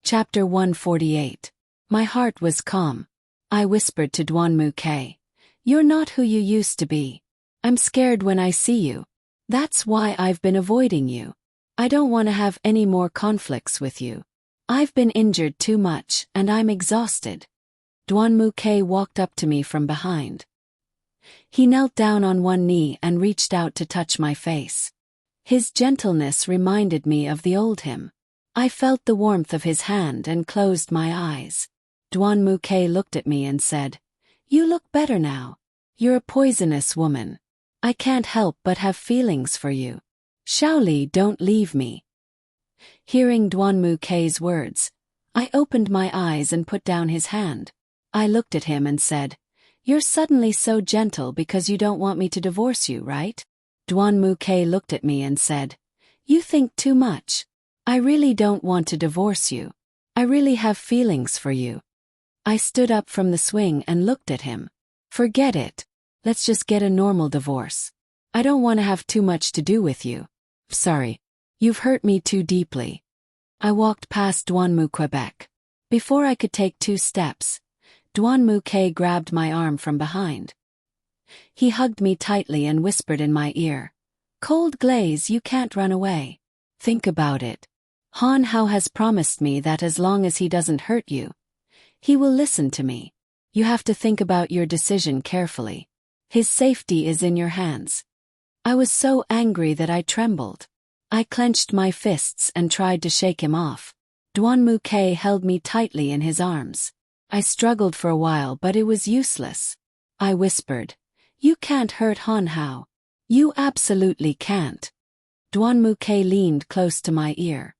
Chapter 148. My heart was calm. I whispered to Duanmu. You're not who you used to be. I'm scared when I see you. That's why I've been avoiding you. I don't want to have any more conflicts with you. I've been injured too much and I'm exhausted. Duanmu walked up to me from behind. He knelt down on one knee and reached out to touch my face. His gentleness reminded me of the old him. I felt the warmth of his hand and closed my eyes. Duanmu looked at me and said, "You look better now. You're a poisonous woman. I can't help but have feelings for you. Shaoli, don't leave me." Hearing Duanmu's words, I opened my eyes and put down his hand. I looked at him and said, "You're suddenly so gentle because you don't want me to divorce you, right?" Duanmu looked at me and said, "You think too much. I really don't want to divorce you. I really have feelings for you." I stood up from the swing and looked at him. "Forget it. Let's just get a normal divorce. I don't want to have too much to do with you. Sorry. You've hurt me too deeply." I walked past Duanmu. Before I could take 2 steps, Duanmu grabbed my arm from behind. He hugged me tightly and whispered in my ear, "Cold Glaze, you can't run away. Think about it. Han Hao has promised me that as long as he doesn't hurt you, he will listen to me. You have to think about your decision carefully. His safety is in your hands." I was so angry that I trembled. I clenched my fists and tried to shake him off. Duanmu held me tightly in his arms. I struggled for a while but it was useless. I whispered, "You can't hurt Han Hao. You absolutely can't." Duanmu leaned close to my ear.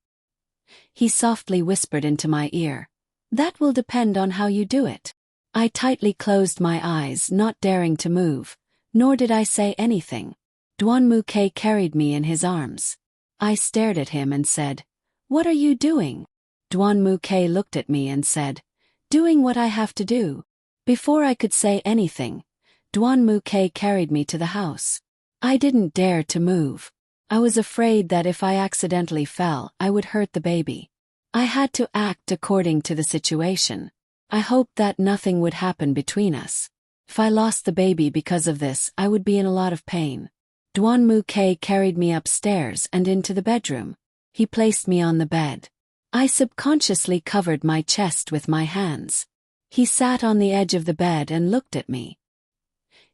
He softly whispered into my ear, "That will depend on how you do it." I tightly closed my eyes, not daring to move, nor did I say anything. Duanmu carried me in his arms. I stared at him and said, "What are you doing?" Duanmu looked at me and said, "Doing what I have to do." Before I could say anything, Duanmu carried me to the house. I didn't dare to move. I was afraid that if I accidentally fell, I would hurt the baby. I had to act according to the situation. I hoped that nothing would happen between us. If I lost the baby because of this, I would be in a lot of pain. Duanmu carried me upstairs and into the bedroom. He placed me on the bed. I subconsciously covered my chest with my hands. He sat on the edge of the bed and looked at me.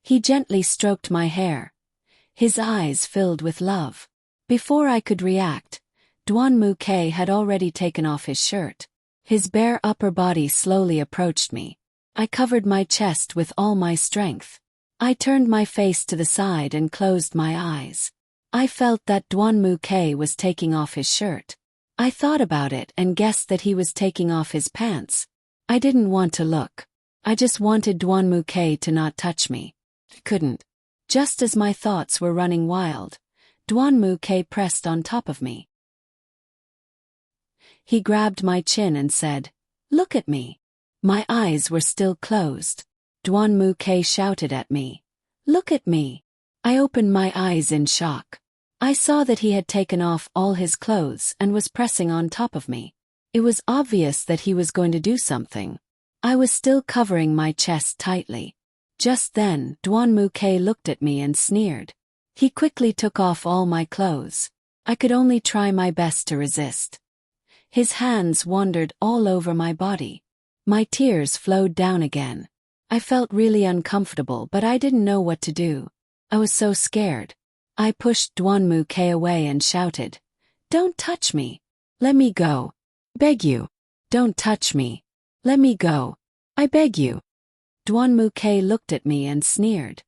He gently stroked my hair. His eyes filled with love. Before I could react, Duanmu had already taken off his shirt. His bare upper body slowly approached me. I covered my chest with all my strength. I turned my face to the side and closed my eyes. I felt that Duanmu was taking off his shirt. I thought about it and guessed that he was taking off his pants. I didn't want to look. I just wanted Duanmu to not touch me. Couldn't. Just as my thoughts were running wild, Duanmu pressed on top of me. He grabbed my chin and said, "Look at me." My eyes were still closed. Duanmu shouted at me, "Look at me." I opened my eyes in shock. I saw that he had taken off all his clothes and was pressing on top of me. It was obvious that he was going to do something. I was still covering my chest tightly. Just then, Duanmu looked at me and sneered. He quickly took off all my clothes. I could only try my best to resist. His hands wandered all over my body. My tears flowed down again. I felt really uncomfortable but I didn't know what to do. I was so scared. I pushed Duanmu away and shouted, "Don't touch me. Let me go. Beg you. Don't touch me. Let me go. I beg you." Duanmu looked at me and sneered.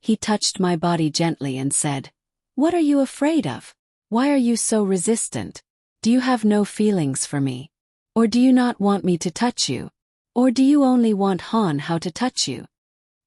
He touched my body gently and said, "What are you afraid of? Why are you so resistant? Do you have no feelings for me? Or do you not want me to touch you? Or do you only want Han Hao to touch you?"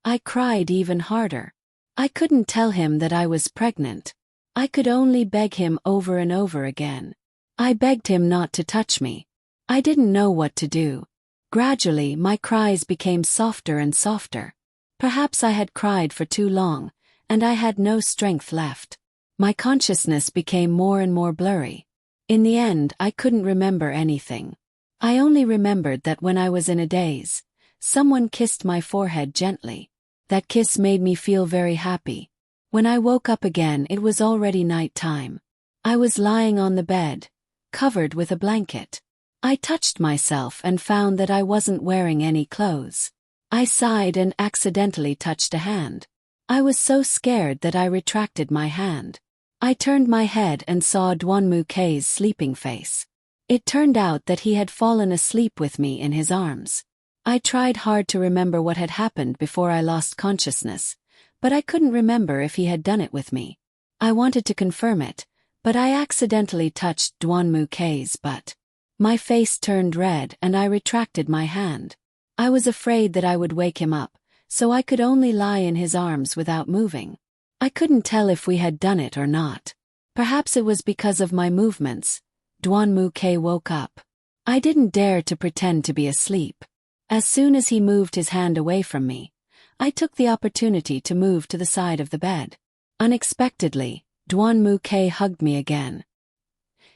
I cried even harder. I couldn't tell him that I was pregnant. I could only beg him over and over again. I begged him not to touch me. I didn't know what to do. Gradually, my cries became softer and softer. Perhaps I had cried for too long, and I had no strength left. My consciousness became more and more blurry. In the end, I couldn't remember anything. I only remembered that when I was in a daze, someone kissed my forehead gently. That kiss made me feel very happy. When I woke up again, it was already night time. I was lying on the bed, covered with a blanket. I touched myself and found that I wasn't wearing any clothes. I sighed and accidentally touched a hand. I was so scared that I retracted my hand. I turned my head and saw Duanmu-K's sleeping face. It turned out that he had fallen asleep with me in his arms. I tried hard to remember what had happened before I lost consciousness, but I couldn't remember if he had done it with me. I wanted to confirm it, but I accidentally touched Duanmu-K's butt. My face turned red and I retracted my hand. I was afraid that I would wake him up, so I could only lie in his arms without moving. I couldn't tell if we had done it or not. Perhaps it was because of my movements. Duanmu-K woke up. I didn't dare to pretend to be asleep. As soon as he moved his hand away from me, I took the opportunity to move to the side of the bed. Unexpectedly, Duanmu-K hugged me again.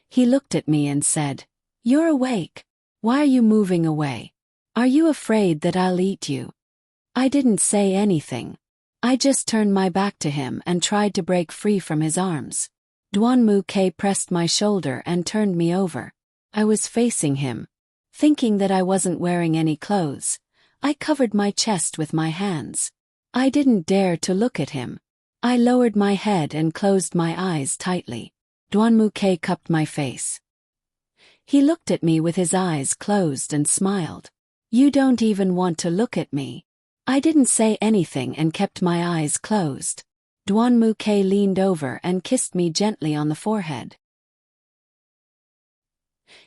He looked at me and said, "You're awake. Why are you moving away? Are you afraid that I'll eat you?" I didn't say anything. I just turned my back to him and tried to break free from his arms. Duanmu-K pressed my shoulder and turned me over. I was facing him. Thinking that I wasn't wearing any clothes, I covered my chest with my hands. I didn't dare to look at him. I lowered my head and closed my eyes tightly. Duanmu-K cupped my face. He looked at me with his eyes closed and smiled. "You don't even want to look at me." I didn't say anything and kept my eyes closed. Duanmu-K leaned over and kissed me gently on the forehead.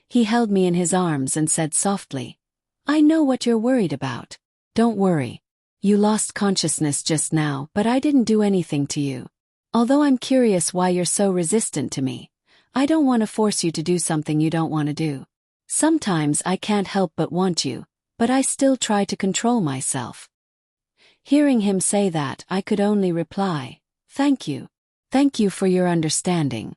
He held me in his arms and said softly, "I know what you're worried about. Don't worry. You lost consciousness just now, but I didn't do anything to you. Although I'm curious why you're so resistant to me, I don't want to force you to do something you don't want to do. Sometimes I can't help but want you, but I still try to control myself." Hearing him say that, I could only reply, "Thank you. Thank you for your understanding."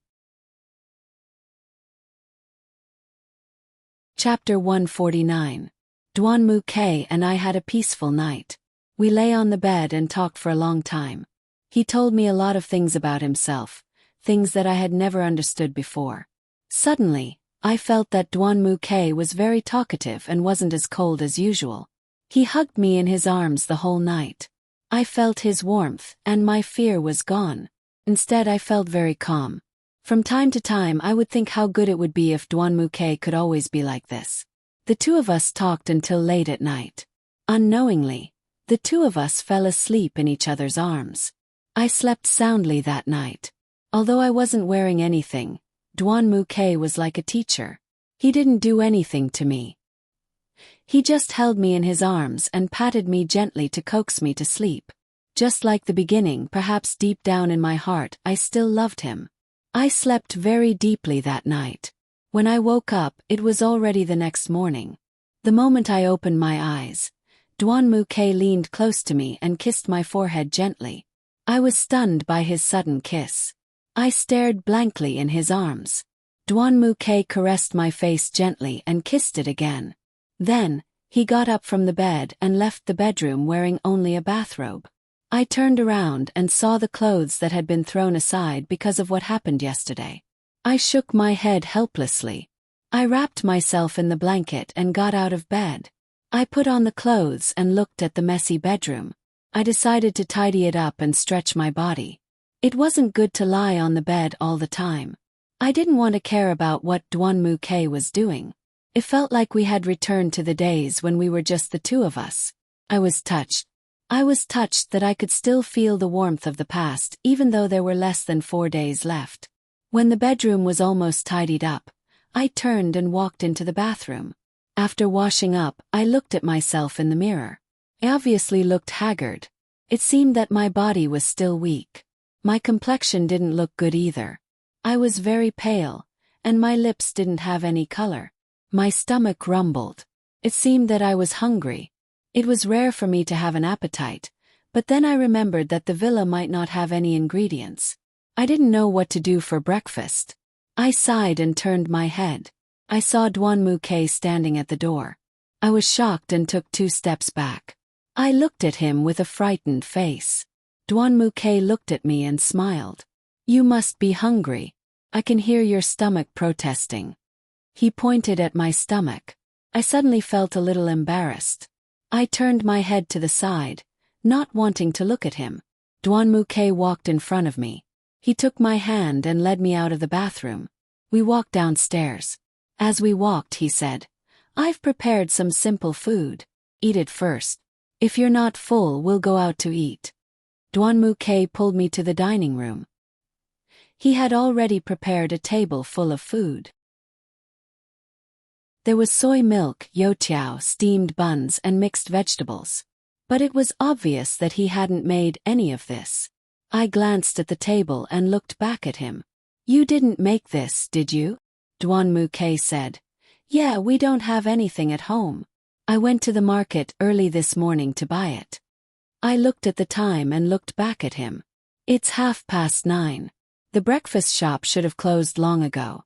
Chapter 149. Duanmu-K and I had a peaceful night. We lay on the bed and talked for a long time. He told me a lot of things about himself, things that I had never understood before. Suddenly, I felt that Duanmu-K was very talkative and wasn't as cold as usual. He hugged me in his arms the whole night. I felt his warmth, and my fear was gone. Instead, I felt very calm. From time to time, I would think how good it would be if Duanmu-K could always be like this. The two of us talked until late at night. Unknowingly, the two of us fell asleep in each other's arms. I slept soundly that night. Although I wasn't wearing anything, Duanmu-K was like a teacher. He didn't do anything to me. He just held me in his arms and patted me gently to coax me to sleep. Just like the beginning, perhaps deep down in my heart, I still loved him. I slept very deeply that night. When I woke up, it was already the next morning. The moment I opened my eyes, Duanmu-K leaned close to me and kissed my forehead gently. I was stunned by his sudden kiss. I stared blankly in his arms. Duanmu-K caressed my face gently and kissed it again. Then, he got up from the bed and left the bedroom wearing only a bathrobe. I turned around and saw the clothes that had been thrown aside because of what happened yesterday. I shook my head helplessly. I wrapped myself in the blanket and got out of bed. I put on the clothes and looked at the messy bedroom. I decided to tidy it up and stretch my body. It wasn't good to lie on the bed all the time. I didn't want to care about what Duanmu-K was doing. It felt like we had returned to the days when we were just the two of us. I was touched. I was touched that I could still feel the warmth of the past even though there were less than 4 days left. When the bedroom was almost tidied up, I turned and walked into the bathroom. After washing up, I looked at myself in the mirror. I obviously looked haggard. It seemed that my body was still weak. My complexion didn't look good either. I was very pale, and my lips didn't have any color. My stomach rumbled. It seemed that I was hungry. It was rare for me to have an appetite, but then I remembered that the villa might not have any ingredients. I didn't know what to do for breakfast. I sighed and turned my head. I saw Dwanmuke standing at the door. I was shocked and took 2 steps back. I looked at him with a frightened face. Dwanmuke looked at me and smiled. You must be hungry. I can hear your stomach protesting. He pointed at my stomach. I suddenly felt a little embarrassed. I turned my head to the side, not wanting to look at him. Dwanmuke walked in front of me. He took my hand and led me out of the bathroom. We walked downstairs. As we walked, he said, I've prepared some simple food. Eat it first. If you're not full, we'll go out to eat. Dwanmuke pulled me to the dining room. He had already prepared a table full of food. There was soy milk, youtiao, steamed buns, and mixed vegetables. But it was obvious that he hadn't made any of this. I glanced at the table and looked back at him. You didn't make this, did you? Dwanmuke said. Yeah, we don't have anything at home. I went to the market early this morning to buy it. I looked at the time and looked back at him. It's 9:30. The breakfast shop should have closed long ago.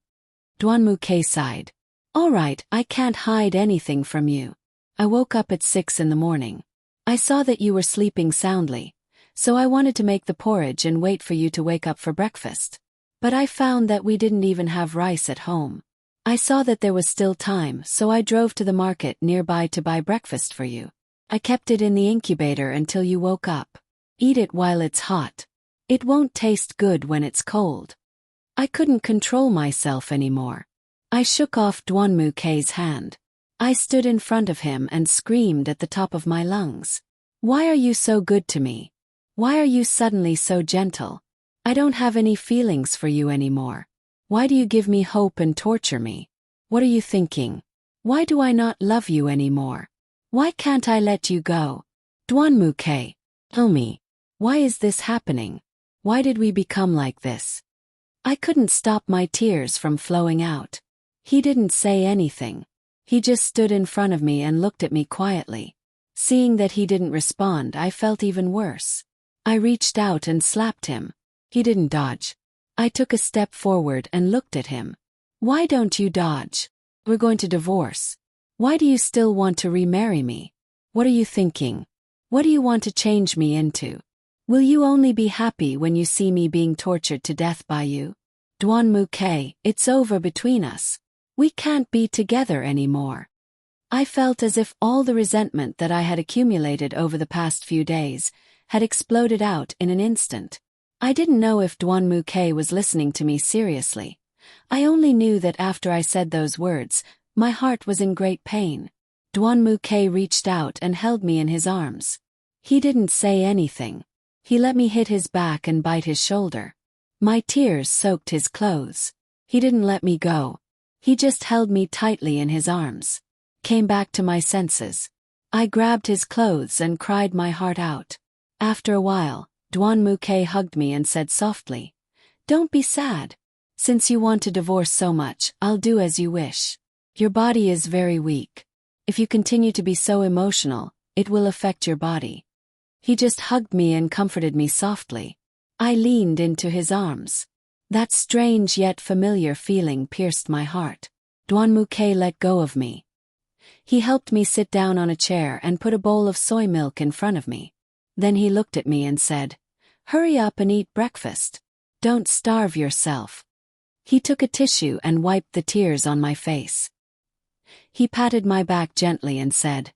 Dwanmuke sighed. All right, I can't hide anything from you. I woke up at 6 in the morning. I saw that you were sleeping soundly, so I wanted to make the porridge and wait for you to wake up for breakfast. But I found that we didn't even have rice at home. I saw that there was still time, so I drove to the market nearby to buy breakfast for you. I kept it in the incubator until you woke up. Eat it while it's hot. It won't taste good when it's cold. I couldn't control myself anymore. I shook off Dwanmuke's hand. I stood in front of him and screamed at the top of my lungs. Why are you so good to me? Why are you suddenly so gentle? I don't have any feelings for you anymore. Why do you give me hope and torture me? What are you thinking? Why do I not love you anymore? Why can't I let you go? Dwanmuke, tell me. Why is this happening? Why did we become like this? I couldn't stop my tears from flowing out. He didn't say anything. He just stood in front of me and looked at me quietly. Seeing that he didn't respond, I felt even worse. I reached out and slapped him. He didn't dodge. I took a step forward and looked at him. Why don't you dodge? We're going to divorce. Why do you still want to remarry me? What are you thinking? What do you want to change me into? Will you only be happy when you see me being tortured to death by you? Dwanmuke, it's over between us. We can't be together anymore. I felt as if all the resentment that I had accumulated over the past few days had exploded out in an instant. I didn't know if Dwanmuke was listening to me seriously. I only knew that after I said those words, my heart was in great pain. Dwanmuke reached out and held me in his arms. He didn't say anything. He let me hit his back and bite his shoulder. My tears soaked his clothes. He didn't let me go. He just held me tightly in his arms. Came back to my senses. I grabbed his clothes and cried my heart out. After a while, Dwanmuke hugged me and said softly, Don't be sad. Since you want to divorce so much, I'll do as you wish. Your body is very weak. If you continue to be so emotional, it will affect your body. He just hugged me and comforted me softly. I leaned into his arms. That strange yet familiar feeling pierced my heart. Dwanmuke let go of me. He helped me sit down on a chair and put a bowl of soy milk in front of me. Then he looked at me and said, Hurry up and eat breakfast. Don't starve yourself. He took a tissue and wiped the tears on my face. He patted my back gently and said,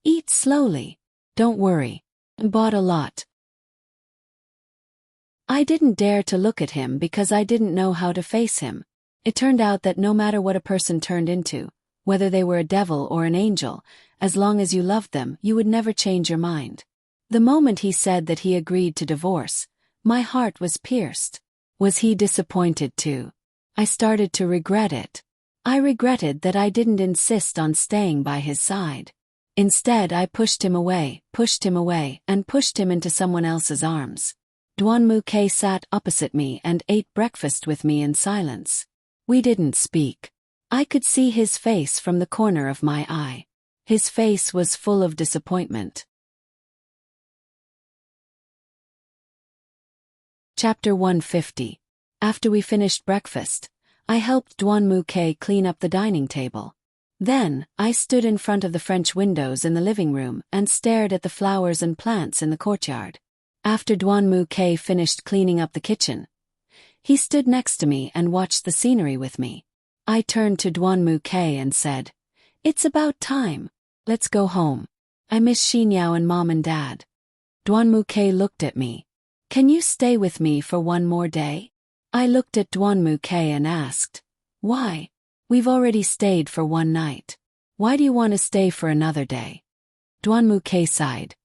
Eat slowly. Don't worry. I bought a lot. I didn't dare to look at him because I didn't know how to face him. It turned out that no matter what a person turned into, whether they were a devil or an angel, as long as you loved them, you would never change your mind. The moment he said that he agreed to divorce, my heart was pierced. Was he disappointed too? I started to regret it. I regretted that I didn't insist on staying by his side. Instead, I pushed him away, and pushed him into someone else's arms. Dwanmuke sat opposite me and ate breakfast with me in silence. We didn't speak. I could see his face from the corner of my eye. His face was full of disappointment. Chapter 150. After we finished breakfast, I helped Duan Muke clean up the dining table. Then, I stood in front of the French windows in the living room and stared at the flowers and plants in the courtyard. After Duan Muke finished cleaning up the kitchen, he stood next to me and watched the scenery with me. I turned to Duan Muke and said, "It's about time. Let's go home. I miss Xinyao and Mom and Dad." Duan Muke looked at me. "Can you stay with me for one more day?" I looked at Duan Muke and asked, "Why? We've already stayed for one night. Why do you want to stay for another day?" Duan Muke sighed.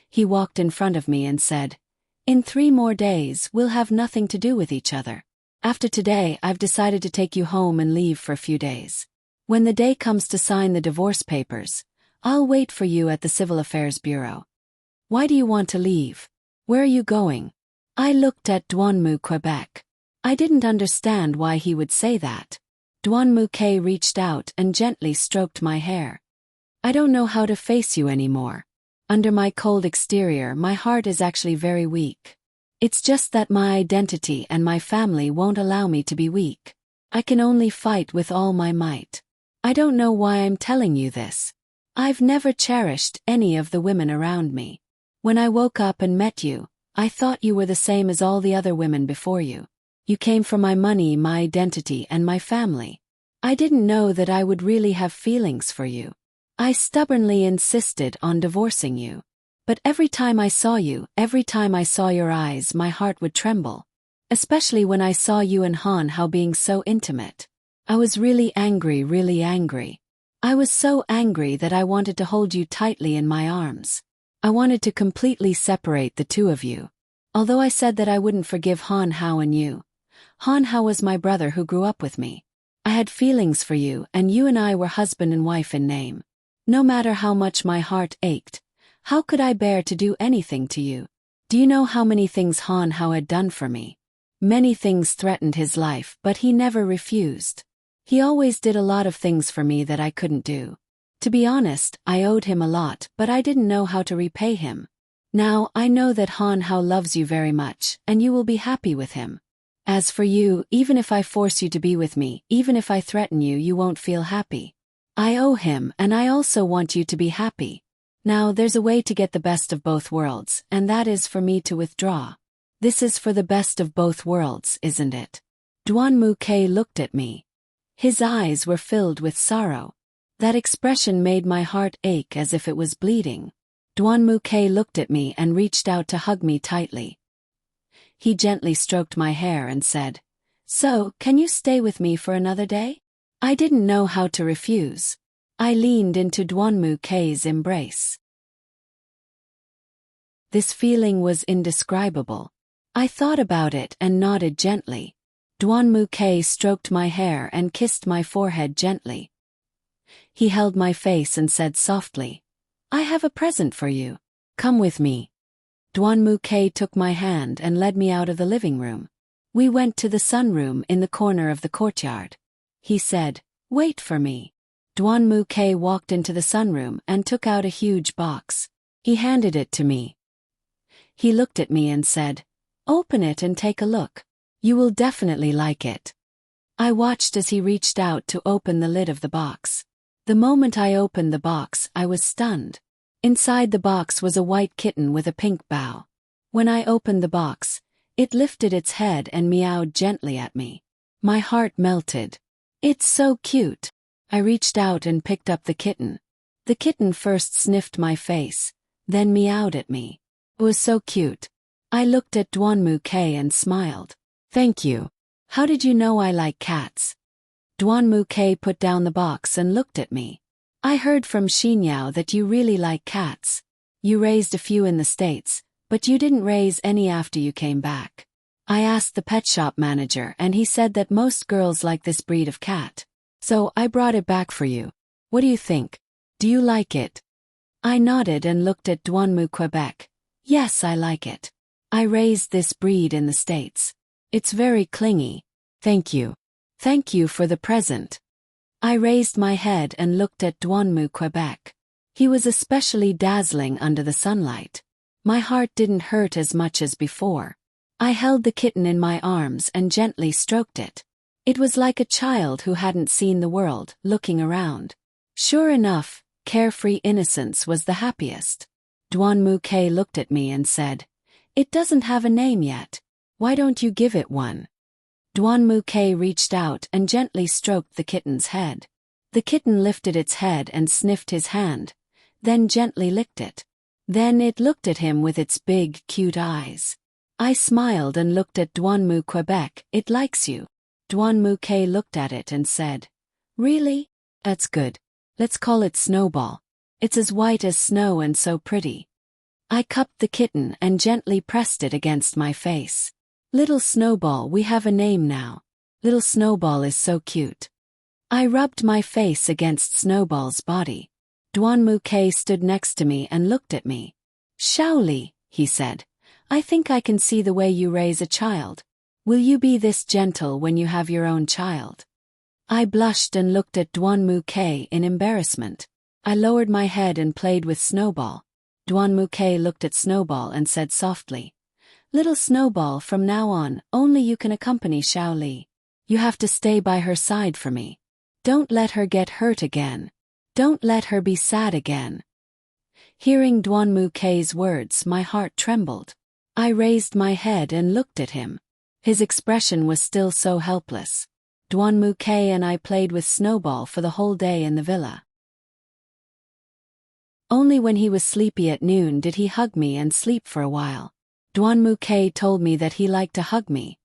He walked in front of me and said, "In 3 more days we'll have nothing to do with each other. After today I've decided to take you home and leave for a few days. When the day comes to sign the divorce papers, I'll wait for you at the Civil Affairs Bureau." "Why do you want to leave? Where are you going?" I looked at Duan Muke. I didn't understand why he would say that. Duan Muke reached out and gently stroked my hair. "I don't know how to face you anymore. Under my cold exterior, my heart is actually very weak. It's just that my identity and my family won't allow me to be weak. I can only fight with all my might. I don't know why I'm telling you this. I've never cherished any of the women around me. When I woke up and met you, I thought you were the same as all the other women before you. You came for my money, my identity, and my family. I didn't know that I would really have feelings for you. I stubbornly insisted on divorcing you. But every time I saw you, every time I saw your eyes, my heart would tremble. Especially when I saw you and Han Hao being so intimate. I was really angry, really angry. I was so angry that I wanted to hold you tightly in my arms. I wanted to completely separate the two of you. Although I said that I wouldn't forgive Han Hao and you. Han Hao was my brother who grew up with me. I had feelings for you, and you and I were husband and wife in name. No matter how much my heart ached, how could I bear to do anything to you? Do you know how many things Han Hao had done for me? Many things threatened his life, but he never refused. He always did a lot of things for me that I couldn't do. To be honest, I owed him a lot, but I didn't know how to repay him. Now I know that Han Hao loves you very much, and you will be happy with him. As for you, even if I force you to be with me, even if I threaten you, you won't feel happy. I owe him, and I also want you to be happy. Now there's a way to get the best of both worlds, and that is for me to withdraw. This is for the best of both worlds, isn't it?" Duan Muke looked at me. His eyes were filled with sorrow. That expression made my heart ache as if it was bleeding. Duan Muke looked at me and reached out to hug me tightly. He gently stroked my hair and said, "So, can you stay with me for another day?" I didn't know how to refuse. I leaned into Duan Muke's embrace. This feeling was indescribable. I thought about it and nodded gently. Duan Muke stroked my hair and kissed my forehead gently. He held my face and said softly, "I have a present for you. Come with me." Duan Muke took my hand and led me out of the living room. We went to the sunroom in the corner of the courtyard. He said, "Wait for me." Duan Muke walked into the sunroom and took out a huge box. He handed it to me. He looked at me and said, "Open it and take a look. You will definitely like it." I watched as he reached out to open the lid of the box. The moment I opened the box, I was stunned. Inside the box was a white kitten with a pink bow. When I opened the box, it lifted its head and meowed gently at me. My heart melted. "It's so cute." I reached out and picked up the kitten. The kitten first sniffed my face, then meowed at me. It was so cute. I looked at Duan Muke and smiled. "Thank you. How did you know I like cats?" Duan Muke put down the box and looked at me. "I heard from Xinyao that you really like cats. You raised a few in the States, but you didn't raise any after you came back. I asked the pet shop manager and he said that most girls like this breed of cat. So I brought it back for you. What do you think? Do you like it?" I nodded and looked at Duan Muke. "Yes, I like it. I raised this breed in the States. It's very clingy. Thank you. Thank you for the present." I raised my head and looked at Duan Muke. He was especially dazzling under the sunlight. My heart didn't hurt as much as before. I held the kitten in my arms and gently stroked it. It was like a child who hadn't seen the world, looking around. Sure enough, carefree innocence was the happiest. Duanmu-ke looked at me and said, "It doesn't have a name yet. Why don't you give it one?" Duanmu-ke reached out and gently stroked the kitten's head. The kitten lifted its head and sniffed his hand, then gently licked it. Then it looked at him with its big, cute eyes. I smiled and looked at Duanmu-Quebec. "It likes you." Duanmu-ke looked at it and said, "Really? That's good. Let's call it Snowball. It's as white as snow and so pretty." I cupped the kitten and gently pressed it against my face. "Little Snowball, we have a name now. Little Snowball is so cute." I rubbed my face against Snowball's body. Duanmu-ke stood next to me and looked at me. "Shaoli," he said, "I think I can see the way you raise a child. Will you be this gentle when you have your own child?" I blushed and looked at Duanmu-ke in embarrassment. I lowered my head and played with Snowball. Duanmu-ke looked at Snowball and said softly, "Little Snowball, from now on, only you can accompany Shaoli. You have to stay by her side for me. Don't let her get hurt again. Don't let her be sad again." Hearing Duanmu-ke's words, my heart trembled. I raised my head and looked at him. His expression was still so helpless. Duanmu-ke and I played with Snowball for the whole day in the villa. Only when he was sleepy at noon did he hug me and sleep for a while. Duanmu-ke told me that he liked to hug me.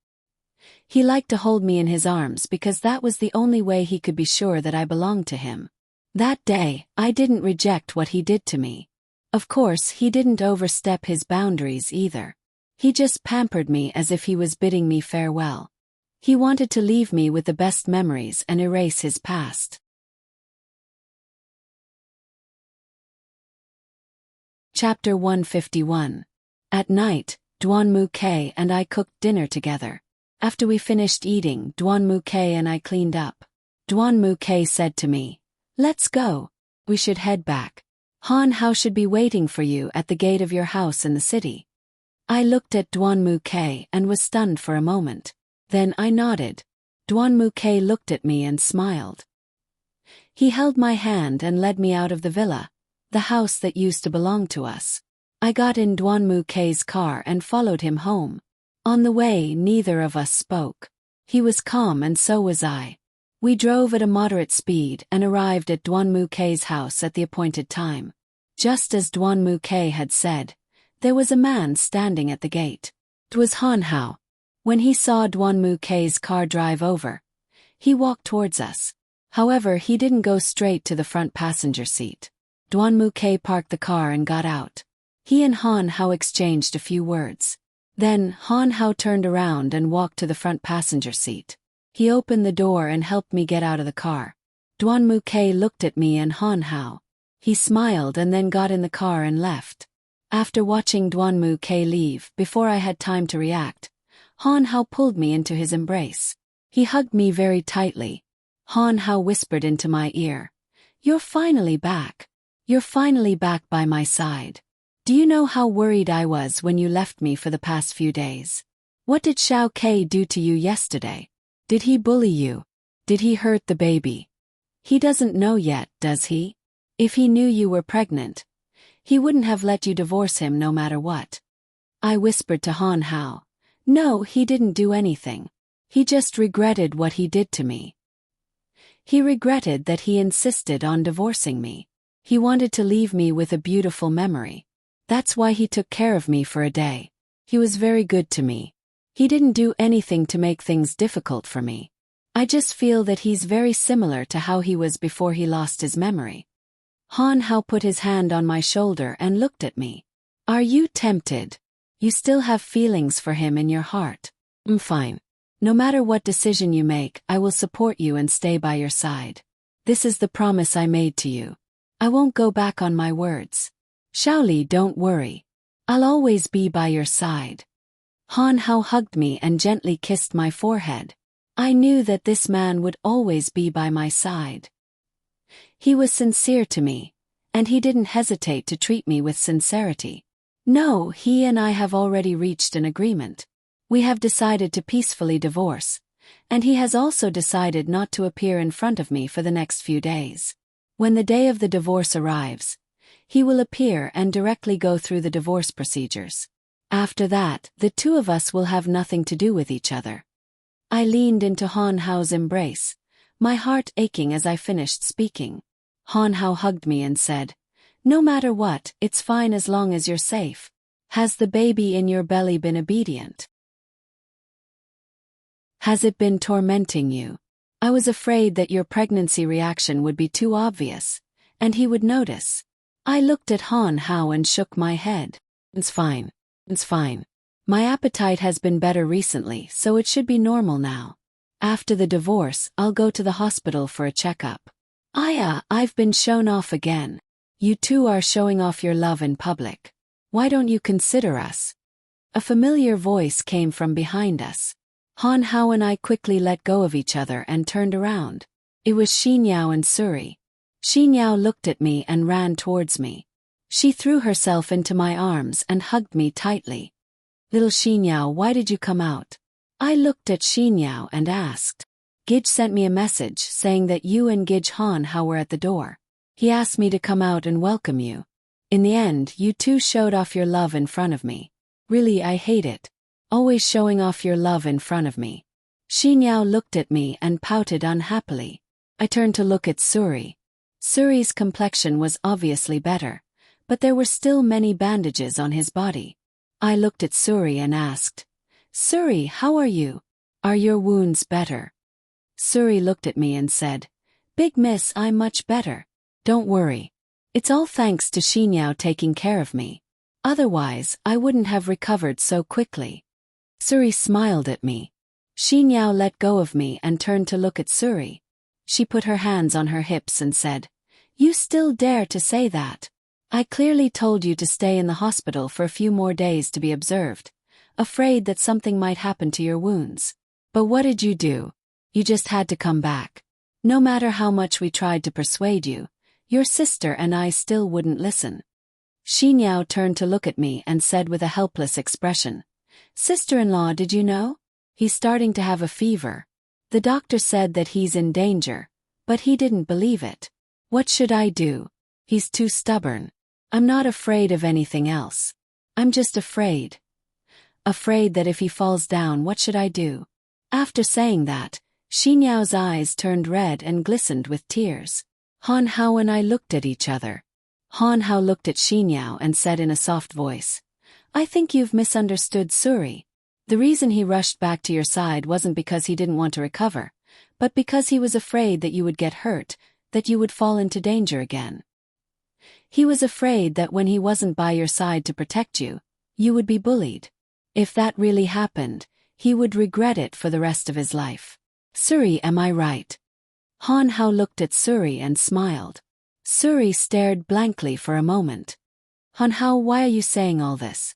He liked to hold me in his arms because that was the only way he could be sure that I belonged to him. That day, I didn't reject what he did to me. Of course, he didn't overstep his boundaries either. He just pampered me as if he was bidding me farewell. He wanted to leave me with the best memories and erase his past. Chapter 151. At night, Duanmu-ke and I cooked dinner together. After we finished eating, Duanmu-ke and I cleaned up. Duanmu-ke said to me, "Let's go. We should head back. Han Hao should be waiting for you at the gate of your house in the city." I looked at Duanmu-ke and was stunned for a moment. Then I nodded. Duanmu-ke looked at me and smiled. He held my hand and led me out of the villa, the house that used to belong to us. I got in Duanmu-ke's car and followed him home. On the way, neither of us spoke. He was calm and so was I. We drove at a moderate speed and arrived at Duanmu-ke's house at the appointed time. Just as Duanmu-ke had said, there was a man standing at the gate. It was Han Hao. When he saw Duanmu-ke's car drive over, he walked towards us. However, he didn't go straight to the front passenger seat. Duanmu-ke parked the car and got out. He and Han Hao exchanged a few words. Then, Han Hao turned around and walked to the front passenger seat. He opened the door and helped me get out of the car. Duanmu-ke looked at me and Han Hao. He smiled and then got in the car and left. After watching Duanmu-ke leave, before I had time to react, Han Hao pulled me into his embrace. He hugged me very tightly. Han Hao whispered into my ear, "You're finally back. You're finally back by my side. Do you know how worried I was when you left me for the past few days? What did Xiao Ke do to you yesterday? Did he bully you? Did he hurt the baby? He doesn't know yet, does he? If he knew you were pregnant, he wouldn't have let you divorce him no matter what." I whispered to Han Hao, "No, he didn't do anything. He just regretted what he did to me. He regretted that he insisted on divorcing me. He wanted to leave me with a beautiful memory. That's why he took care of me for a day. He was very good to me. He didn't do anything to make things difficult for me. I just feel that he's very similar to how he was before he lost his memory." Han Hao put his hand on my shoulder and looked at me. "Are you tempted? You still have feelings for him in your heart? Fine. No matter what decision you make, I will support you and stay by your side. This is the promise I made to you. I won't go back on my words. Shaoli, don't worry. I'll always be by your side." Han Hao hugged me and gently kissed my forehead. I knew that this man would always be by my side. He was sincere to me, and he didn't hesitate to treat me with sincerity. No, he and I have already reached an agreement. We have decided to peacefully divorce, and he has also decided not to appear in front of me for the next few days. When the day of the divorce arrives, he will appear and directly go through the divorce procedures. After that, the two of us will have nothing to do with each other. I leaned into Han Hao's embrace, my heart aching as I finished speaking. Han Hao hugged me and said, "No matter what, it's fine as long as you're safe. Has the baby in your belly been obedient? Has it been tormenting you? I was afraid that your pregnancy reaction would be too obvious, and he would notice." I looked at Han Hao and shook my head. "It's fine. It's fine. My appetite has been better recently, so it should be normal now. After the divorce, I'll go to the hospital for a checkup." I've been shown off again. You two are showing off your love in public. Why don't you consider us?" A familiar voice came from behind us. Han Hao and I quickly let go of each other and turned around. It was Xinyao and Suri. Xinyao looked at me and ran towards me. She threw herself into my arms and hugged me tightly. "Little Xinyao, why did you come out?" I looked at Xinyao and asked. "Gij sent me a message saying that you and Gij Han Hao were at the door. He asked me to come out and welcome you. In the end, you two showed off your love in front of me. Really, I hate it. Always showing off your love in front of me." Xinyao looked at me and pouted unhappily. I turned to look at Suri. Suri's complexion was obviously better, but there were still many bandages on his body. I looked at Suri and asked, "Suri, how are you? Are your wounds better?" Suri looked at me and said, "Big miss, I'm much better. Don't worry. It's all thanks to Xinyao taking care of me. Otherwise, I wouldn't have recovered so quickly." Suri smiled at me. Xinyao let go of me and turned to look at Suri. She put her hands on her hips and said, "You still dare to say that? I clearly told you to stay in the hospital for a few more days to be observed, afraid that something might happen to your wounds. But what did you do? You just had to come back. No matter how much we tried to persuade you, your sister and I still wouldn't listen." Xinyao turned to look at me and said with a helpless expression, "Sister-in-law, did you know? He's starting to have a fever. The doctor said that he's in danger, but he didn't believe it. What should I do? He's too stubborn. I'm not afraid of anything else. I'm just afraid. Afraid that if he falls down, what should I do?" After saying that, Xinyao's eyes turned red and glistened with tears. Han Hao and I looked at each other. Han Hao looked at Xinyao and said in a soft voice, "I think you've misunderstood Suri. The reason he rushed back to your side wasn't because he didn't want to recover, but because he was afraid that you would get hurt, that you would fall into danger again. He was afraid that when he wasn't by your side to protect you, you would be bullied. If that really happened, he would regret it for the rest of his life. Suri, am I right?" Han Hao looked at Suri and smiled. Suri stared blankly for a moment. "Han Hao, why are you saying all this?"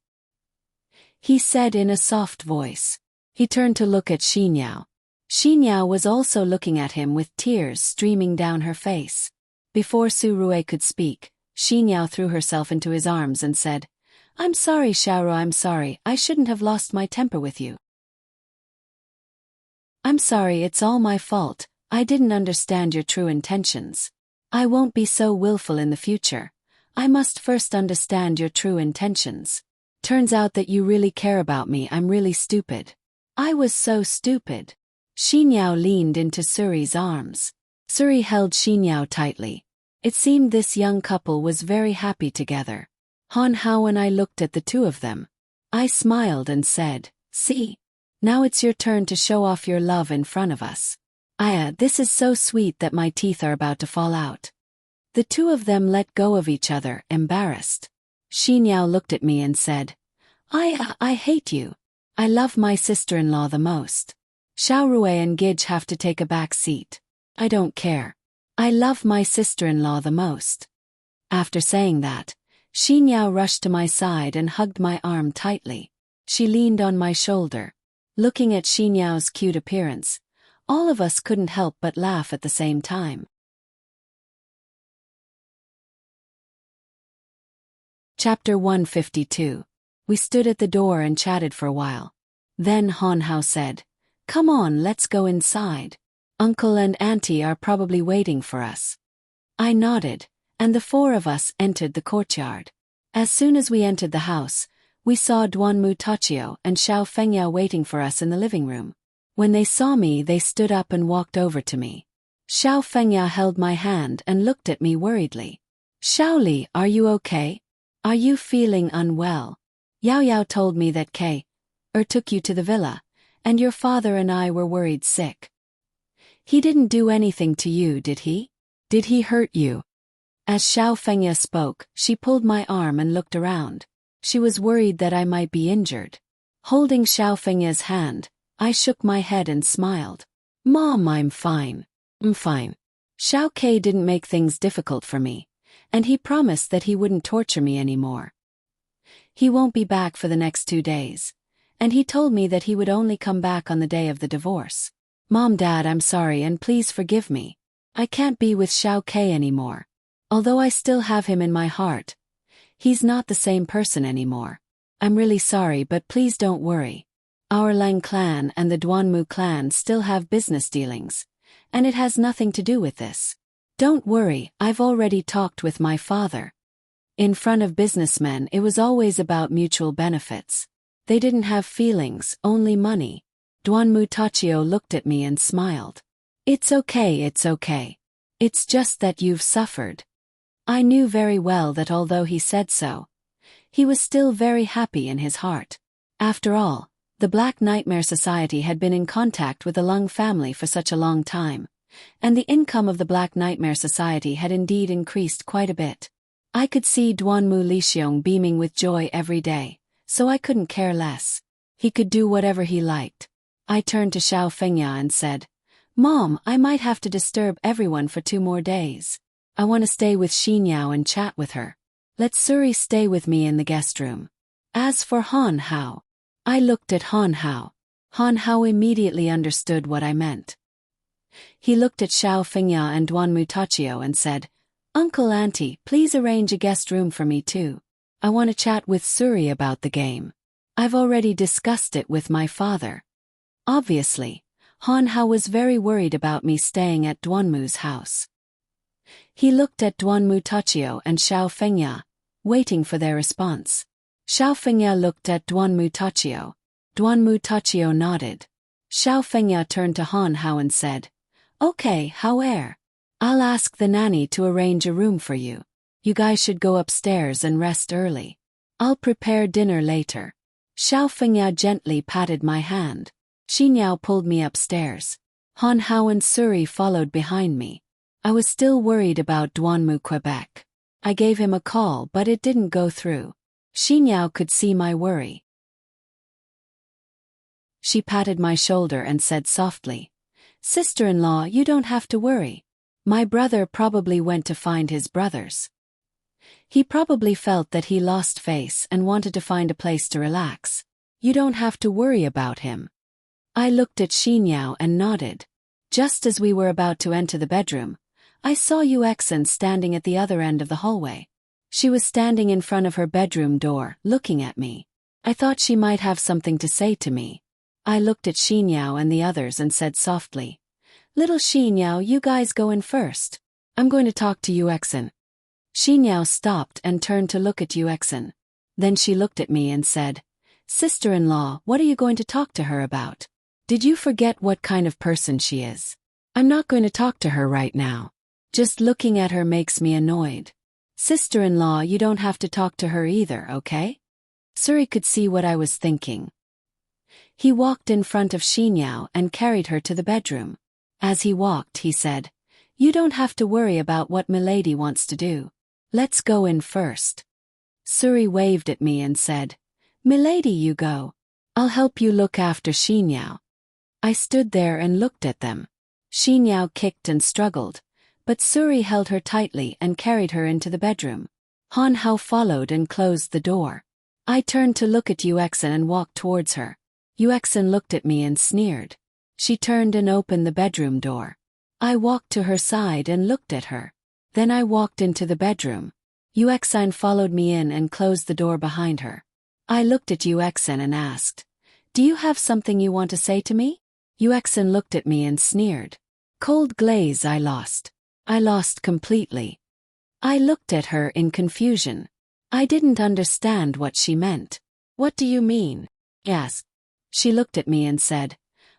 he said in a soft voice. He turned to look at Xinyao. Xinyao was also looking at him with tears streaming down her face. Before Su Rui could speak, Xinyao threw herself into his arms and said, "I'm sorry, Xiaoru, I'm sorry, I shouldn't have lost my temper with you. I'm sorry, it's all my fault, I didn't understand your true intentions. I won't be so willful in the future. I must first understand your true intentions. Turns out that you really care about me, I'm really stupid. I was so stupid." Xinyao leaned into Suri's arms. Suri held Xinyao tightly. It seemed this young couple was very happy together. Han Hao and I looked at the two of them. I smiled and said, "See? Now it's your turn to show off your love in front of us. This is so sweet that my teeth are about to fall out." The two of them let go of each other, embarrassed. Xinyao looked at me and said, I hate you. I love my sister-in-law the most. Xiaorui and Gij have to take a back seat. I don't care. I love my sister-in-law the most." After saying that, Xinyao rushed to my side and hugged my arm tightly. She leaned on my shoulder. Looking at Xinyao's cute appearance, all of us couldn't help but laugh at the same time. Chapter 152. We stood at the door and chatted for a while. Then Han Hao said, Come on, let's go inside. Uncle and Auntie are probably waiting for us. I nodded, and the four of us entered the courtyard. As soon as we entered the house, we saw Duanmu Tachio and Xiao Fengya waiting for us in the living room. When they saw me, they stood up and walked over to me. Xiao Fengya held my hand and looked at me worriedly. Xiaoli, are you okay? Are you feeling unwell? Yao Yao told me that took you to the villa, and your father and I were worried sick. He didn't do anything to you, did he? Did he hurt you? As Xiao Fengya spoke, she pulled my arm and looked around. She was worried that I might be injured. Holding Xiao Fengya's hand, I shook my head and smiled. Mom, I'm fine. I'm fine. Xiao Ke didn't make things difficult for me, and he promised that he wouldn't torture me anymore. He won't be back for the next 2 days, and he told me that he would only come back on the day of the divorce. Mom, Dad, I'm sorry and please forgive me. I can't be with Xiao Ke anymore. Although I still have him in my heart, he's not the same person anymore. I'm really sorry, but please don't worry. Our Lang clan and the Duanmu clan still have business dealings, and it has nothing to do with this. Don't worry, I've already talked with my father. In front of businessmen, it was always about mutual benefits. They didn't have feelings, only money. Duanmu Tachio looked at me and smiled. It's okay, it's okay. It's just that you've suffered. I knew very well that although he said so, he was still very happy in his heart. After all, the Black Nightmare Society had been in contact with the Lung family for such a long time, and the income of the Black Nightmare Society had indeed increased quite a bit. I could see Duanmu Lixiong beaming with joy every day, so I couldn't care less. He could do whatever he liked. I turned to Xiao Fengya and said, Mom, I might have to disturb everyone for 2 more days. I want to stay with Xinyao and chat with her. Let Suri stay with me in the guest room. As for Han Hao, I looked at Han Hao. Han Hao immediately understood what I meant. He looked at Xiao Fengya and Duanmu Tachio and said, Uncle, Auntie, please arrange a guest room for me too. I want to chat with Suri about the game. I've already discussed it with my father. Obviously, Han Hao was very worried about me staying at Duanmu's house. He looked at Duanmu Tachio and Xiao Fengya, waiting for their response. Xiao Fengya looked at Duanmu Tachio. Duanmu Tachio nodded. Xiao Fengya turned to Han Hao and said, Okay, Hao-er. I'll ask the nanny to arrange a room for you. You guys should go upstairs and rest early. I'll prepare dinner later. Xiao Fengya gently patted my hand. Xinyao pulled me upstairs. Han Hao and Suri followed behind me. I was still worried about Duanmu, Quebec. I gave him a call, but it didn't go through. Xinyao could see my worry. She patted my shoulder and said softly, Sister-in-law, you don't have to worry. My brother probably went to find his brothers. He probably felt that he lost face and wanted to find a place to relax. You don't have to worry about him. I looked at Xinyao and nodded. Just as we were about to enter the bedroom, I saw Yuexin standing at the other end of the hallway. She was standing in front of her bedroom door, looking at me. I thought she might have something to say to me. I looked at Xinyao and the others and said softly, Little Xinyao, you guys go in first. I'm going to talk to Yuexin. Xinyao stopped and turned to look at Yuexin. Then she looked at me and said, Sister-in-law, what are you going to talk to her about? Did you forget what kind of person she is? I'm not going to talk to her right now. Just looking at her makes me annoyed. Sister-in-law, you don't have to talk to her either, okay? Suri could see what I was thinking. He walked in front of Xinyao and carried her to the bedroom. As he walked, he said, You don't have to worry about what Milady wants to do. Let's go in first. Suri waved at me and said, Milady, you go. I'll help you look after Xinyao. I stood there and looked at them. Xinyao kicked and struggled, but Suri held her tightly and carried her into the bedroom. Han Hao followed and closed the door. I turned to look at Yuexin and walked towards her. Yuexin looked at me and sneered. She turned and opened the bedroom door. I walked to her side and looked at her. Then I walked into the bedroom. Yuexin followed me in and closed the door behind her. I looked at Yuexin and asked, Do you have something you want to say to me? Yuexin looked at me and sneered. Cold glaze. I lost. I lost completely. I looked at her in confusion. I didn't understand what she meant. What do you mean? I asked. She looked at me and said,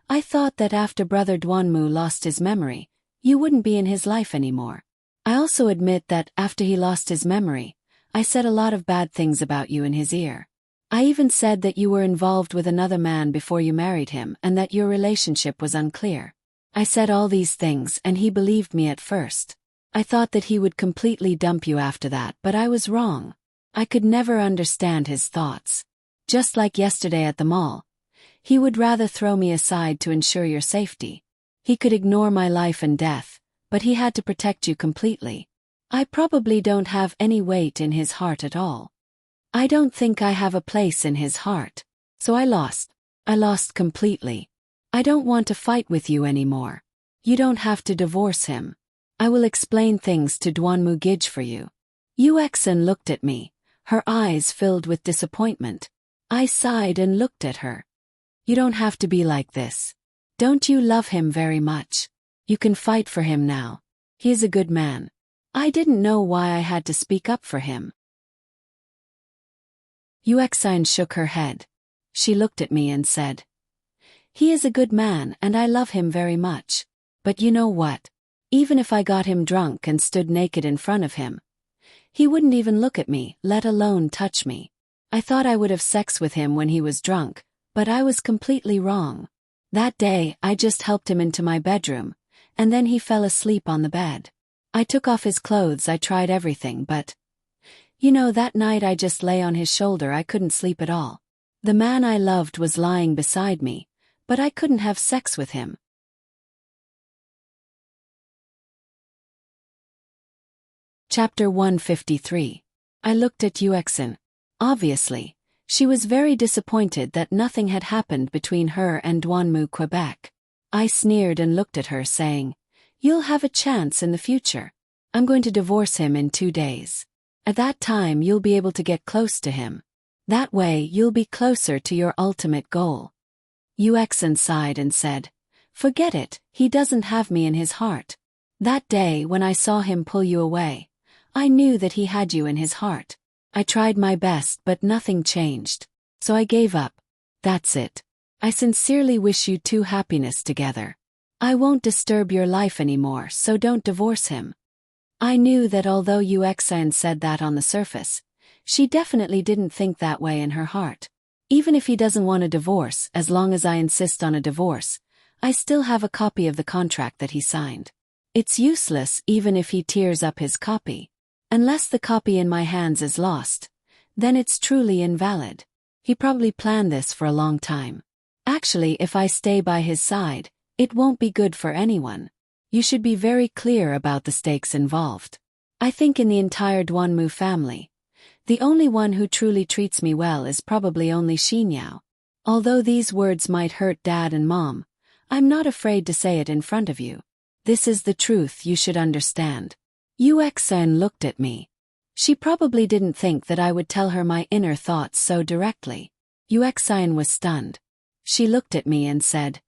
I thought that after Brother Duanmu lost his memory, you wouldn't be in his life anymore. I also admit that after he lost his memory, I said a lot of bad things about you in his ear. I even said that you were involved with another man before you married him and that your relationship was unclear. I said all these things and he believed me at first. I thought that he would completely dump you after that, but I was wrong. I could never understand his thoughts. Just like yesterday at the mall. He would rather throw me aside to ensure your safety. He could ignore my life and death, but he had to protect you completely. I probably don't have any weight in his heart at all. I don't think I have a place in his heart. So I lost. I lost completely. I don't want to fight with you anymore. You don't have to divorce him. I will explain things to Duanmu Gij for you. Yuexin looked at me, her eyes filled with disappointment. I sighed and looked at her. You don't have to be like this. Don't you love him very much? You can fight for him now. He is a good man. I didn't know why I had to speak up for him. Yuexin shook her head. She looked at me and said, he is a good man and I love him very much. But you know what? Even if I got him drunk and stood naked in front of him, he wouldn't even look at me, let alone touch me. I thought I would have sex with him when he was drunk, but I was completely wrong. That day, I just helped him into my bedroom, and then he fell asleep on the bed. I took off his clothes, I tried everything, but that night I just lay on his shoulder, I couldn't sleep at all. The man I loved was lying beside me, but I couldn't have sex with him. Chapter 153. I looked at Yuexin. Obviously, she was very disappointed that nothing had happened between her and Duanmu Quebec. I sneered and looked at her saying, you'll have a chance in the future. I'm going to divorce him in 2 days. At that time you'll be able to get close to him. That way you'll be closer to your ultimate goal. Yuexin sighed and said, forget it, he doesn't have me in his heart. That day when I saw him pull you away, I knew that he had you in his heart. I tried my best but nothing changed. So I gave up. That's it. I sincerely wish you two happiness together. I won't disturb your life anymore, so don't divorce him. I knew that although Yuexin said that on the surface, she definitely didn't think that way in her heart. Even if he doesn't want a divorce, as long as I insist on a divorce, I still have a copy of the contract that he signed. It's useless even if he tears up his copy. Unless the copy in my hands is lost, then it's truly invalid. He probably planned this for a long time. Actually, if I stay by his side, it won't be good for anyone. You should be very clear about the stakes involved. I think in the entire Duanmu family, the only one who truly treats me well is probably only Xinyao. Although these words might hurt Dad and Mom, I'm not afraid to say it in front of you. This is the truth you should understand. Yuexin looked at me. She probably didn't think that I would tell her my inner thoughts so directly. Yuexin was stunned. She looked at me and said,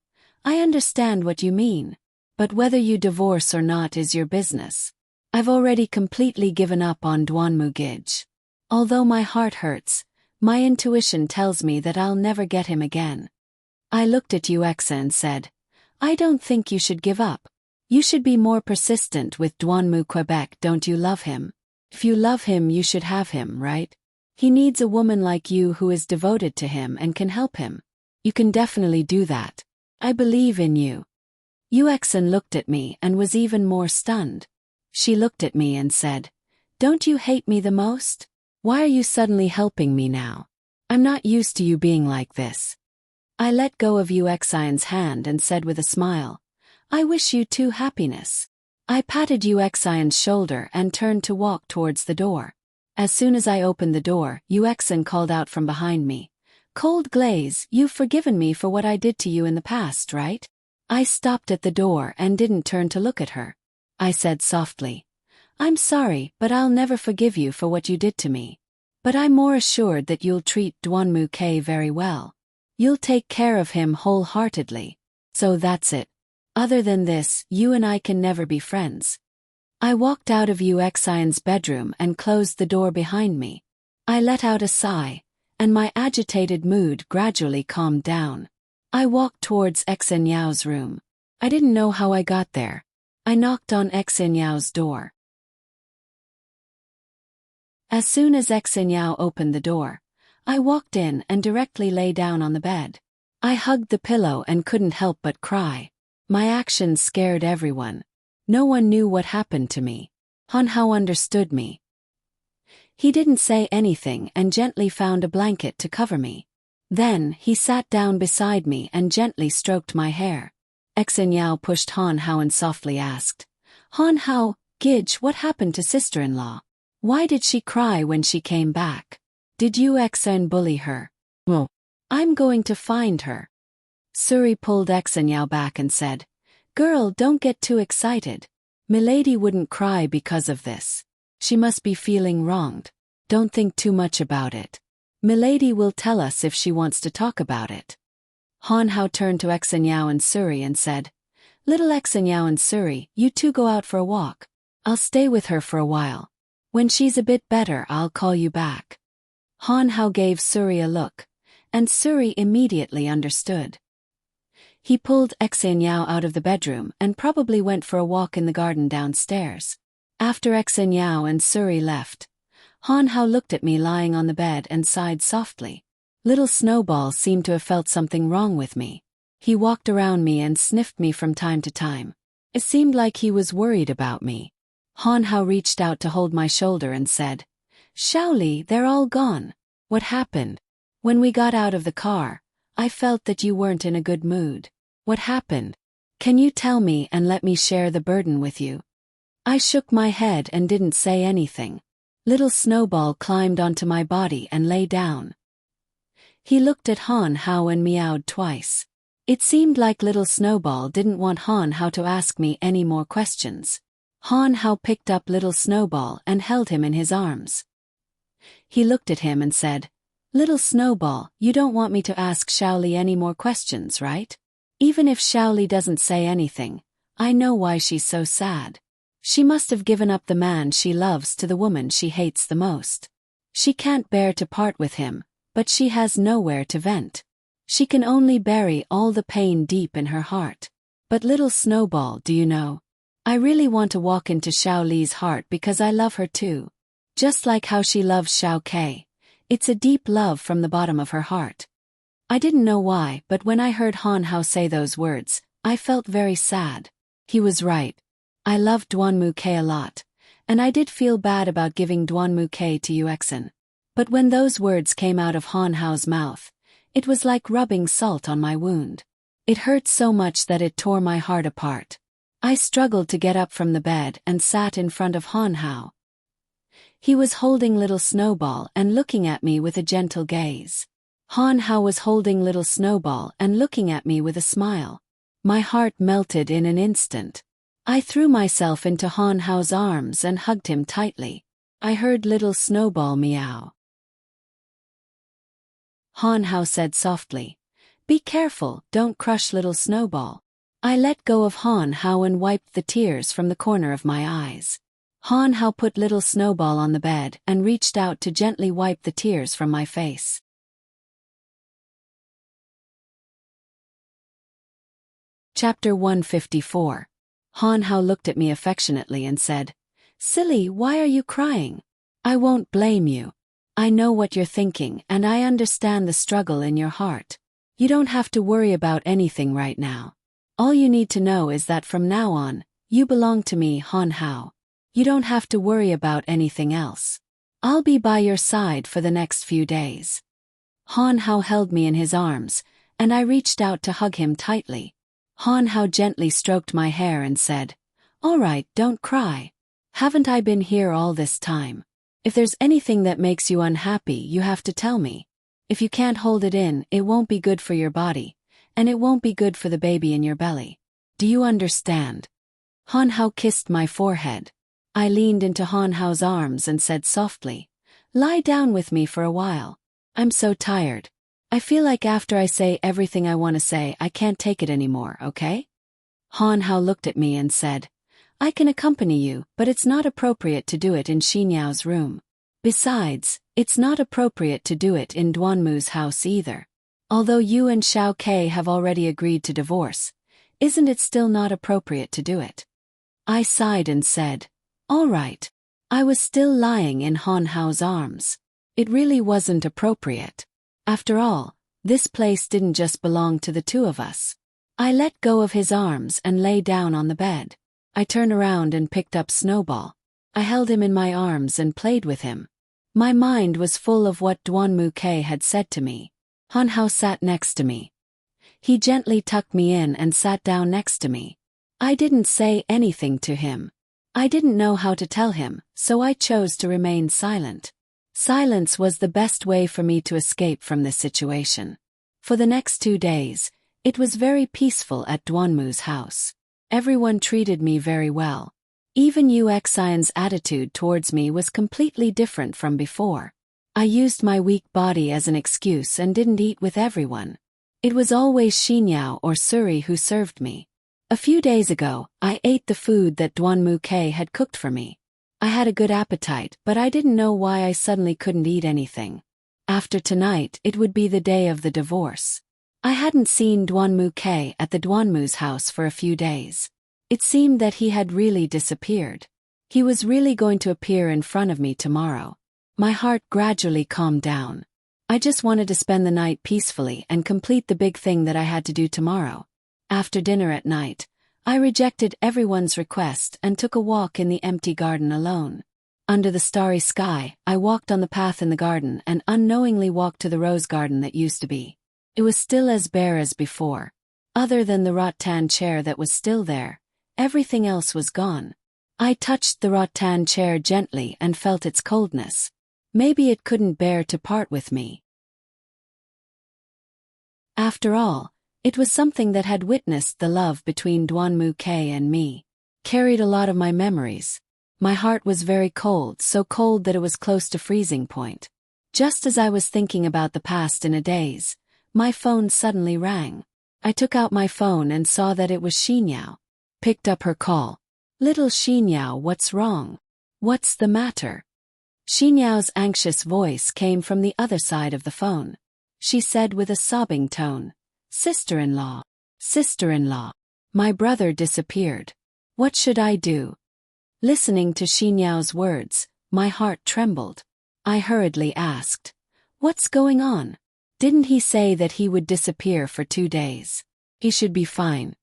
I understand what you mean. But whether you divorce or not is your business. I've already completely given up on Duanmu Gij. Although my heart hurts, my intuition tells me that I'll never get him again. I looked at Yuexin and said, I don't think you should give up. You should be more persistent with Duanmu Quebec. Don't you love him? If you love him you should have him, right? He needs a woman like you who is devoted to him and can help him. You can definitely do that. I believe in you. Yuexin looked at me and was even more stunned. She looked at me and said, don't you hate me the most? Why are you suddenly helping me now? I'm not used to you being like this. I let go of Yuexin's hand and said with a smile, I wish you two happiness. I patted Yuexin's shoulder and turned to walk towards the door. As soon as I opened the door, Yuexin called out from behind me, Cold Glaze, you've forgiven me for what I did to you in the past, right? I stopped at the door and didn't turn to look at her. I said softly, I'm sorry, but I'll never forgive you for what you did to me. But I'm more assured that you'll treat Duanmu K very well. You'll take care of him wholeheartedly. So that's it. Other than this, you and I can never be friends. I walked out of Uxion's bedroom and closed the door behind me. I let out a sigh, and my agitated mood gradually calmed down. I walked towards Xin Yao's room. I didn't know how I got there. I knocked on Xin Yao's door. As soon as Xin Yao opened the door, I walked in and directly lay down on the bed. I hugged the pillow and couldn't help but cry. My actions scared everyone. No one knew what happened to me. Han Hao understood me. He didn't say anything and gently found a blanket to cover me. Then, he sat down beside me and gently stroked my hair. Xin Yao pushed Han Hao and softly asked, Han Hao, Gij, what happened to sister-in-law? Why did she cry when she came back? Did you Xin bully her? Well, I'm going to find her. Suri pulled Xin Yao back and said, Girl, don't get too excited. Milady wouldn't cry because of this. She must be feeling wronged. Don't think too much about it. Milady will tell us if she wants to talk about it. Han Hao turned to Xin Yao and Suri and said, Little Xin Yao and Suri, you two go out for a walk. I'll stay with her for a while. When she's a bit better, I'll call you back. Han Hao gave Suri a look, and Suri immediately understood. He pulled Xin Yao out of the bedroom and probably went for a walk in the garden downstairs. After Xin Yao and Suri left, Han Hao looked at me lying on the bed and sighed softly. Little Snowball seemed to have felt something wrong with me. He walked around me and sniffed me from time to time. It seemed like he was worried about me. Han Hao reached out to hold my shoulder and said, Shaoli, they're all gone. What happened? When we got out of the car, I felt that you weren't in a good mood. What happened? Can you tell me and let me share the burden with you? I shook my head and didn't say anything. Little Snowball climbed onto my body and lay down. He looked at Han Hao and meowed twice. It seemed like Little Snowball didn't want Han Hao to ask me any more questions. Han Hao picked up Little Snowball and held him in his arms. He looked at him and said, Little Snowball, you don't want me to ask Shaoli any more questions, right? Even if Shaoli doesn't say anything, I know why she's so sad. She must have given up the man she loves to the woman she hates the most. She can't bear to part with him, but she has nowhere to vent. She can only bury all the pain deep in her heart. But Little Snowball, do you know? I really want to walk into Shaoli's heart because I love her too. Just like how she loves Xiao Kei. It's a deep love from the bottom of her heart. I didn't know why, but when I heard Han Hao say those words, I felt very sad. He was right. I loved Duanmu Kei a lot, and I did feel bad about giving Duanmu Kei to Uxin. But when those words came out of Han Hao's mouth, it was like rubbing salt on my wound. It hurt so much that it tore my heart apart. I struggled to get up from the bed and sat in front of Han Hao. He was holding Little Snowball and looking at me with a gentle gaze. Han Hao was holding Little Snowball and looking at me with a smile. My heart melted in an instant. I threw myself into Han Hao's arms and hugged him tightly. I heard Little Snowball meow. Han Hao said softly, Be careful, don't crush Little Snowball. I let go of Han Hao and wiped the tears from the corner of my eyes. Han Hao put Little Snowball on the bed and reached out to gently wipe the tears from my face. Chapter 154. Han Hao looked at me affectionately and said, Silly, why are you crying? I won't blame you. I know what you're thinking and I understand the struggle in your heart. You don't have to worry about anything right now. All you need to know is that from now on, you belong to me, Han Hao. You don't have to worry about anything else. I'll be by your side for the next few days. Han Hao held me in his arms, and I reached out to hug him tightly. Han Hao gently stroked my hair and said, All right, don't cry. Haven't I been here all this time? If there's anything that makes you unhappy, you have to tell me. If you can't hold it in, it won't be good for your body, and it won't be good for the baby in your belly. Do you understand? Han Hao kissed my forehead. I leaned into Han Hao's arms and said softly, Lie down with me for a while. I'm so tired. I feel like after I say everything I want to say, I can't take it anymore, okay? Han Hao looked at me and said, I can accompany you, but it's not appropriate to do it in Xinyao's room. Besides, it's not appropriate to do it in Duanmu's house either. Although you and Xiao Ke have already agreed to divorce, isn't it still not appropriate to do it? I sighed and said, all right. I was still lying in Han Hao's arms. It really wasn't appropriate. After all, this place didn't just belong to the two of us. I let go of his arms and lay down on the bed. I turned around and picked up Snowball. I held him in my arms and played with him. My mind was full of what Duanmu Ke had said to me. Han Hao sat next to me. He gently tucked me in and sat down next to me. I didn't say anything to him. I didn't know how to tell him, so I chose to remain silent. Silence was the best way for me to escape from this situation. For the next 2 days, it was very peaceful at Duanmu's house. Everyone treated me very well. Even Yu Xian's attitude towards me was completely different from before. I used my weak body as an excuse and didn't eat with everyone. It was always Xinyao or Suri who served me. A few days ago, I ate the food that Duanmu Ke had cooked for me. I had a good appetite, but I didn't know why I suddenly couldn't eat anything. After tonight, it would be the day of the divorce. I hadn't seen Duanmu Ke at the Duanmu's house for a few days. It seemed that he had really disappeared. He was really going to appear in front of me tomorrow. My heart gradually calmed down. I just wanted to spend the night peacefully and complete the big thing that I had to do tomorrow. After dinner at night, I rejected everyone's request and took a walk in the empty garden alone. Under the starry sky, I walked on the path in the garden and unknowingly walked to the rose garden that used to be. It was still as bare as before. Other than the rattan chair that was still there, everything else was gone. I touched the rattan chair gently and felt its coldness. Maybe it couldn't bear to part with me. After all, it was something that had witnessed the love between Duanmu Ke and me. Carried a lot of my memories. My heart was very cold, so cold that it was close to freezing point. Just as I was thinking about the past in a daze, my phone suddenly rang. I took out my phone and saw that it was Xinyao. Picked up her call. Little Xinyao, what's wrong? What's the matter? Xinyao's anxious voice came from the other side of the phone. She said with a sobbing tone, Sister-in-law, sister-in-law, my brother disappeared. What should I do? Listening to Xinyao's words, my heart trembled. I hurriedly asked, what's going on? Didn't he say that he would disappear for 2 days? He should be fine.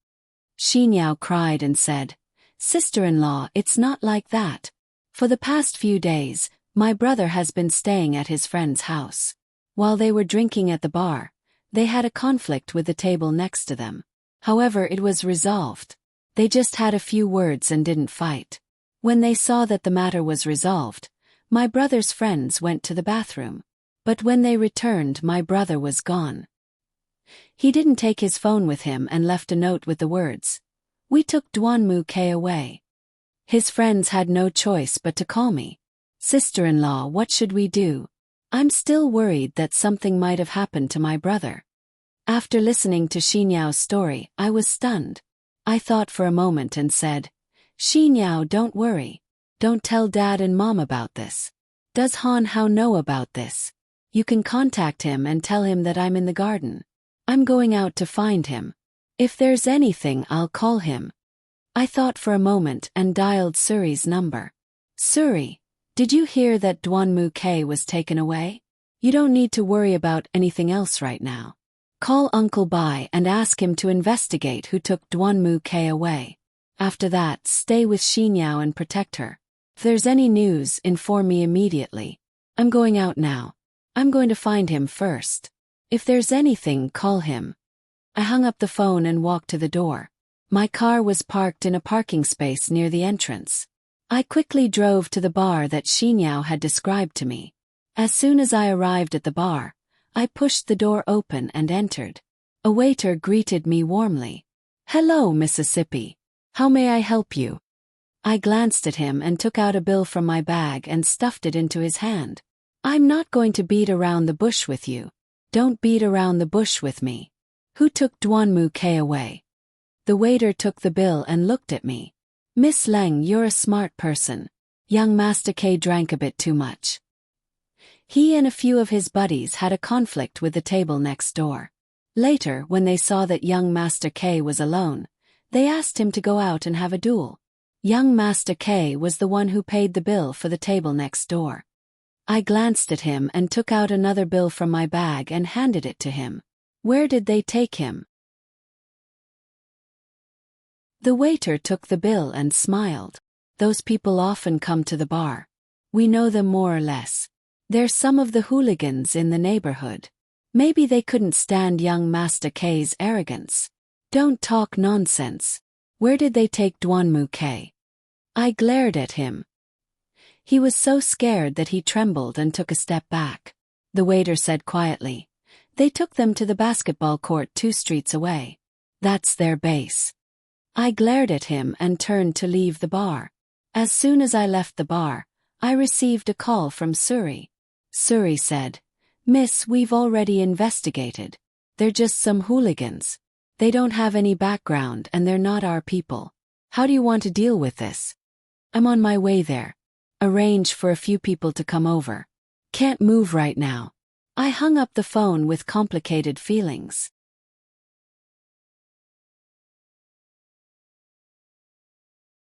Xinyao cried and said, Sister-in-law, it's not like that. For the past few days, my brother has been staying at his friend's house. While they were drinking at the bar, they had a conflict with the table next to them. However, it was resolved. They just had a few words and didn't fight. When they saw that the matter was resolved, my brother's friends went to the bathroom. But when they returned, my brother was gone. He didn't take his phone with him and left a note with the words, we took Duanmu Ke away. His friends had no choice but to call me. Sister-in-law, what should we do? I'm still worried that something might have happened to my brother. After listening to Xinyao's story, I was stunned. I thought for a moment and said, Xinyao, don't worry. Don't tell Dad and Mom about this. Does Han Hao know about this? You can contact him and tell him that I'm in the garden. I'm going out to find him. If there's anything, I'll call him. I thought for a moment and dialed Suri's number. Suri, did you hear that Duanmu Ke was taken away? You don't need to worry about anything else right now. Call Uncle Bai and ask him to investigate who took Duanmu Ke away. After that, stay with Xinyao and protect her. If there's any news, inform me immediately. I'm going out now. I'm going to find him first. If there's anything, call him. I hung up the phone and walked to the door. My car was parked in a parking space near the entrance. I quickly drove to the bar that Xinyao had described to me. As soon as I arrived at the bar, I pushed the door open and entered. A waiter greeted me warmly. Hello, Mississippi. How may I help you? I glanced at him and took out a bill from my bag and stuffed it into his hand. I'm not going to beat around the bush with you. Don't beat around the bush with me. Who took Duanmu K away? The waiter took the bill and looked at me. Miss Leng, you're a smart person. Young Master K drank a bit too much. He and a few of his buddies had a conflict with the table next door. Later, when they saw that young Master K was alone, they asked him to go out and have a duel. Young Master K was the one who paid the bill for the table next door. I glanced at him and took out another bill from my bag and handed it to him. Where did they take him? The waiter took the bill and smiled. Those people often come to the bar. We know them more or less. They're some of the hooligans in the neighborhood. Maybe they couldn't stand young Master K's arrogance. Don't talk nonsense. Where did they take Duanmu K? I glared at him. He was so scared that he trembled and took a step back. The waiter said quietly, "They took them to the basketball court 2 streets away. That's their base." I glared at him and turned to leave the bar. As soon as I left the bar, I received a call from Suri. Suri said, "Miss, we've already investigated. They're just some hooligans. They don't have any background and they're not our people. How do you want to deal with this?" "I'm on my way there. Arrange for a few people to come over. Can't move right now." I hung up the phone with complicated feelings.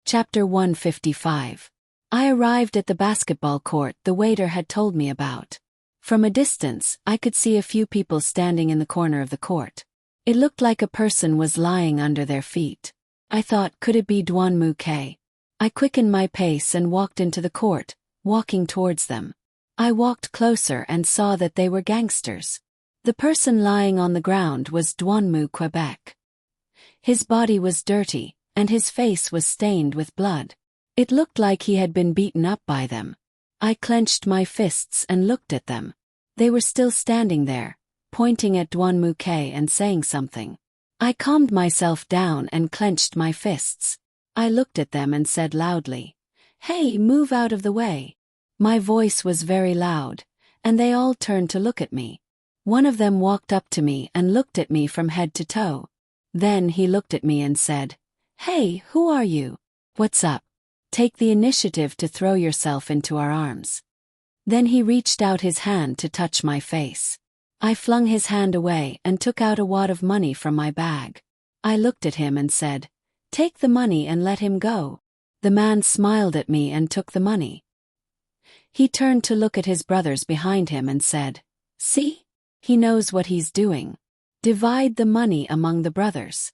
Chapter 155. I arrived at the basketball court the waiter had told me about. From a distance, I could see a few people standing in the corner of the court. It looked like a person was lying under their feet. I thought, could it be Duanmu K? I quickened my pace and walked into the court, walking towards them. I walked closer and saw that they were gangsters. The person lying on the ground was Duanmu Quebec. His body was dirty, and his face was stained with blood. It looked like he had been beaten up by them. I clenched my fists and looked at them. They were still standing there, pointing at Duanmu K and saying something. I calmed myself down and clenched my fists. I looked at them and said loudly, "Hey, move out of the way." My voice was very loud, and they all turned to look at me. One of them walked up to me and looked at me from head to toe. Then he looked at me and said, "Hey, who are you? What's up? Take the initiative to throw yourself into our arms." Then he reached out his hand to touch my face. I flung his hand away and took out a wad of money from my bag. I looked at him and said, "Take the money and let him go." The man smiled at me and took the money. He turned to look at his brothers behind him and said, "See? He knows what he's doing. Divide the money among the brothers."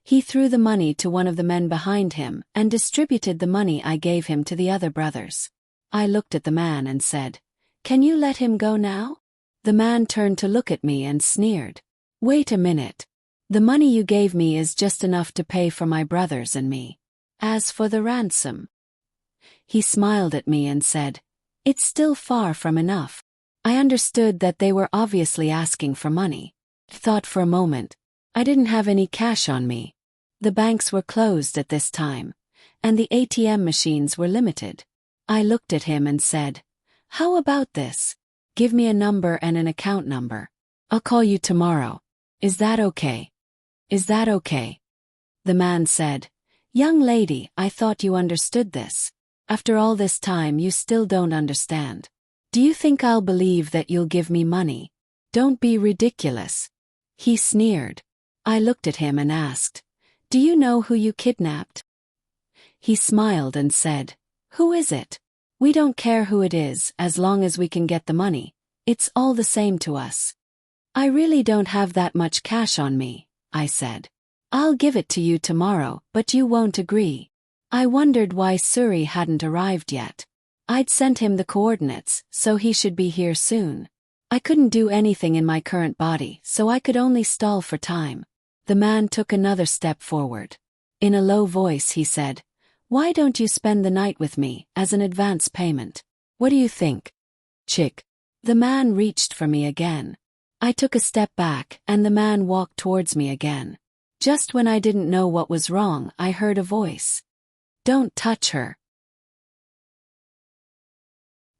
He threw the money to one of the men behind him and distributed the money I gave him to the other brothers. I looked at the man and said, "Can you let him go now?" The man turned to look at me and sneered. "Wait a minute. The money you gave me is just enough to pay for my brothers and me. As for the ransom..." He smiled at me and said, "It's still far from enough." I understood that they were obviously asking for money. I thought for a moment. I didn't have any cash on me. The banks were closed at this time, and the ATM machines were limited. I looked at him and said, "How about this? Give me a number and an account number. I'll call you tomorrow. Is that okay? Is that okay?" The man said, "Young lady, I thought you understood this. After all this time you still don't understand. Do you think I'll believe that you'll give me money? Don't be ridiculous." He sneered. I looked at him and asked, "Do you know who you kidnapped?" He smiled and said, "Who is it? We don't care who it is as long as we can get the money. It's all the same to us." "I really don't have that much cash on me," I said. "I'll give it to you tomorrow, but you won't agree." I wondered why Suri hadn't arrived yet. I'd sent him the coordinates, so he should be here soon. I couldn't do anything in my current body, so I could only stall for time. The man took another step forward. In a low voice he said, "Why don't you spend the night with me, as an advance payment? What do you think?" "Chick." The man reached for me again. I took a step back, and the man walked towards me again. Just when I didn't know what was wrong, I heard a voice. "Don't touch her."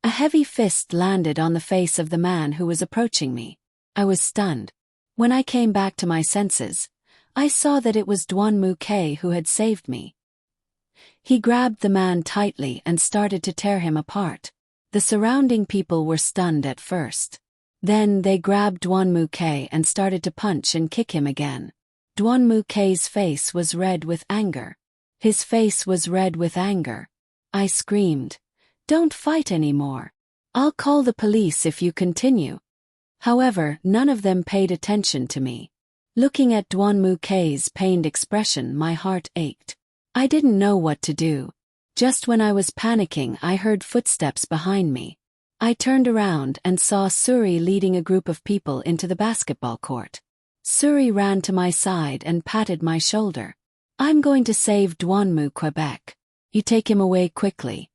A heavy fist landed on the face of the man who was approaching me. I was stunned. When I came back to my senses, I saw that it was Duan who had saved me. He grabbed the man tightly and started to tear him apart. The surrounding people were stunned at first. Then they grabbed Duan and started to punch and kick him again. Duan face was red with anger. His face was red with anger. I screamed, "Don't fight anymore. I'll call the police if you continue." However, none of them paid attention to me. Looking at Duan pained expression, my heart ached. I didn't know what to do. Just when I was panicking, I heard footsteps behind me. I turned around and saw Suri leading a group of people into the basketball court. Suri ran to my side and patted my shoulder. "I'm going to save Duan Quebec. You take him away quickly."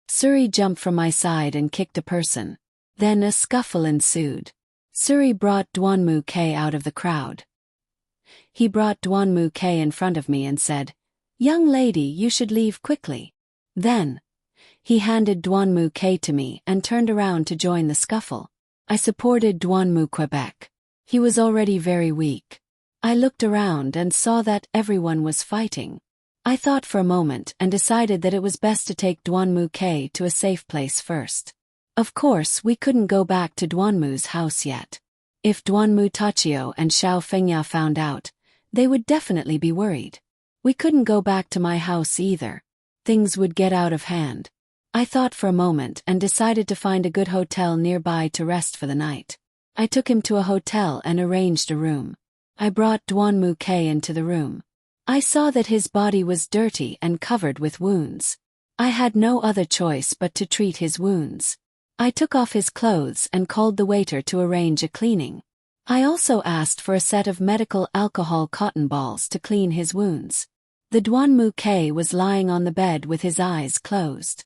Suri jumped from my side and kicked a person. Then a scuffle ensued. Suri brought Duan out of the crowd. He brought Duan in front of me and said, "Young lady, you should leave quickly." Then, he handed Duan to me and turned around to join the scuffle. I supported Duan Quebec. He was already very weak. I looked around and saw that everyone was fighting. I thought for a moment and decided that it was best to take Duan to a safe place first. Of course, we couldn't go back to Duanmu's house yet. If Duanmu Tachio and Xiao Fengya found out, they would definitely be worried. We couldn't go back to my house either. Things would get out of hand. I thought for a moment and decided to find a good hotel nearby to rest for the night. I took him to a hotel and arranged a room. I brought Duan into the room. I saw that his body was dirty and covered with wounds. I had no other choice but to treat his wounds. I took off his clothes and called the waiter to arrange a cleaning. I also asked for a set of medical alcohol cotton balls to clean his wounds. The Duan was lying on the bed with his eyes closed.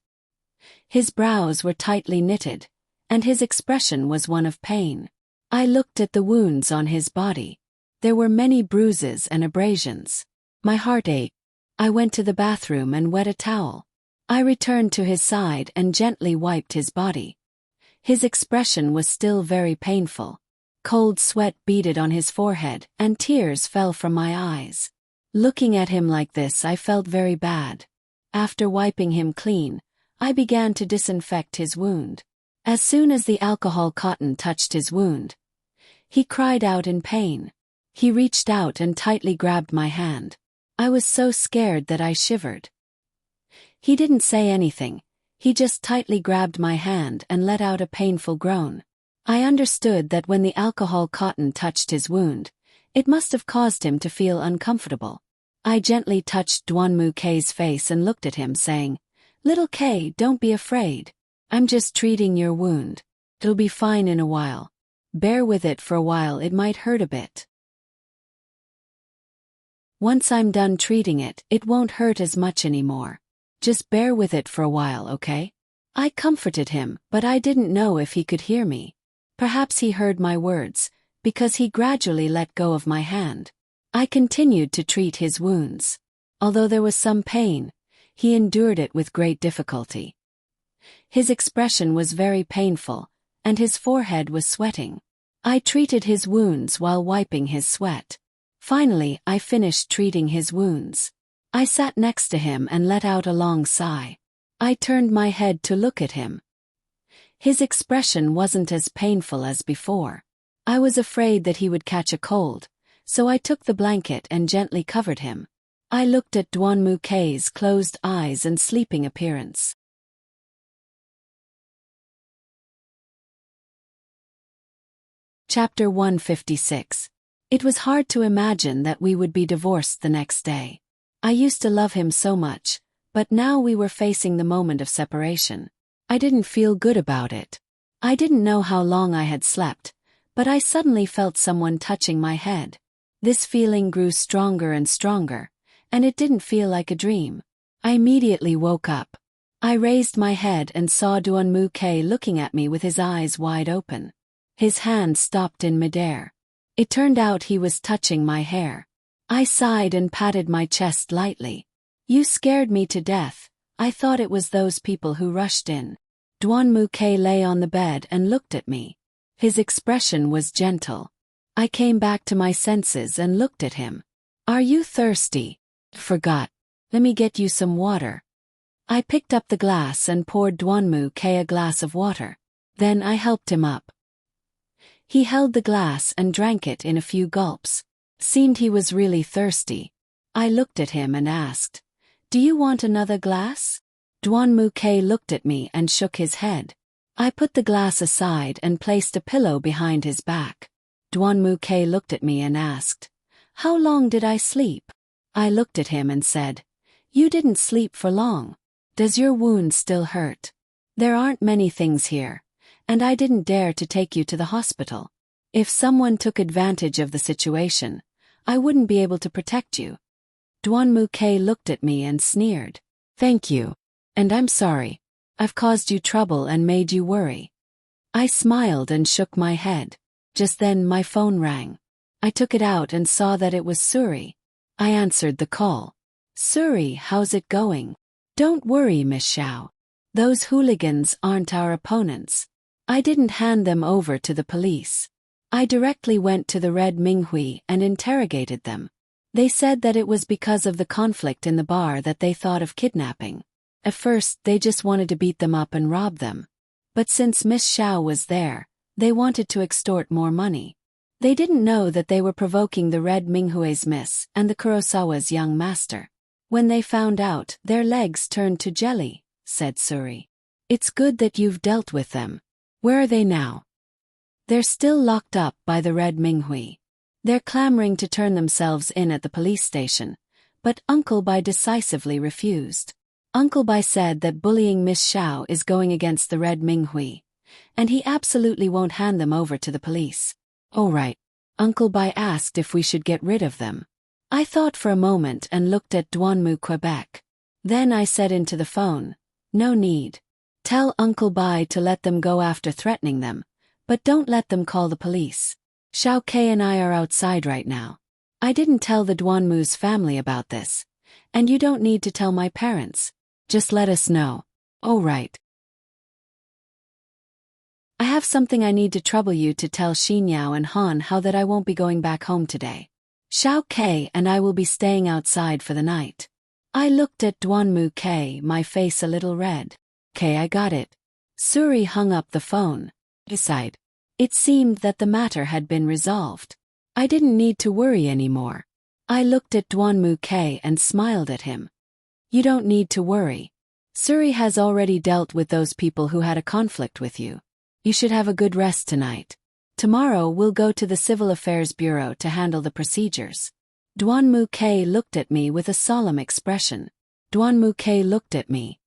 His brows were tightly knitted, and his expression was one of pain. I looked at the wounds on his body. There were many bruises and abrasions. My heart ached. I went to the bathroom and wet a towel. I returned to his side and gently wiped his body. His expression was still very painful. Cold sweat beaded on his forehead and tears fell from my eyes. Looking at him like this, I felt very bad. After wiping him clean, I began to disinfect his wound. As soon as the alcohol cotton touched his wound, he cried out in pain. He reached out and tightly grabbed my hand. I was so scared that I shivered. He didn't say anything. He just tightly grabbed my hand and let out a painful groan. I understood that when the alcohol cotton touched his wound, it must have caused him to feel uncomfortable. I gently touched Duan K's face and looked at him, saying, "Little K, don't be afraid. I'm just treating your wound. It'll be fine in a while. Bear with it for a while, it might hurt a bit. Once I'm done treating it, it won't hurt as much anymore. Just bear with it for a while, okay?" I comforted him, but I didn't know if he could hear me. Perhaps he heard my words, because he gradually let go of my hand. I continued to treat his wounds. Although there was some pain, he endured it with great difficulty. His expression was very painful, and his forehead was sweating. I treated his wounds while wiping his sweat. Finally, I finished treating his wounds. I sat next to him and let out a long sigh. I turned my head to look at him. His expression wasn't as painful as before. I was afraid that he would catch a cold, so I took the blanket and gently covered him. I looked at Duan K's closed eyes and sleeping appearance. Chapter 156. It was hard to imagine that we would be divorced the next day. I used to love him so much, but now we were facing the moment of separation. I didn't feel good about it. I didn't know how long I had slept, but I suddenly felt someone touching my head. This feeling grew stronger and stronger, and it didn't feel like a dream. I immediately woke up. I raised my head and saw Duan K looking at me with his eyes wide open. His hand stopped in midair. It turned out he was touching my hair. I sighed and patted my chest lightly. "You scared me to death. I thought it was those people who rushed in." Duan K lay on the bed and looked at me. His expression was gentle. I came back to my senses and looked at him. Are you thirsty? Forgot. Let me get you some water. I picked up the glass and poured Dwanmu-K a glass of water. Then I helped him up. He held the glass and drank it in a few gulps. Seemed he was really thirsty. I looked at him and asked, "Do you want another glass?" Dwanmu-K looked at me and shook his head. I put the glass aside and placed a pillow behind his back. Dwanmu-K looked at me and asked, "How long did I sleep?" I looked at him and said, "You didn't sleep for long. Does your wound still hurt? There aren't many things here, and I didn't dare to take you to the hospital. If someone took advantage of the situation, I wouldn't be able to protect you." Dwanmu-K looked at me and sneered. "Thank you. And I'm sorry. I've caused you trouble and made you worry." I smiled and shook my head. Just then my phone rang. I took it out and saw that it was Suri. I answered the call. "Suri, how's it going?" "Don't worry, Miss Xiao. Those hooligans aren't our opponents. I didn't hand them over to the police. I directly went to the Red Minghui and interrogated them. They said that it was because of the conflict in the bar that they thought of kidnapping. At first, they just wanted to beat them up and rob them. But since Miss Xiao was there, they wanted to extort more money. They didn't know that they were provoking the Red Minghui's miss and the Kurosawa's young master. When they found out, their legs turned to jelly," said Suri. "It's good that you've dealt with them. Where are they now?" "They're still locked up by the Red Minghui. They're clamoring to turn themselves in at the police station, but Uncle Bai decisively refused. Uncle Bai said that bullying Miss Xiao is going against the Red Minghui, and he absolutely won't hand them over to the police." "Oh right. Uncle Bai asked if we should get rid of them." I thought for a moment and looked at Dwanmu Quebec. Then I said into the phone, "No need. Tell Uncle Bai to let them go after threatening them, but don't let them call the police. Xiao K and I are outside right now. I didn't tell the Dwanmu's family about this, and you don't need to tell my parents. Just let us know." "Oh right. I have something I need to trouble you to tell Xinyao and Han how that I won't be going back home today. Xiao K and I will be staying outside for the night." I looked at Dwanmu-K, my face a little red. "K, I got it." Suri hung up the phone. Beside, it seemed that the matter had been resolved. I didn't need to worry anymore. I looked at Dwanmu-K and smiled at him. "You don't need to worry. Suri has already dealt with those people who had a conflict with you. You should have a good rest tonight. Tomorrow we'll go to the Civil Affairs Bureau to handle the procedures." Dwanmu-K looked at me with a solemn expression. Dwanmu-K looked at me.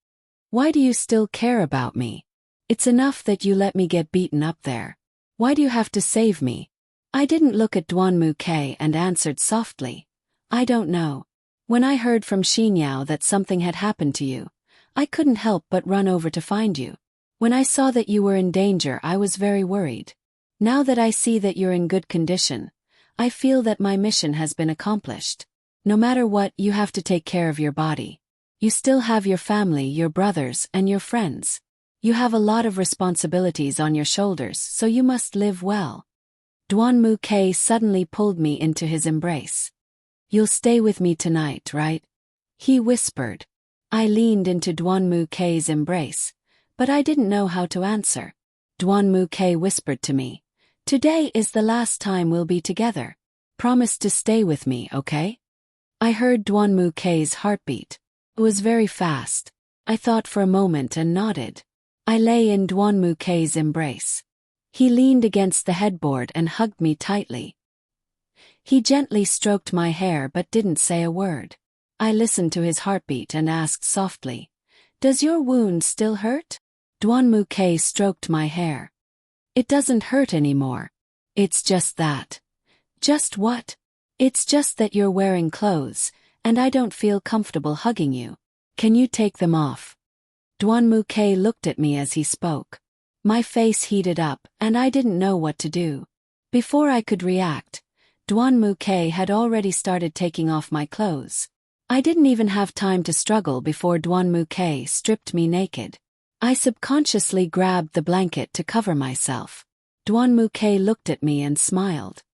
"Why do you still care about me? It's enough that you let me get beaten up there. Why do you have to save me?" I didn't look at Dwanmu-K and answered softly, "I don't know. When I heard from Xinyao that something had happened to you, I couldn't help but run over to find you. When I saw that you were in danger, I was very worried. Now that I see that you're in good condition, I feel that my mission has been accomplished. No matter what, you have to take care of your body. You still have your family, your brothers, and your friends. You have a lot of responsibilities on your shoulders, so you must live well." Dwanmu-K suddenly pulled me into his embrace. "You'll stay with me tonight, right?" he whispered. I leaned into Dwanmu-K's embrace, but I didn't know how to answer. Dwanmu-K whispered to me, "Today is the last time we'll be together. Promise to stay with me, okay?" I heard Dwanmu-K's heartbeat. It was very fast. I thought for a moment and nodded. I lay in Dwanmu-K's embrace. He leaned against the headboard and hugged me tightly. He gently stroked my hair but didn't say a word. I listened to his heartbeat and asked softly, "Does your wound still hurt?" Dwanmu-K stroked my hair. "It doesn't hurt anymore. It's just that." "Just what?" "It's just that you're wearing clothes, and I don't feel comfortable hugging you. Can you take them off?" Dwanmu-K looked at me as he spoke. My face heated up, and I didn't know what to do. Before I could react, Dwanmu-K had already started taking off my clothes. I didn't even have time to struggle before Dwanmu-K stripped me naked. I subconsciously grabbed the blanket to cover myself. Duanmuke looked at me and smiled.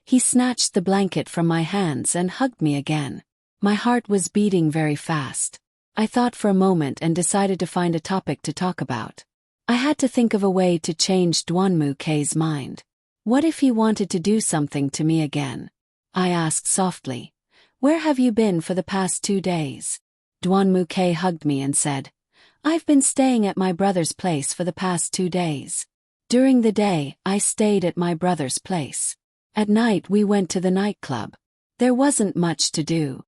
He snatched the blanket from my hands and hugged me again. My heart was beating very fast. I thought for a moment and decided to find a topic to talk about. I had to think of a way to change Duanmuke's mind. What if he wanted to do something to me again? I asked softly. Where have you been for the past 2 days? Duanmuke hugged me and said, I've been staying at my brother's place for the past 2 days. During the day, I stayed at my brother's place. At night we went to the nightclub. There wasn't much to do.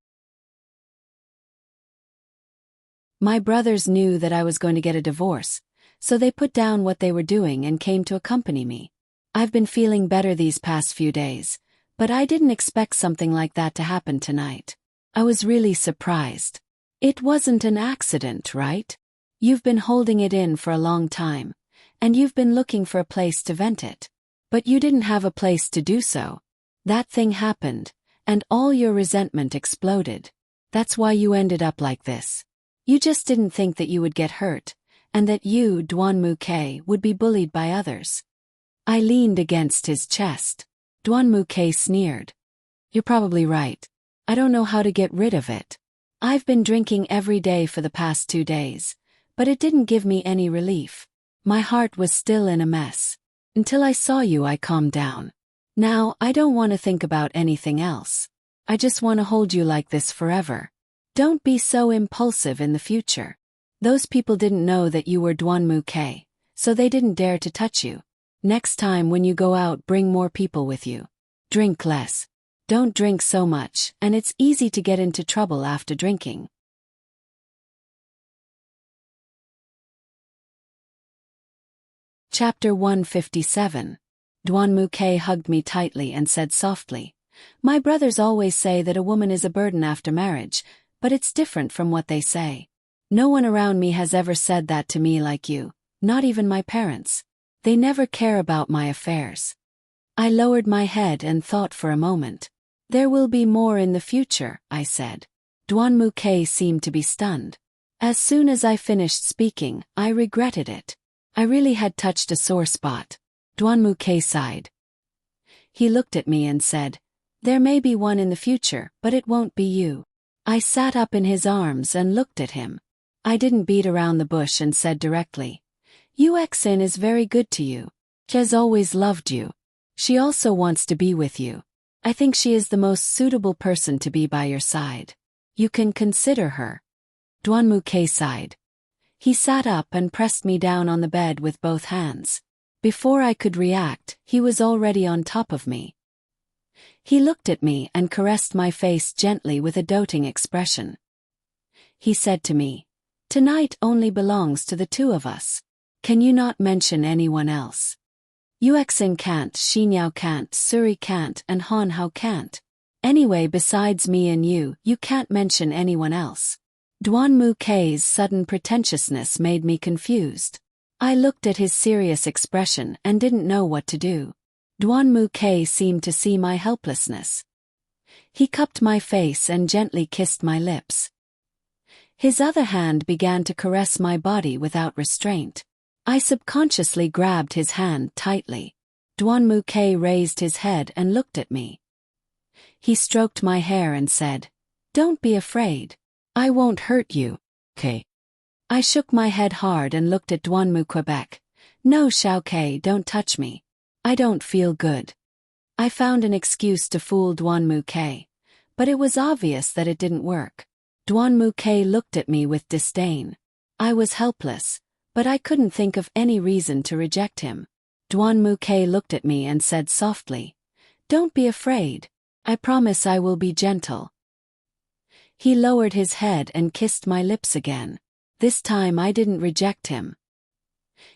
My brothers knew that I was going to get a divorce, so they put down what they were doing and came to accompany me. I've been feeling better these past few days, but I didn't expect something like that to happen tonight. I was really surprised. It wasn't an accident, right? You've been holding it in for a long time, and you've been looking for a place to vent it. But you didn't have a place to do so. That thing happened, and all your resentment exploded. That's why you ended up like this. You just didn't think that you would get hurt, and that you, Duanmuke, would be bullied by others. I leaned against his chest. Duanmuke sneered. You're probably right. I don't know how to get rid of it. I've been drinking every day for the past 2 days, but it didn't give me any relief. My heart was still in a mess. Until I saw you, I calmed down. Now, I don't want to think about anything else. I just want to hold you like this forever. Don't be so impulsive in the future. Those people didn't know that you were Duanmuke, so they didn't dare to touch you. Next time when you go out, bring more people with you. Drink less. Don't drink so much, and it's easy to get into trouble after drinking. Chapter 157. Duanmuke hugged me tightly and said softly, My brothers always say that a woman is a burden after marriage, but it's different from what they say. No one around me has ever said that to me like you, not even my parents. They never care about my affairs. I lowered my head and thought for a moment. There will be more in the future, I said. Duanmuke seemed to be stunned. As soon as I finished speaking, I regretted it. I really had touched a sore spot. Duanmuke sighed. He looked at me and said, There may be one in the future, but it won't be you. I sat up in his arms and looked at him. I didn't beat around the bush and said directly, Yuexin is very good to you. She has always loved you. She also wants to be with you. I think she is the most suitable person to be by your side. You can consider her. Duanmuke sighed. He sat up and pressed me down on the bed with both hands. Before I could react, he was already on top of me. He looked at me and caressed my face gently with a doting expression. He said to me, Tonight only belongs to the two of us. Can you not mention anyone else? Yuexin can't, Xinyao can't, Suri can't, and Hanhao can't. Anyway, besides me and you can't mention anyone else. Duanmuke's sudden pretentiousness made me confused. I looked at his serious expression and didn't know what to do. Duanmuke seemed to see my helplessness. He cupped my face and gently kissed my lips. His other hand began to caress my body without restraint. I subconsciously grabbed his hand tightly. Duanmuke raised his head and looked at me. He stroked my hair and said, Don't be afraid. I won't hurt you, okay? I shook my head hard and looked at Duanmuke. No, Xiaoke, don't touch me. I don't feel good. I found an excuse to fool Duanmuke, but it was obvious that it didn't work. Duanmuke looked at me with disdain. I was helpless, but I couldn't think of any reason to reject him. Duanmuke looked at me and said softly, Don't be afraid. I promise I will be gentle. He lowered his head and kissed my lips again. This time I didn't reject him.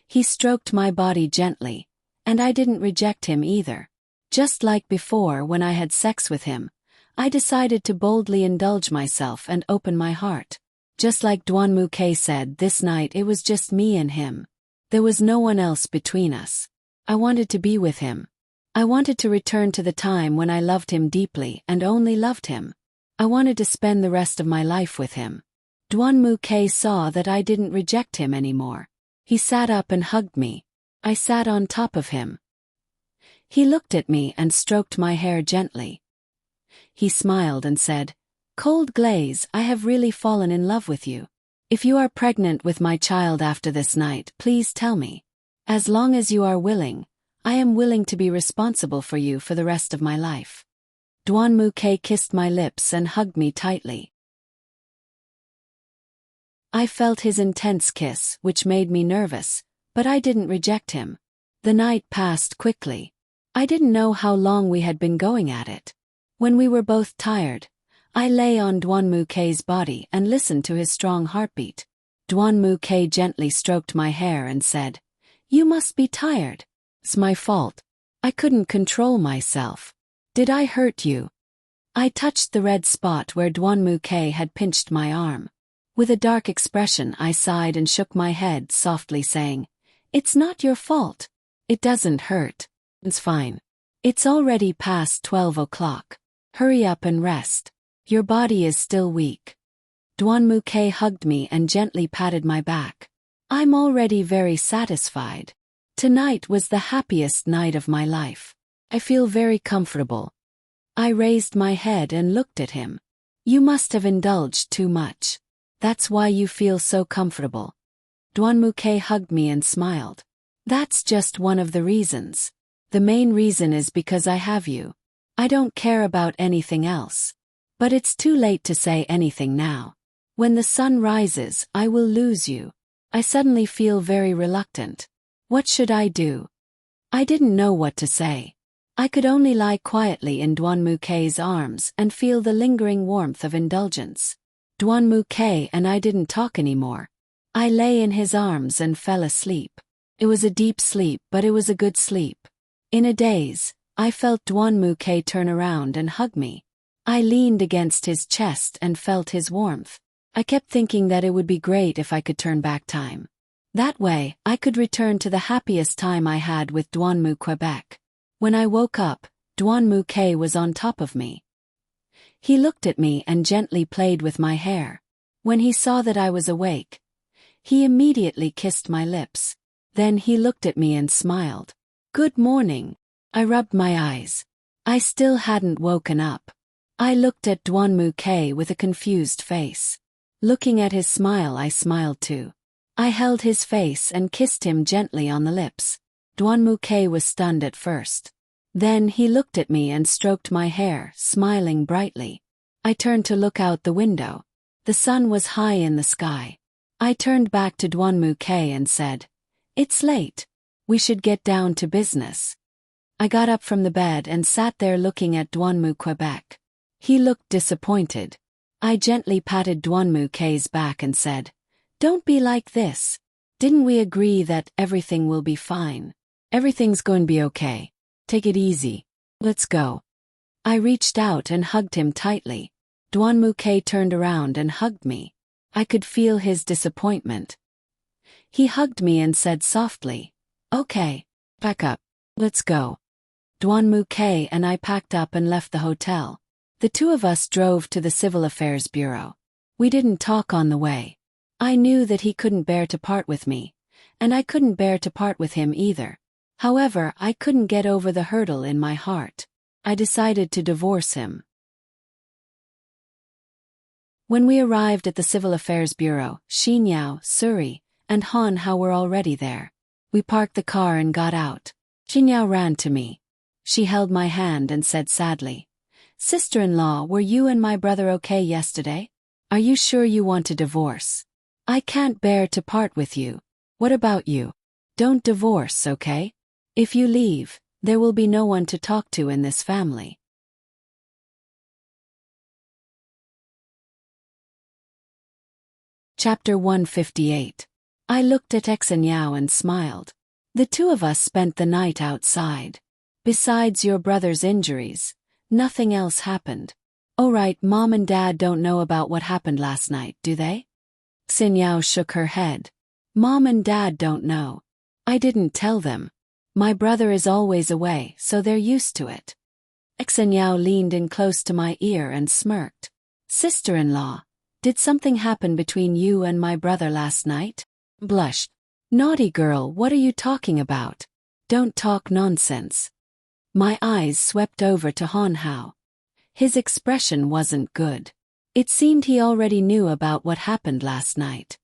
He stroked my body gently, and I didn't reject him either. Just like before when I had sex with him, I decided to boldly indulge myself and open my heart. Just like Duanmuke said, this night it was just me and him. There was no one else between us. I wanted to be with him. I wanted to return to the time when I loved him deeply and only loved him. I wanted to spend the rest of my life with him. Duanmuke saw that I didn't reject him anymore. He sat up and hugged me. I sat on top of him, He looked at me and stroked my hair gently. He smiled and said, "Cold Glaze, I have really fallen in love with you. If you are pregnant with my child after this night, please tell me. As long as you are willing, I am willing to be responsible for you for the rest of my life." Duanmu-ke kissed my lips and hugged me tightly. I felt his intense kiss, which made me nervous, but I didn't reject him. The night passed quickly. I didn't know how long we had been going at it. When we were both tired, I lay on Duanmu-ke's body and listened to his strong heartbeat. Duanmu-ke gently stroked my hair and said, "You must be tired. It's my fault. I couldn't control myself. Did I hurt you?" I touched the red spot where Duanmu-ke had pinched my arm. With a dark expression, I sighed and shook my head softly, saying, "It's not your fault. It doesn't hurt. It's fine. It's already past 12 o'clock. Hurry up and rest. Your body is still weak." Duanmu-ke hugged me and gently patted my back. "I'm already very satisfied. Tonight was the happiest night of my life. I feel very comfortable." I raised my head and looked at him. "You must have indulged too much. That's why you feel so comfortable." Duanmu-ke hugged me and smiled. "That's just one of the reasons. The main reason is because I have you. I don't care about anything else. But it's too late to say anything now. When the sun rises, I will lose you." I suddenly feel very reluctant. What should I do? I didn't know what to say. I could only lie quietly in Duanmu-ke's arms and feel the lingering warmth of indulgence. Duanmu-ke and I didn't talk anymore. I lay in his arms and fell asleep. It was a deep sleep, but it was a good sleep. In a daze, I felt Duanmu-ke turn around and hug me. I leaned against his chest and felt his warmth. I kept thinking that it would be great if I could turn back time. That way, I could return to the happiest time I had with Duanmu Quebec. When I woke up, Duanmu-ke was on top of me. He looked at me and gently played with my hair. When he saw that I was awake, he immediately kissed my lips. Then he looked at me and smiled. "Good morning." I rubbed my eyes. I still hadn't woken up. I looked at Duanmu-ke with a confused face. Looking at his smile, I smiled too. I held his face and kissed him gently on the lips. Duanmu-ke was stunned at first. Then he looked at me and stroked my hair, smiling brightly. I turned to look out the window. The sun was high in the sky. I turned back to Duanmu-ke and said, "It's late. We should get down to business." I got up from the bed and sat there looking at Duanmu Quebec. He looked disappointed. I gently patted Duanmu-ke's back and said, "Don't be like this. Didn't we agree that everything will be fine? Everything's going to be okay. Take it easy. Let's go." I reached out and hugged him tightly. Duanmu-ke turned around and hugged me. I could feel his disappointment. He hugged me and said softly, "Okay, pack up. Let's go." Duanmu-ke and I packed up and left the hotel. The two of us drove to the Civil Affairs Bureau. We didn't talk on the way. I knew that he couldn't bear to part with me, and I couldn't bear to part with him either. However, I couldn't get over the hurdle in my heart. I decided to divorce him. When we arrived at the Civil Affairs Bureau, Xinyao, Suri, and Han Hao were already there. We parked the car and got out. Xinyao ran to me. She held my hand and said sadly, "Sister-in-law, were you and my brother okay yesterday? Are you sure you want a divorce? I can't bear to part with you. What about you? Don't divorce, okay? If you leave, there will be no one to talk to in this family." Chapter 158. I looked at Xinyao and smiled. The two of us spent the night outside. Besides your brother's injuries, nothing else happened. "Oh right, Mom and Dad don't know about what happened last night, do they?" Xinyao shook her head. "Mom and Dad don't know. I didn't tell them. My brother is always away, so they're used to it." Xinyao leaned in close to my ear and smirked. "Sister-in-law, did something happen between you and my brother last night?" Blushed. "Naughty girl, what are you talking about? Don't talk nonsense." My eyes swept over to Han Hao. His expression wasn't good. It seemed he already knew about what happened last night.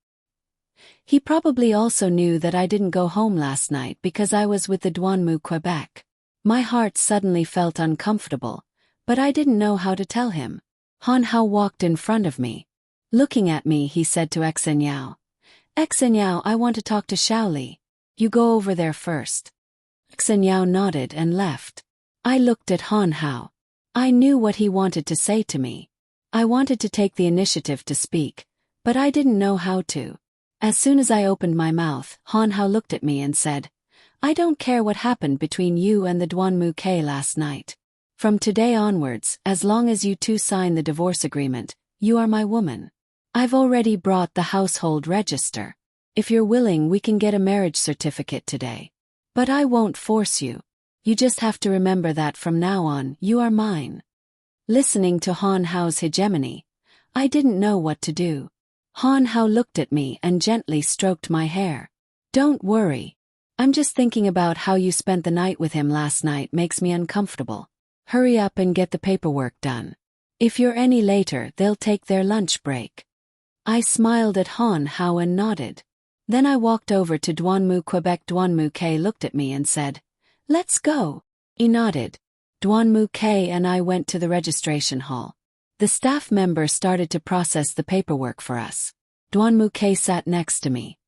He probably also knew that I didn't go home last night because I was with the Douanmu Quebec. My heart suddenly felt uncomfortable, but I didn't know how to tell him. Han Hao walked in front of me. Looking at me, he said to Xenyao, "Xenyao, I want to talk to Shaoli. You go over there first." Xenyao nodded and left. I looked at Han Hao. I knew what he wanted to say to me. I wanted to take the initiative to speak, but I didn't know how to. As soon as I opened my mouth, Han Hao looked at me and said, "I don't care what happened between you and the Douanmu K last night. From today onwards, as long as you two sign the divorce agreement, you are my woman. I've already brought the household register. If you're willing, we can get a marriage certificate today. But I won't force you. You just have to remember that from now on, you are mine." Listening to Han Hao's hegemony, I didn't know what to do. Han Hao looked at me and gently stroked my hair. "Don't worry. I'm just thinking about how you spent the night with him last night makes me uncomfortable. Hurry up and get the paperwork done. If you're any later, they'll take their lunch break." I smiled at Han Hao and nodded. Then I walked over to Douanmu Quebec. Douanmu K looked at me and said, "Let's go." He nodded. Douanmu K and I went to the registration hall. The staff member started to process the paperwork for us. Douanmu K sat next to me.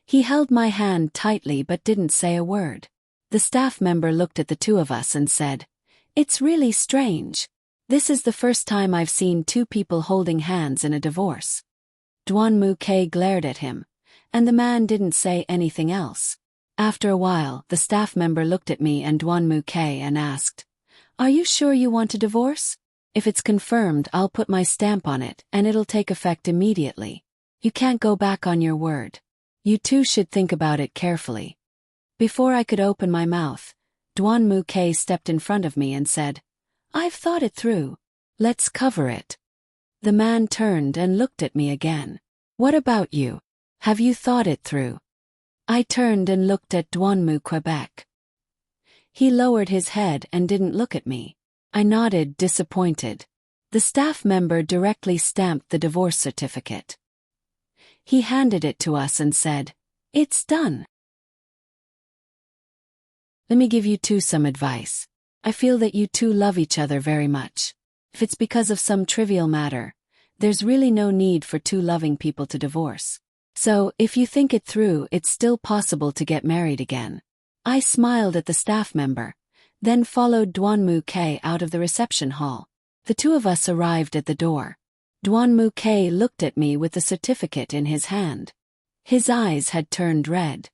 He held my hand tightly but didn't say a word. The staff member looked at the two of us and said, "It's really strange. This is the first time I've seen two people holding hands in a divorce." Douanmu K glared at him, and the man didn't say anything else. After a while, the staff member looked at me and Douanmu K and asked, "Are you sure you want a divorce? If it's confirmed, I'll put my stamp on it and it'll take effect immediately. You can't go back on your word. You two should think about it carefully." Before I could open my mouth, Douanmu K stepped in front of me and said, "I've thought it through. Let's cover it." The man turned and looked at me again. "What about you? Have you thought it through?" I turned and looked at Douanmu Quebec. He lowered his head and didn't look at me. I nodded, disappointed. The staff member directly stamped the divorce certificate. He handed it to us and said, "It's done. Let me give you two some advice. I feel that you two love each other very much. If it's because of some trivial matter, there's really no need for two loving people to divorce. So, if you think it through, it's still possible to get married again." I smiled at the staff member, then followed Douanmu K out of the reception hall. The two of us arrived at the door. Douanmu K looked at me with the certificate in his hand. His eyes had turned red.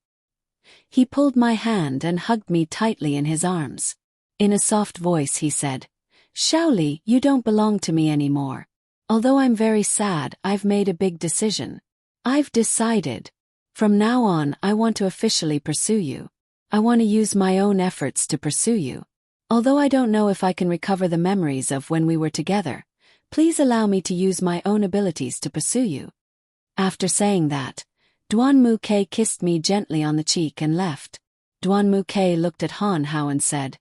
He pulled my hand and hugged me tightly in his arms. In a soft voice he said, "Shaoli, you don't belong to me anymore. Although I'm very sad, I've made a big decision. I've decided. From now on, I want to officially pursue you. I want to use my own efforts to pursue you. Although I don't know if I can recover the memories of when we were together, please allow me to use my own abilities to pursue you." After saying that, Douanmu K kissed me gently on the cheek and left. Douanmu K looked at Han Hao and said,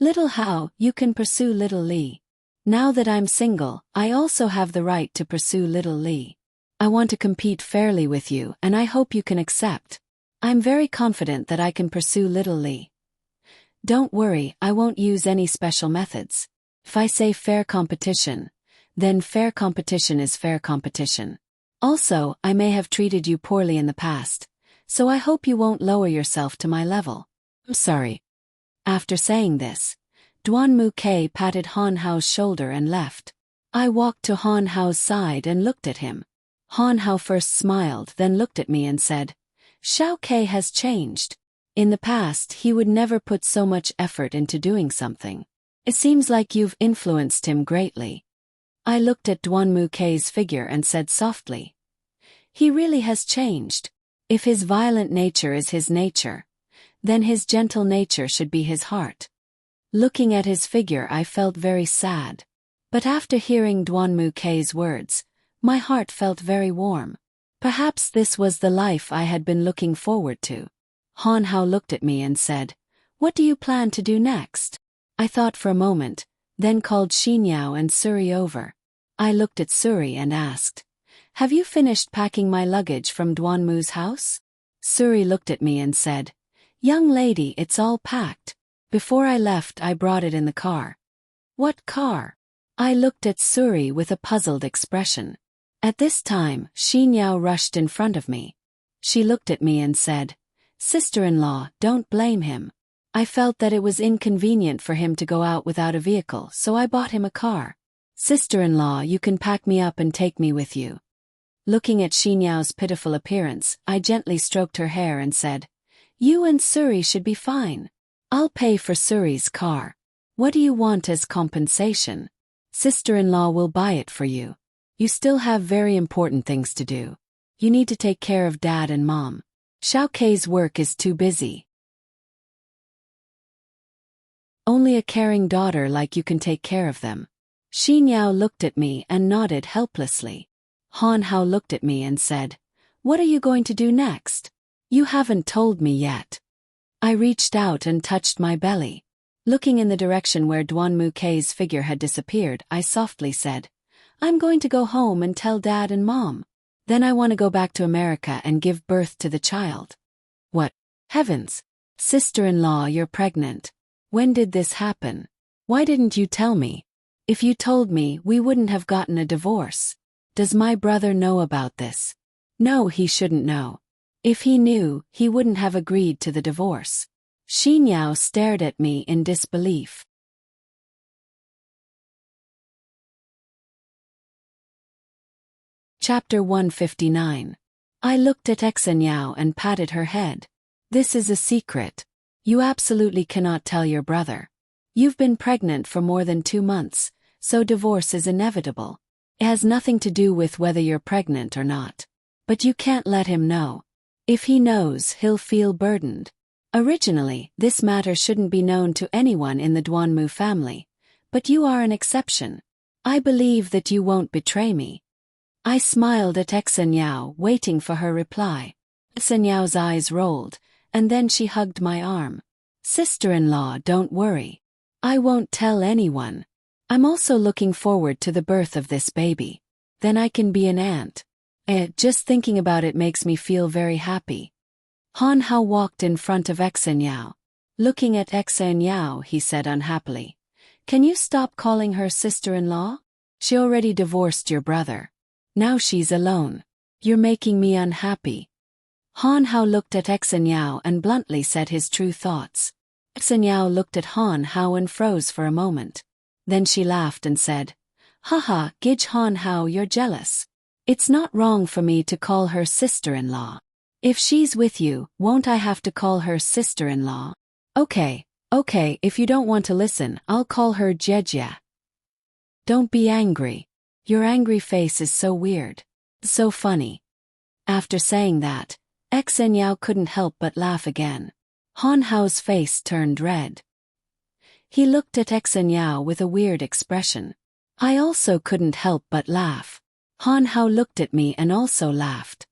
"Little Hao, you can pursue little Li. Now that I'm single, I also have the right to pursue little Li. I want to compete fairly with you and I hope you can accept. I'm very confident that I can pursue little Li. Don't worry, I won't use any special methods. If I say fair competition, then fair competition is fair competition. Also, I may have treated you poorly in the past, so I hope you won't lower yourself to my level. I'm sorry." After saying this, Douanmu K patted Han Hao's shoulder and left. I walked to Han Hao's side and looked at him. Han Hao first smiled, then looked at me and said, "Xiao K has changed. In the past, he would never put so much effort into doing something. It seems like you've influenced him greatly." I looked at Douanmu K's figure and said softly, "He really has changed. If his violent nature is his nature, then his gentle nature should be his heart." Looking at his figure, I felt very sad. But after hearing Douanmu K's words, my heart felt very warm. Perhaps this was the life I had been looking forward to. Han Hao looked at me and said, What do you plan to do next? I thought for a moment, then called Xinyao and Suri over. I looked at Suri and asked, "Have you finished packing my luggage from Duanmu's house?" Suri looked at me and said, "Young lady, it's all packed. Before I left I brought it in the car." "What car?" I looked at Suri with a puzzled expression. At this time, Xinyao rushed in front of me. She looked at me and said, "Sister-in-law, don't blame him. I felt that it was inconvenient for him to go out without a vehicle, so I bought him a car. Sister-in-law, you can pack me up and take me with you." Looking at Xinyao's pitiful appearance, I gently stroked her hair and said, "You and Suri should be fine. I'll pay for Suri's car. What do you want as compensation? Sister-in-law will buy it for you. You still have very important things to do. You need to take care of Dad and Mom. Xiaokei's work is too busy. Only a caring daughter like you can take care of them." Xinyao looked at me and nodded helplessly. Han Hao looked at me and said, "What are you going to do next? You haven't told me yet." I reached out and touched my belly. Looking in the direction where Duanmu Kei's figure had disappeared, I softly said, "I'm going to go home and tell Dad and Mom. Then I want to go back to America and give birth to the child." "What? Heavens! Sister-in-law, you're pregnant. When did this happen? Why didn't you tell me? If you told me, we wouldn't have gotten a divorce. Does my brother know about this?" "No, he shouldn't know. If he knew, he wouldn't have agreed to the divorce." Xinyao stared at me in disbelief. Chapter 159. I looked at Xinyao and patted her head. "This is a secret. You absolutely cannot tell your brother. You've been pregnant for more than 2 months, so divorce is inevitable. It has nothing to do with whether you're pregnant or not. But you can't let him know. If he knows, he'll feel burdened. Originally, this matter shouldn't be known to anyone in the Duanmu family, but you are an exception. I believe that you won't betray me." I smiled at Xinyao, waiting for her reply. Xinyao's eyes rolled, and then she hugged my arm. "Sister-in-law, don't worry. I won't tell anyone. I'm also looking forward to the birth of this baby. Then I can be an aunt. Just thinking about it makes me feel very happy." Han Hao walked in front of Xinyao. Looking at Xinyao, he said unhappily, "Can you stop calling her sister-in-law? She already divorced your brother. Now she's alone. You're making me unhappy." Han Hao looked at Xinyao and bluntly said his true thoughts. Xinyao looked at Han Hao and froze for a moment. Then she laughed and said, "Haha, Gij Han Hao, you're jealous. It's not wrong for me to call her sister-in-law. If she's with you, won't I have to call her sister-in-law? Okay, if you don't want to listen, I'll call her Jejia." "Don't be angry. Your angry face is so weird. So funny." After saying that, Xinyao couldn't help but laugh again. Han Hao's face turned red. He looked at Xinyao with a weird expression. I also couldn't help but laugh. Han Hao looked at me and also laughed.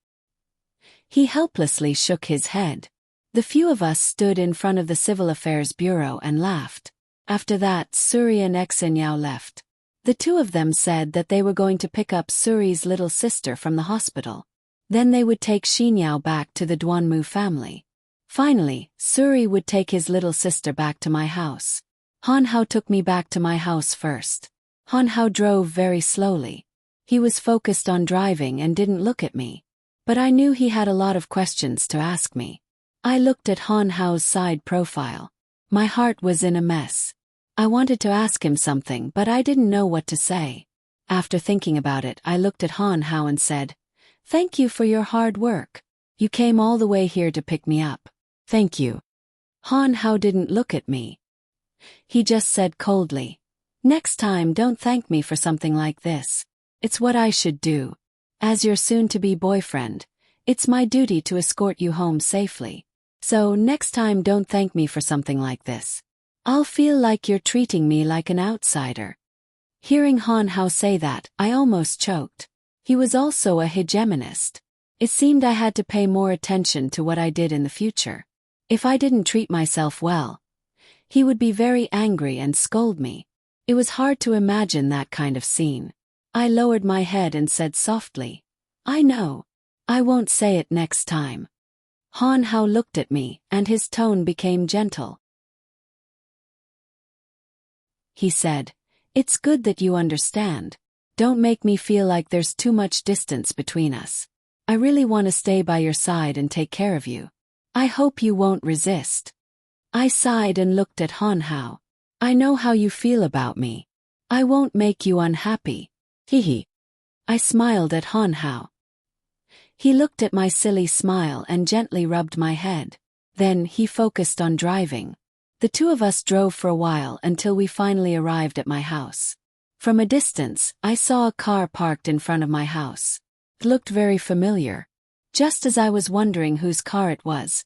He helplessly shook his head. The few of us stood in front of the Civil Affairs Bureau and laughed. After that, Suri and Xinyao left. The two of them said that they were going to pick up Suri's little sister from the hospital. Then they would take Xinyao back to the Duanmu family. Finally, Suri would take his little sister back to my house. Han Hao took me back to my house first. Han Hao drove very slowly. He was focused on driving and didn't look at me. But I knew he had a lot of questions to ask me. I looked at Han Hao's side profile. My heart was in a mess. I wanted to ask him something, but I didn't know what to say. After thinking about it, I looked at Han Hao and said, "Thank you for your hard work. You came all the way here to pick me up. Thank you." Han Hao didn't look at me. He just said coldly, "Next time don't thank me for something like this. It's what I should do. As your soon-to-be boyfriend, it's my duty to escort you home safely. So next time don't thank me for something like this. I'll feel like you're treating me like an outsider." Hearing Han Hao say that, I almost choked. He was also a hegemonist. It seemed I had to pay more attention to what I did in the future. If I didn't treat myself well, He would be very angry and scold me. It was hard to imagine that kind of scene. I lowered my head and said softly, "I know. I won't say it next time." Han Hao looked at me, and his tone became gentle. He said, "It's good that you understand. Don't make me feel like there's too much distance between us. I really want to stay by your side and take care of you. I hope you won't resist." I sighed and looked at Han Hao. "I know how you feel about me. I won't make you unhappy. Hee. I smiled at Han Hao. He looked at my silly smile and gently rubbed my head. Then he focused on driving. The two of us drove for a while until we finally arrived at my house. From a distance, I saw a car parked in front of my house. It looked very familiar. Just as I was wondering whose car it was,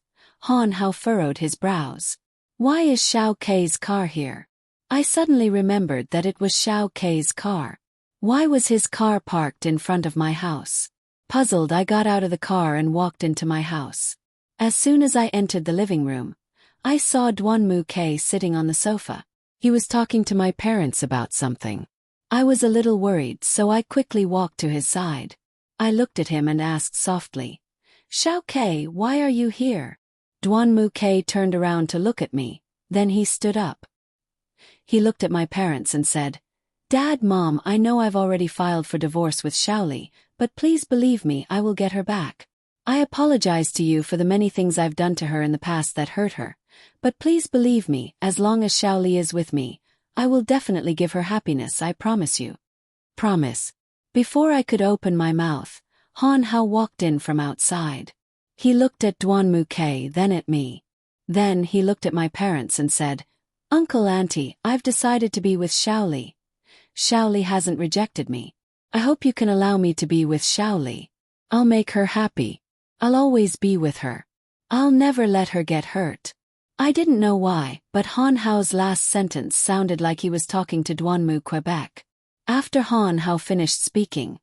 Han Hao furrowed his brows. "Why is Xiao Kei's car here?" I suddenly remembered that it was Xiao Kei's car. Why was his car parked in front of my house? Puzzled, I got out of the car and walked into my house. As soon as I entered the living room, I saw Duanmu Kei sitting on the sofa. He was talking to my parents about something. I was a little worried, so I quickly walked to his side. I looked at him and asked softly, "Xiao Kei, why are you here?" Duanmu Kei turned around to look at me, then he stood up. He looked at my parents and said, "Dad, Mom, I know I've already filed for divorce with Xiaoli, but please believe me, I will get her back. I apologize to you for the many things I've done to her in the past that hurt her, but please believe me, as long as Xiaoli is with me, I will definitely give her happiness, I promise you." Promise. Before I could open my mouth, Han Hao walked in from outside. He looked at Duanmu Kei, then at me. Then he looked at my parents and said, "Uncle, Auntie, I've decided to be with Xiaoli. Xiaoli hasn't rejected me. I hope you can allow me to be with Xiaoli. I'll make her happy. I'll always be with her. I'll never let her get hurt." I didn't know why, but Han Hao's last sentence sounded like he was talking to Duanmu Quebec. After Han Hao finished speaking,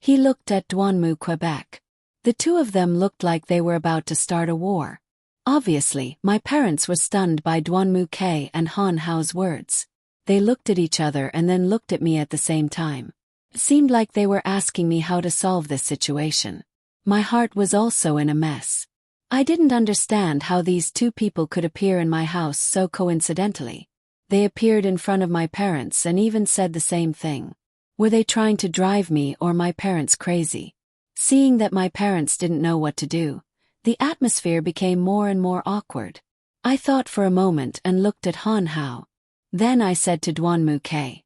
he looked at Duanmu Quebec. The two of them looked like they were about to start a war. Obviously, my parents were stunned by Duanmu Kei and Han Hao's words. They looked at each other and then looked at me at the same time. It seemed like they were asking me how to solve this situation. My heart was also in a mess. I didn't understand how these two people could appear in my house so coincidentally. They appeared in front of my parents and even said the same thing. Were they trying to drive me or my parents crazy? Seeing that my parents didn't know what to do, the atmosphere became more and more awkward. I thought for a moment and looked at Han Hao. Then I said to Duanmu Kei,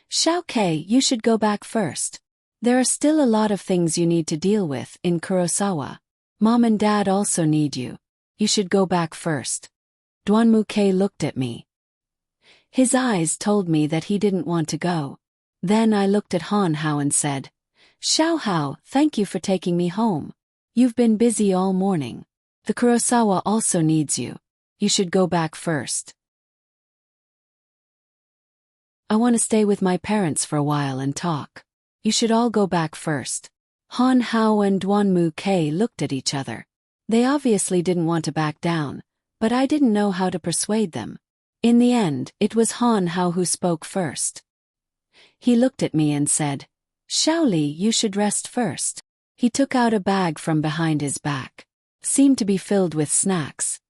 "Xiao Kei, you should go back first. There are still a lot of things you need to deal with in Kurosawa. Mom and Dad also need you. You should go back first." Duanmu Kei looked at me. His eyes told me that he didn't want to go. Then I looked at Han Hao and said, "Xiao Hao, thank you for taking me home. You've been busy all morning. The Kurosawa also needs you. You should go back first. I want to stay with my parents for a while and talk. You should all go back first." Han Hao and Duanmu Kei looked at each other. They obviously didn't want to back down, but I didn't know how to persuade them. In the end, it was Han Hao who spoke first. He looked at me and said, "Xiaoli, you should rest first." He took out a bag from behind his back. Seemed to be filled with snacks.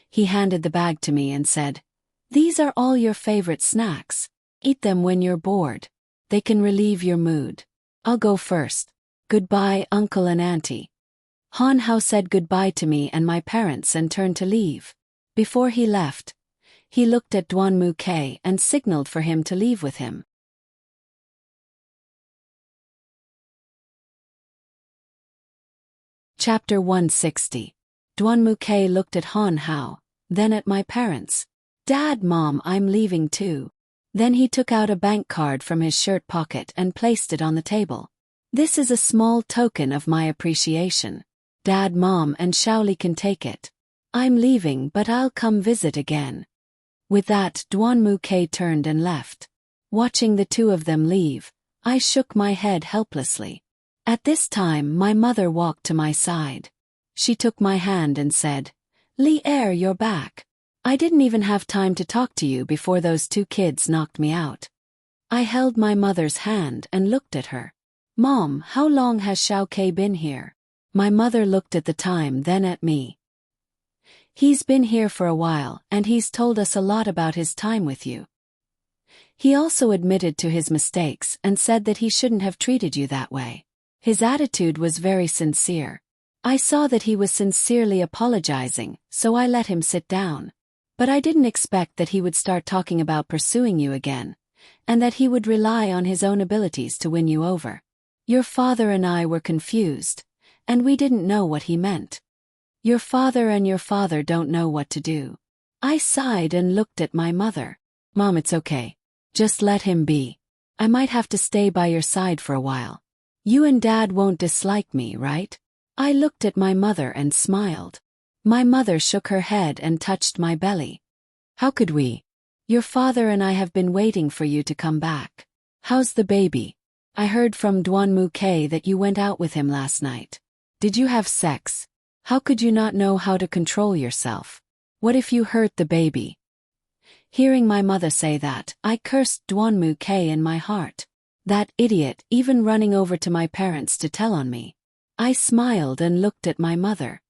He handed the bag to me and said, "These are all your favorite snacks. Eat them when you're bored. They can relieve your mood. I'll go first. Goodbye, Uncle and Auntie." Han Hao said goodbye to me and my parents and turned to leave. Before he left, he looked at Duanmu Kei and signaled for him to leave with him. Chapter 160. Duanmu Kei looked at Han Hao, then at my parents. "Dad, Mom, I'm leaving too." Then he took out a bank card from his shirt pocket and placed it on the table. "This is a small token of my appreciation. Dad, Mom, and Xiaoli can take it. I'm leaving, but I'll come visit again." With that, Duanmu Kei turned and left. Watching the two of them leave, I shook my head helplessly. At this time, my mother walked to my side. She took my hand and said, "Li Er, you're back. I didn't even have time to talk to you before those two kids knocked me out. I held my mother's hand and looked at her. Mom, how long has Xiao Ke been here? My mother looked at the time, then at me. He's been here for a while, and he's told us a lot about his time with you. He also admitted to his mistakes and said that he shouldn't have treated you that way. His attitude was very sincere. I saw that he was sincerely apologizing, so I let him sit down. But I didn't expect that he would start talking about pursuing you again, and that he would rely on his own abilities to win you over. Your father and I were confused, and we didn't know what he meant. Your father and your father don't know what to do. I sighed and looked at my mother. Mom, it's okay. Just let him be. I might have to stay by your side for a while. You and Dad won't dislike me, right? I looked at my mother and smiled. My mother shook her head and touched my belly. How could we? Your father and I have been waiting for you to come back. How's the baby? I heard from Duan Ke that you went out with him last night. Did you have sex? How could you not know how to control yourself? What if you hurt the baby? Hearing my mother say that, I cursed Duan Ke in my heart. That idiot, even running over to my parents to tell on me. I smiled and looked at my mother.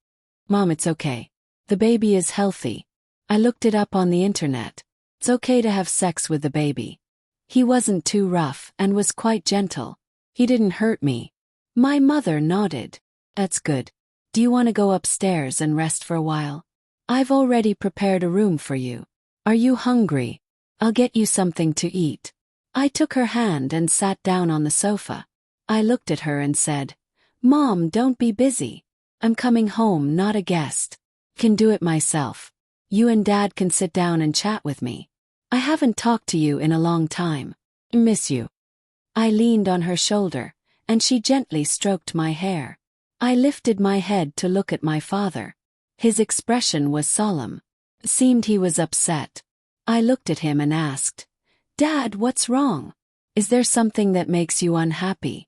Mom, it's okay. The baby is healthy. I looked it up on the internet. It's okay to have sex with the baby. He wasn't too rough and was quite gentle. He didn't hurt me. My mother nodded. That's good. Do you want to go upstairs and rest for a while? I've already prepared a room for you. Are you hungry? I'll get you something to eat. I took her hand and sat down on the sofa. I looked at her and said, Mom, don't be busy. I'm coming home, not a guest. Can do it myself. You and Dad can sit down and chat with me. I haven't talked to you in a long time. Miss you. I leaned on her shoulder, and she gently stroked my hair. I lifted my head to look at my father. His expression was solemn. Seemed he was upset. I looked at him and asked, Dad, what's wrong? Is there something that makes you unhappy?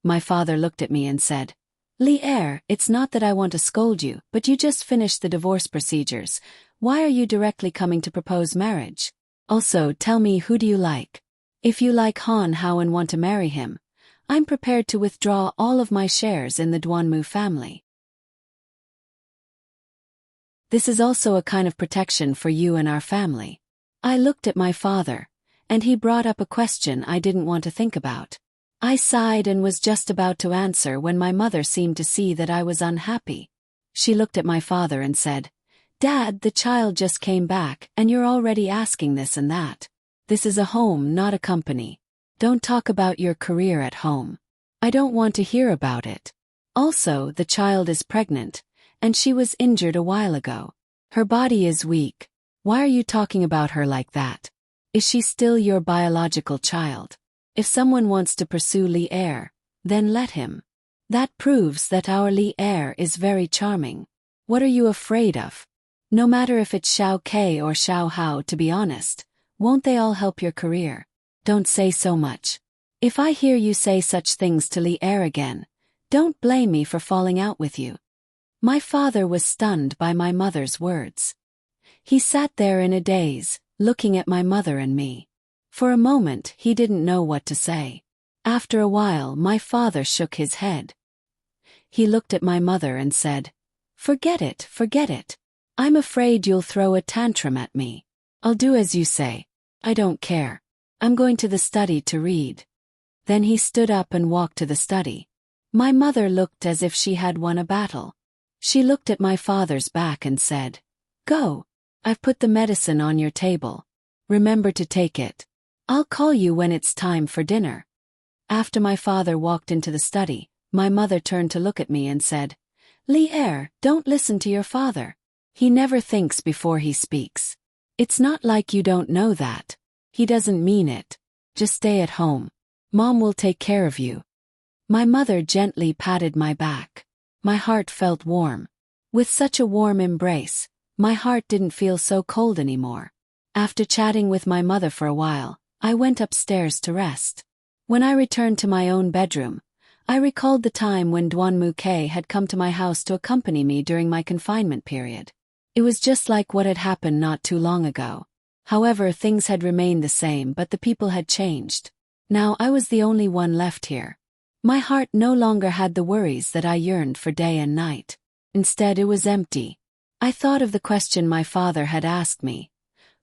My father looked at me and said, Li'er, it's not that I want to scold you, but you just finished the divorce procedures. Why are you directly coming to propose marriage? Also, tell me, who do you like? If you like Han Hao and want to marry him, I'm prepared to withdraw all of my shares in the Duanmu family. This is also a kind of protection for you and our family. I looked at my father, and he brought up a question I didn't want to think about. I sighed and was just about to answer when my mother seemed to see that I was unhappy. She looked at my father and said, Dad, the child just came back, and you're already asking this and that. This is a home, not a company. Don't talk about your career at home. I don't want to hear about it. Also, the child is pregnant, and she was injured a while ago. Her body is weak. Why are you talking about her like that? Is she still your biological child? If someone wants to pursue Li'er, then let him. That proves that our Li'er is very charming. What are you afraid of? No matter if it's Xiao Ke or Xiao Hao, to be honest, won't they all help your career? Don't say so much. If I hear you say such things to Li'er again, don't blame me for falling out with you. My father was stunned by my mother's words. He sat there in a daze, looking at my mother and me. For a moment he didn't know what to say. After a while my father shook his head. He looked at my mother and said, Forget it, forget it. I'm afraid you'll throw a tantrum at me. I'll do as you say. I don't care. I'm going to the study to read. Then he stood up and walked to the study. My mother looked as if she had won a battle. She looked at my father's back and said, Go. I've put the medicine on your table. Remember to take it. I'll call you when it's time for dinner. After my father walked into the study, my mother turned to look at me and said, Li'er, don't listen to your father. He never thinks before he speaks. It's not like you don't know that. He doesn't mean it. Just stay at home. Mom will take care of you. My mother gently patted my back. My heart felt warm. With such a warm embrace, my heart didn't feel so cold anymore. After chatting with my mother for a while, I went upstairs to rest. When I returned to my own bedroom, I recalled the time when Duan Ke had come to my house to accompany me during my confinement period. It was just like what had happened not too long ago. However, things had remained the same, but the people had changed. Now I was the only one left here. My heart no longer had the worries that I yearned for day and night. Instead, it was empty. I thought of the question my father had asked me.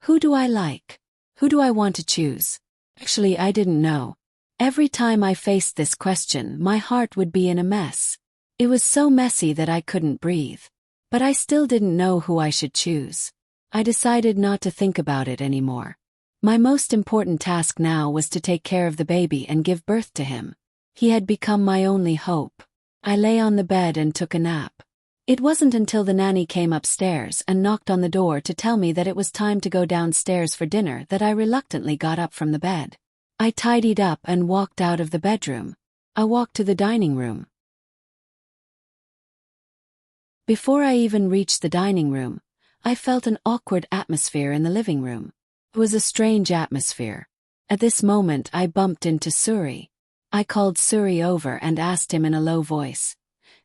Who do I like? Who do I want to choose? Actually, I didn't know. Every time I faced this question, my heart would be in a mess. It was so messy that I couldn't breathe. But I still didn't know who I should choose. I decided not to think about it anymore. My most important task now was to take care of the baby and give birth to him. He had become my only hope. I lay on the bed and took a nap. It wasn't until the nanny came upstairs and knocked on the door to tell me that it was time to go downstairs for dinner that I reluctantly got up from the bed. I tidied up and walked out of the bedroom. I walked to the dining room. Before I even reached the dining room, I felt an awkward atmosphere in the living room. It was a strange atmosphere. At this moment I bumped into Suri. I called Suri over and asked him in a low voice,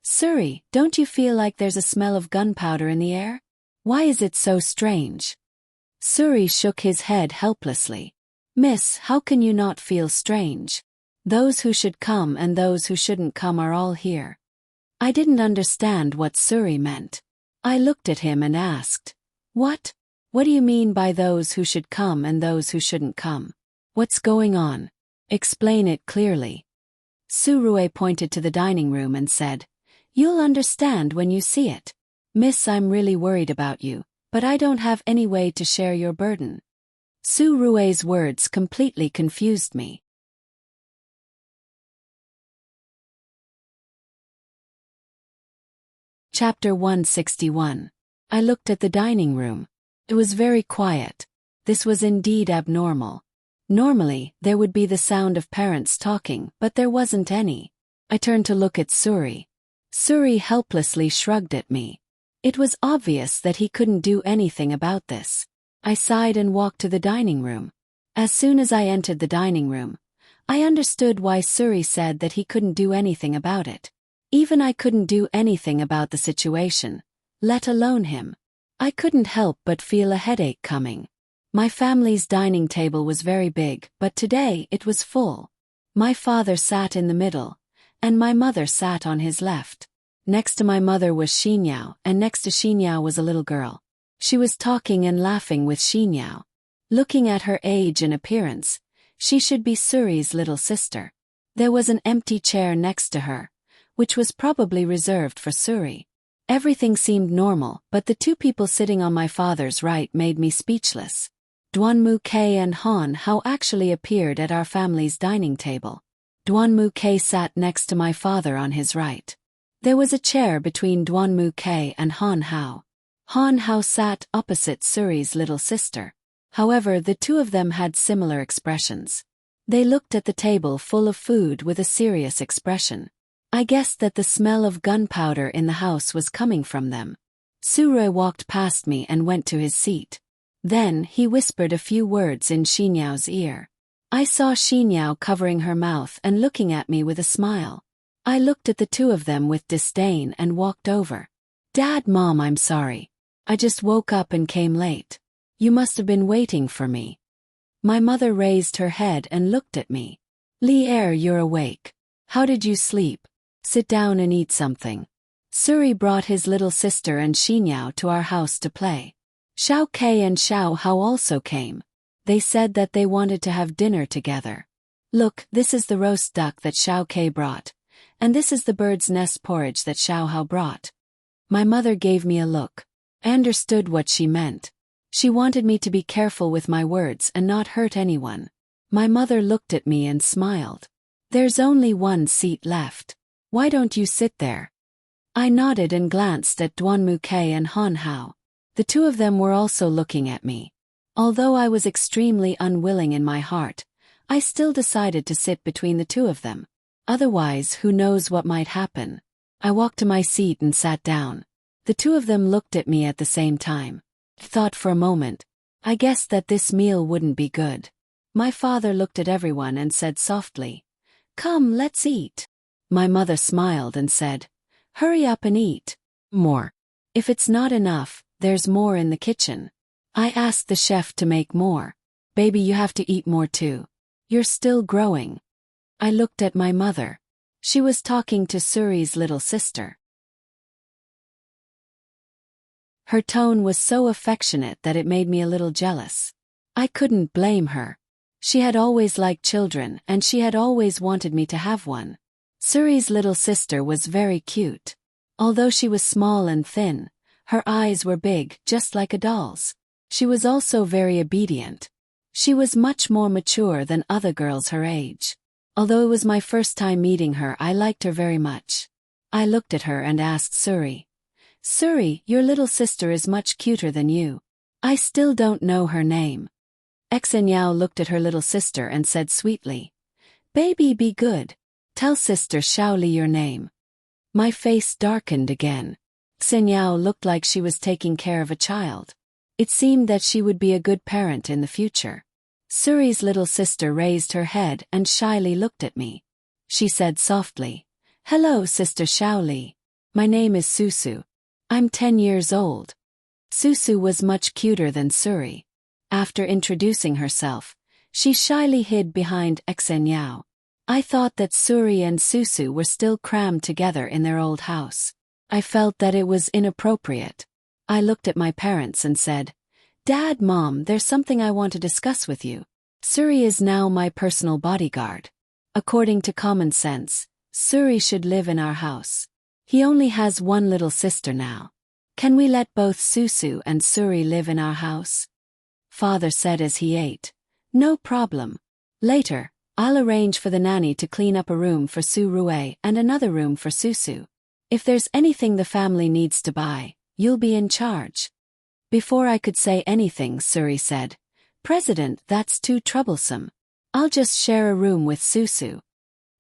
"Suri, don't you feel like there's a smell of gunpowder in the air? Why is it so strange?" Suri shook his head helplessly. "Miss, how can you not feel strange? Those who should come and those who shouldn't come are all here." I didn't understand what Suri meant. I looked at him and asked, "What? What do you mean by those who should come and those who shouldn't come? What's going on? Explain it clearly." Surue pointed to the dining room and said, "You'll understand when you see it. Miss, I'm really worried about you, but I don't have any way to share your burden." Surue's words completely confused me. Chapter 161. I looked at the dining room. It was very quiet. This was indeed abnormal. Normally, there would be the sound of parents talking, but there wasn't any. I turned to look at Suri. Suri helplessly shrugged at me. It was obvious that he couldn't do anything about this. I sighed and walked to the dining room. As soon as I entered the dining room, I understood why Suri said that he couldn't do anything about it. Even I couldn't do anything about the situation, let alone him. I couldn't help but feel a headache coming. My family's dining table was very big, but today it was full. My father sat in the middle, and my mother sat on his left. Next to my mother was Xinyao, and next to Xinyao was a little girl. She was talking and laughing with Xinyao. Looking at her age and appearance, she should be Suri's little sister. There was an empty chair next to her, which was probably reserved for Suri. Everything seemed normal, but the two people sitting on my father's right made me speechless. Duanmu K and Han Hao actually appeared at our family's dining table. Duanmu K sat next to my father on his right. There was a chair between Duanmu K and Han Hao. Han Hao sat opposite Suri's little sister. However, the two of them had similar expressions. They looked at the table full of food with a serious expression. I guessed that the smell of gunpowder in the house was coming from them. Sure walked past me and went to his seat. Then, he whispered a few words in Xinyao's ear. I saw Xinyao covering her mouth and looking at me with a smile. I looked at the two of them with disdain and walked over. "Dad, Mom, I'm sorry. I just woke up and came late. You must have been waiting for me." My mother raised her head and looked at me. "Li Er, you're awake. How did you sleep? Sit down and eat something." Suri brought his little sister and Xinyao to our house to play. Xiao Ke and Xiao Hao also came. They said that they wanted to have dinner together. "Look, this is the roast duck that Xiao Ke brought, and this is the bird's nest porridge that Xiao Hao brought." My mother gave me a look. I understood what she meant. She wanted me to be careful with my words and not hurt anyone. My mother looked at me and smiled. "There's only one seat left. Why don't you sit there?" I nodded and glanced at Duanmu Ke and Han Hao. The two of them were also looking at me. Although I was extremely unwilling in my heart, I still decided to sit between the two of them. Otherwise, who knows what might happen. I walked to my seat and sat down. The two of them looked at me at the same time. I thought for a moment. I guessed that this meal wouldn't be good. My father looked at everyone and said softly, "Come, let's eat." My mother smiled and said, "Hurry up and eat more. If it's not enough, there's more in the kitchen. I asked the chef to make more. Baby, you have to eat more too. You're still growing. I looked at my mother. She was talking to Suri's little sister. Her tone was so affectionate that it made me a little jealous. I couldn't blame her. She had always liked children and she had always wanted me to have one. Suri's little sister was very cute. Although she was small and thin, her eyes were big, just like a doll's. She was also very obedient. She was much more mature than other girls her age. Although it was my first time meeting her, I liked her very much. I looked at her and asked Suri, "Suri, your little sister is much cuter than you." I still don't know her name. Xenyao looked at her little sister and said sweetly, "Baby, be good. Tell sister Shaoli your name." My face darkened again. Xenyao looked like she was taking care of a child. It seemed that she would be a good parent in the future. Suri's little sister raised her head and shyly looked at me. She said softly, "Hello, Sister Shaoli. My name is Susu. I'm 10 years old." Susu was much cuter than Suri. After introducing herself, she shyly hid behind Xenyao. I thought that Suri and Susu were still crammed together in their old house. I felt that it was inappropriate. I looked at my parents and said, "Dad, Mom, there's something I want to discuss with you. Suri is now my personal bodyguard. According to common sense, Suri should live in our house. He only has one little sister now. Can we let both Susu and Suri live in our house?" Father said as he ate, "No problem. Later, I'll arrange for the nanny to clean up a room for Su Rue and another room for Susu. If there's anything the family needs to buy, you'll be in charge." Before I could say anything, Suri said, "President, that's too troublesome. I'll just share a room with Susu."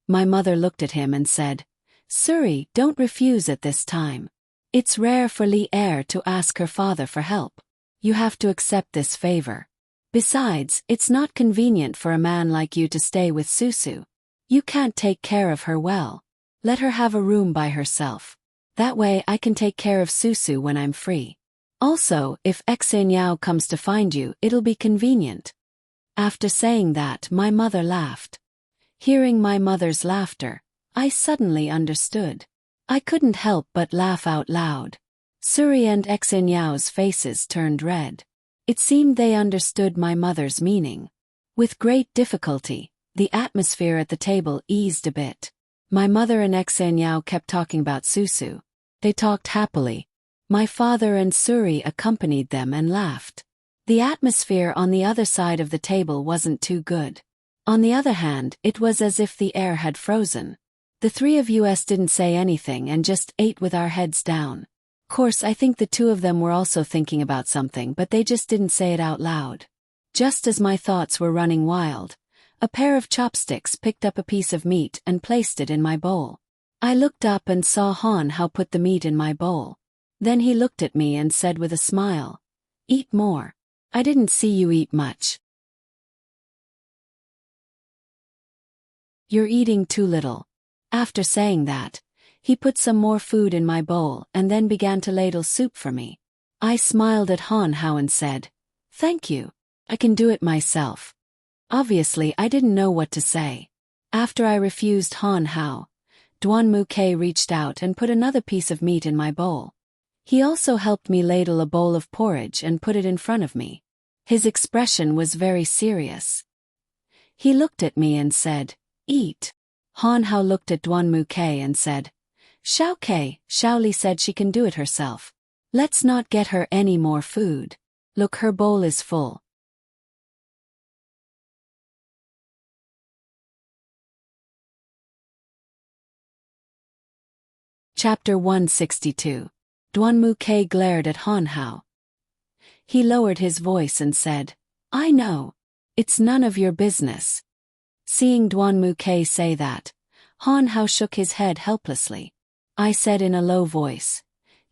My mother looked at him and said, "Suri, don't refuse at this time. It's rare for Li Er to ask her father for help. You have to accept this favor. Besides, it's not convenient for a man like you to stay with Susu. You can't take care of her well. Let her have a room by herself. That way I can take care of Susu when I'm free. Also, if Xenyao comes to find you, it'll be convenient." After saying that, my mother laughed. Hearing my mother's laughter, I suddenly understood. I couldn't help but laugh out loud. Suri and Xenyao's faces turned red. It seemed they understood my mother's meaning. With great difficulty, the atmosphere at the table eased a bit. My mother and Xenyao kept talking about Susu. They talked happily. My father and Suri accompanied them and laughed. The atmosphere on the other side of the table wasn't too good. On the other hand, it was as if the air had frozen. The three of us didn't say anything and just ate with our heads down. Course, I think the two of them were also thinking about something, but they just didn't say it out loud. Just as my thoughts were running wild, a pair of chopsticks picked up a piece of meat and placed it in my bowl. I looked up and saw Han Hao put the meat in my bowl. Then he looked at me and said with a smile, "Eat more. I didn't see you eat much. You're eating too little." After saying that, he put some more food in my bowl and then began to ladle soup for me. I smiled at Han Hao and said, "Thank you. I can do it myself." Obviously, I didn't know what to say. After I refused Han Hao, Duan Muke reached out and put another piece of meat in my bowl. He also helped me ladle a bowl of porridge and put it in front of me. His expression was very serious. He looked at me and said, "Eat." Han Hao looked at Duan Muke and said, Shaoli said she can do it herself. Let's not get her any more food. Look, her bowl is full." Chapter 162. Duan Muke glared at Han Hao. He lowered his voice and said, "I know. It's none of your business." Seeing Duan Muke say that, Han Hao shook his head helplessly. I said in a low voice,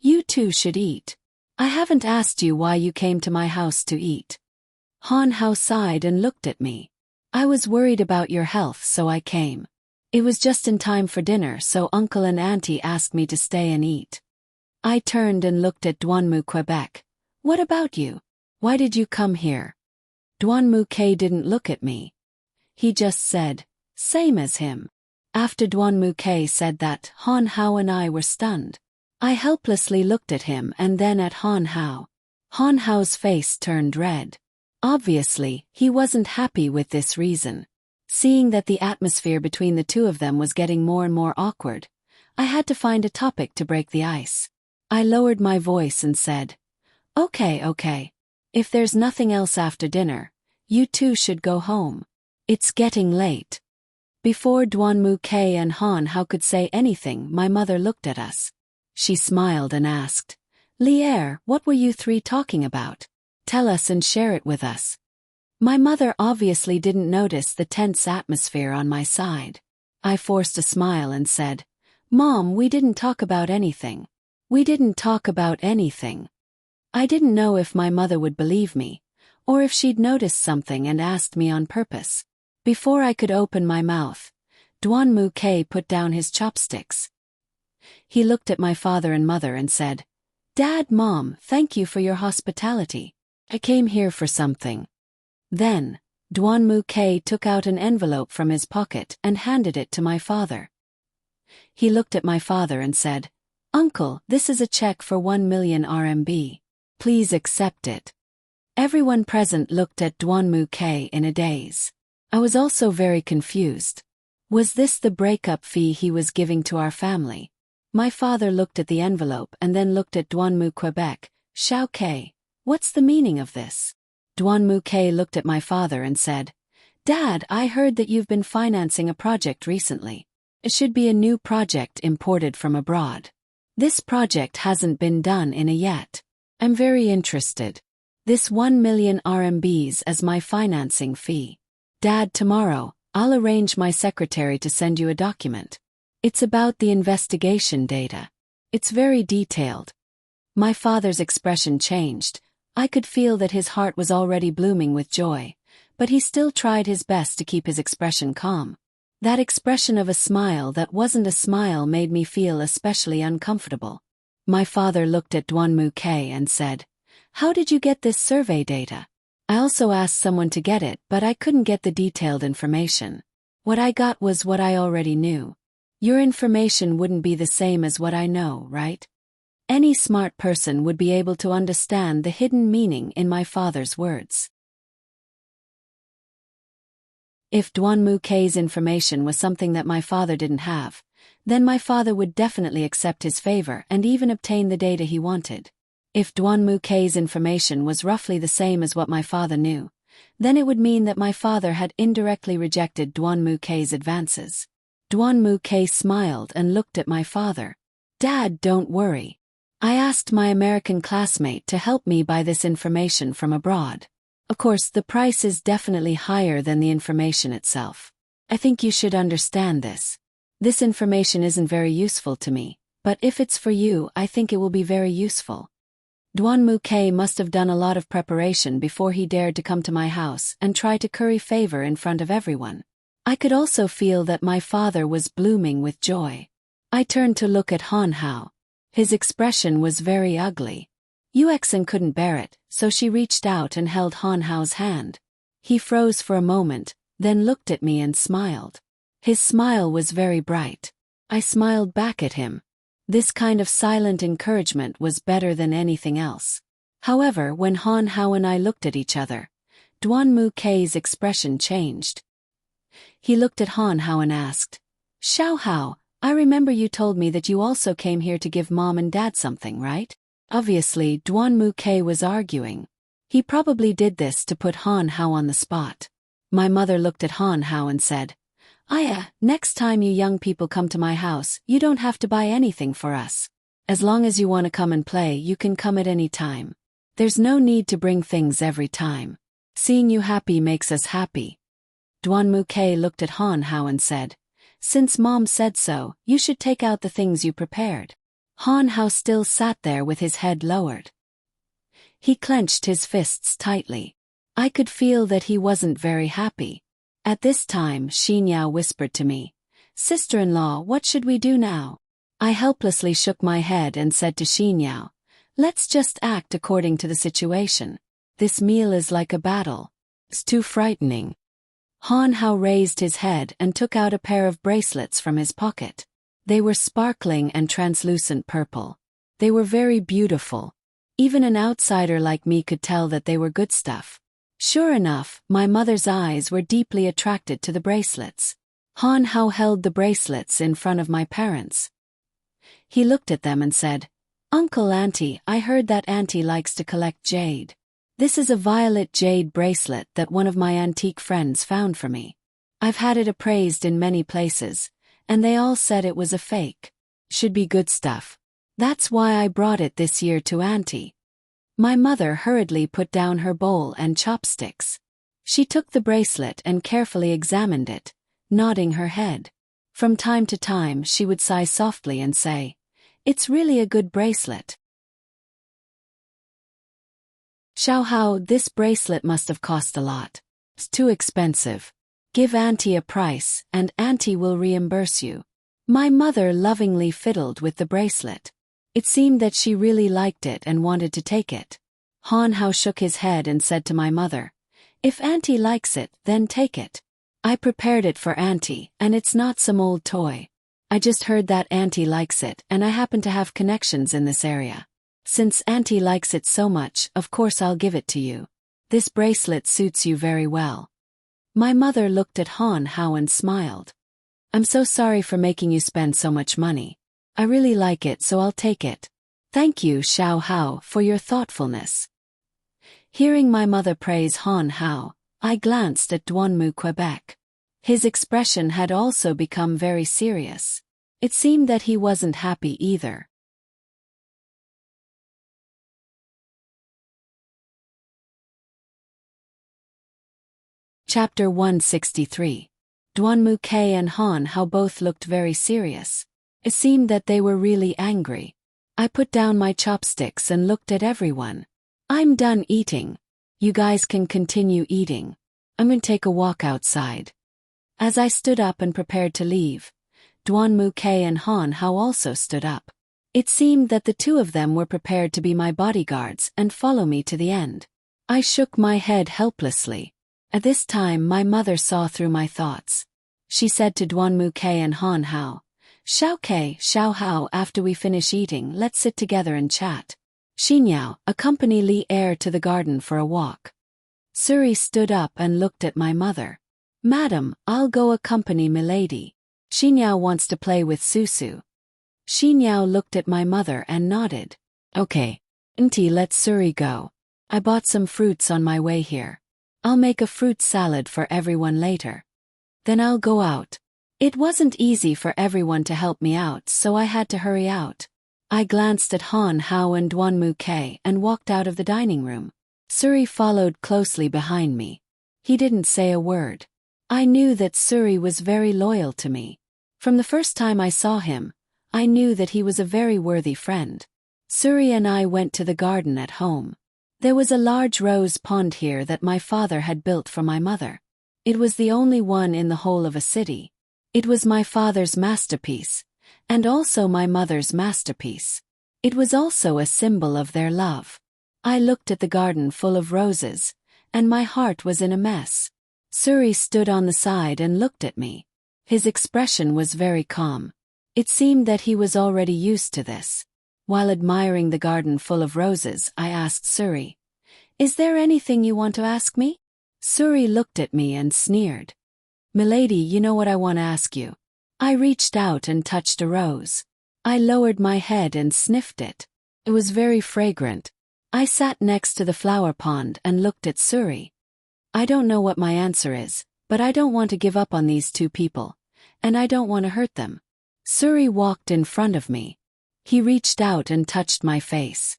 "You two should eat. I haven't asked you why you came to my house to eat." Han Hao sighed and looked at me. "I was worried about your health, so I came. It was just in time for dinner, so Uncle and Auntie asked me to stay and eat." I turned and looked at Duan Mu Quebec, What about you? Why did you come here? Duanmu-ke didn't look at me. He just said, same as him. After Duanmu-ke said that, Han Hao and I were stunned. I helplessly looked at him and then at Han Hao. Han Hao's face turned red. Obviously, he wasn't happy with this reason. Seeing that the atmosphere between the two of them was getting more and more awkward, I had to find a topic to break the ice. I lowered my voice and said, Okay. If there's nothing else after dinner, you two should go home. It's getting late. Before Duanmu-ke and Han Hao could say anything, my mother looked at us. She smiled and asked, Lier, what were you three talking about? Tell us and share it with us. My mother obviously didn't notice the tense atmosphere on my side. I forced a smile and said, Mom, we didn't talk about anything. We didn't talk about anything. I didn't know if my mother would believe me, or if she'd noticed something and asked me on purpose. Before I could open my mouth, Duanmu-ke put down his chopsticks. He looked at my father and mother and said, Dad, Mom, thank you for your hospitality. I came here for something. Then, Duanmu-ke took out an envelope from his pocket and handed it to my father. He looked at my father and said, Uncle, this is a check for 1 million RMB. Please accept it. Everyone present looked at Duanmu-ke in a daze. I was also very confused. Was this the breakup fee he was giving to our family? My father looked at the envelope and then looked at Duanmu-Quebec. Xiao-ke, what's the meaning of this? Duanmu-ke looked at my father and said, Dad, I heard that you've been financing a project recently. It should be a new project imported from abroad. This project hasn't been done in a yet. I'm very interested. This 1 million RMBs as my financing fee. Dad, tomorrow, I'll arrange my secretary to send you a document. It's about the investigation data. It's very detailed. My father's expression changed. I could feel that his heart was already blooming with joy, but he still tried his best to keep his expression calm. That expression of a smile that wasn't a smile made me feel especially uncomfortable. My father looked at Duanmu-ke and said, How did you get this survey data? I also asked someone to get it, but I couldn't get the detailed information. What I got was what I already knew. Your information wouldn't be the same as what I know, right? Any smart person would be able to understand the hidden meaning in my father's words. If Duanmu-ke's information was something that my father didn't have, then my father would definitely accept his favor and even obtain the data he wanted. If Duanmu-ke's information was roughly the same as what my father knew, then it would mean that my father had indirectly rejected Duanmu-ke's advances. Duanmu-ke smiled and looked at my father. Dad, don't worry. I asked my American classmate to help me buy this information from abroad. Of course, the price is definitely higher than the information itself. I think you should understand this. This information isn't very useful to me, but if it's for you, I think it will be very useful. Duanmu-ke must have done a lot of preparation before he dared to come to my house and try to curry favor in front of everyone. I could also feel that my father was blooming with joy. I turned to look at Han Hao. His expression was very ugly. Yuexin couldn't bear it, so she reached out and held Han Hao's hand. He froze for a moment, then looked at me and smiled. His smile was very bright. I smiled back at him. This kind of silent encouragement was better than anything else. However, when Han Hao and I looked at each other, Duanmu-ke's expression changed. He looked at Han Hao and asked, Xiao Hao, I remember you told me that you also came here to give Mom and Dad something, right? Obviously, Duanmu-ke was arguing. He probably did this to put Han Hao on the spot. My mother looked at Han Hao and said, Aya, next time you young people come to my house, you don't have to buy anything for us. As long as you want to come and play, you can come at any time. There's no need to bring things every time. Seeing you happy makes us happy. Duanmu-ke looked at Han Hao and said, Since Mom said so, you should take out the things you prepared. Han Hao still sat there with his head lowered. He clenched his fists tightly. I could feel that he wasn't very happy. At this time, Xinyao whispered to me, Sister-in-law, what should we do now? I helplessly shook my head and said to Xinyao, Let's just act according to the situation. This meal is like a battle. It's too frightening. Han Hao raised his head and took out a pair of bracelets from his pocket. They were sparkling and translucent purple. They were very beautiful. Even an outsider like me could tell that they were good stuff. Sure enough, my mother's eyes were deeply attracted to the bracelets. Han Hao held the bracelets in front of my parents. He looked at them and said, "Uncle, Auntie, I heard that Auntie likes to collect jade. This is a violet jade bracelet that one of my antique friends found for me. I've had it appraised in many places, and they all said it was a fake. Should be good stuff. That's why I brought it this year to Auntie." My mother hurriedly put down her bowl and chopsticks. She took the bracelet and carefully examined it, nodding her head. From time to time she would sigh softly and say, "It's really a good bracelet." "Xiao Hao, this bracelet must have cost a lot. It's too expensive. Give Auntie a price, and Auntie will reimburse you." My mother lovingly fiddled with the bracelet. It seemed that she really liked it and wanted to take it. Han Hao shook his head and said to my mother, "If Auntie likes it, then take it. I prepared it for Auntie, and it's not some old toy. I just heard that Auntie likes it, and I happen to have connections in this area. Since Auntie likes it so much, of course I'll give it to you. This bracelet suits you very well." My mother looked at Han Hao and smiled. "I'm so sorry for making you spend so much money. I really like it, so I'll take it. Thank you, Xiao Hao, for your thoughtfulness." Hearing my mother praise Han Hao, I glanced at Duanmu, Quebec. His expression had also become very serious. It seemed that he wasn't happy either. Chapter 163. Duanmu K and Han Hao both looked very serious. It seemed that they were really angry. I put down my chopsticks and looked at everyone. "I'm done eating. You guys can continue eating. I'm gonna take a walk outside." As I stood up and prepared to leave, Duanmu K and Han Hao also stood up. It seemed that the two of them were prepared to be my bodyguards and follow me to the end. I shook my head helplessly. At this time my mother saw through my thoughts. She said to Duanmu K and Han Hao, Xiao Hao, after we finish eating, let's sit together and chat. Xinyao, accompany Li Er to the garden for a walk." Suri stood up and looked at my mother. "Madam, I'll go accompany milady. Xinyao wants to play with Susu." Xinyao looked at my mother and nodded. "Okay. Auntie, let Suri go. I bought some fruits on my way here. I'll make a fruit salad for everyone later. Then I'll go out." It wasn't easy for everyone to help me out, so I had to hurry out. I glanced at Han Hao and Duanmu K and walked out of the dining room. Suri followed closely behind me. He didn't say a word. I knew that Suri was very loyal to me. From the first time I saw him, I knew that he was a very worthy friend. Suri and I went to the garden at home. There was a large rose pond here that my father had built for my mother. It was the only one in the whole of a city. It was my father's masterpiece, and also my mother's masterpiece. It was also a symbol of their love. I looked at the garden full of roses, and my heart was in a mess. Suri stood on the side and looked at me. His expression was very calm. It seemed that he was already used to this. While admiring the garden full of roses, I asked Suri, "Is there anything you want to ask me?" Suri looked at me and sneered. "Milady, you know what I want to ask you." I reached out and touched a rose. I lowered my head and sniffed it. It was very fragrant. I sat next to the flower pond and looked at Suri. I don't know what my answer is, but I don't want to give up on these two people, and I don't want to hurt them. Suri walked in front of me. He reached out and touched my face.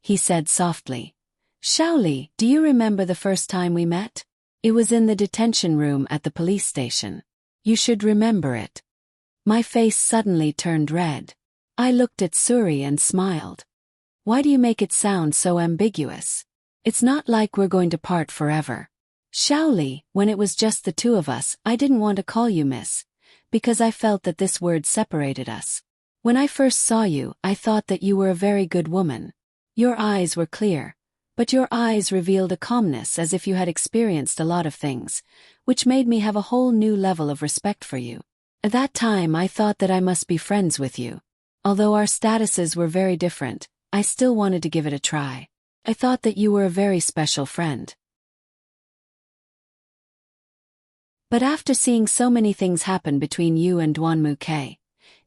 He said softly, "Shaoli, do you remember the first time we met? It was in the detention room at the police station. You should remember it." My face suddenly turned red. I looked at Suri and smiled. "Why do you make it sound so ambiguous? It's not like we're going to part forever. Shaoli, when it was just the two of us, I didn't want to call you miss, because I felt that this word separated us. When I first saw you, I thought that you were a very good woman. Your eyes were clear, but your eyes revealed a calmness as if you had experienced a lot of things, which made me have a whole new level of respect for you. At that time I thought that I must be friends with you. Although our statuses were very different, I still wanted to give it a try. I thought that you were a very special friend. But after seeing so many things happen between you and Dwanmu-K,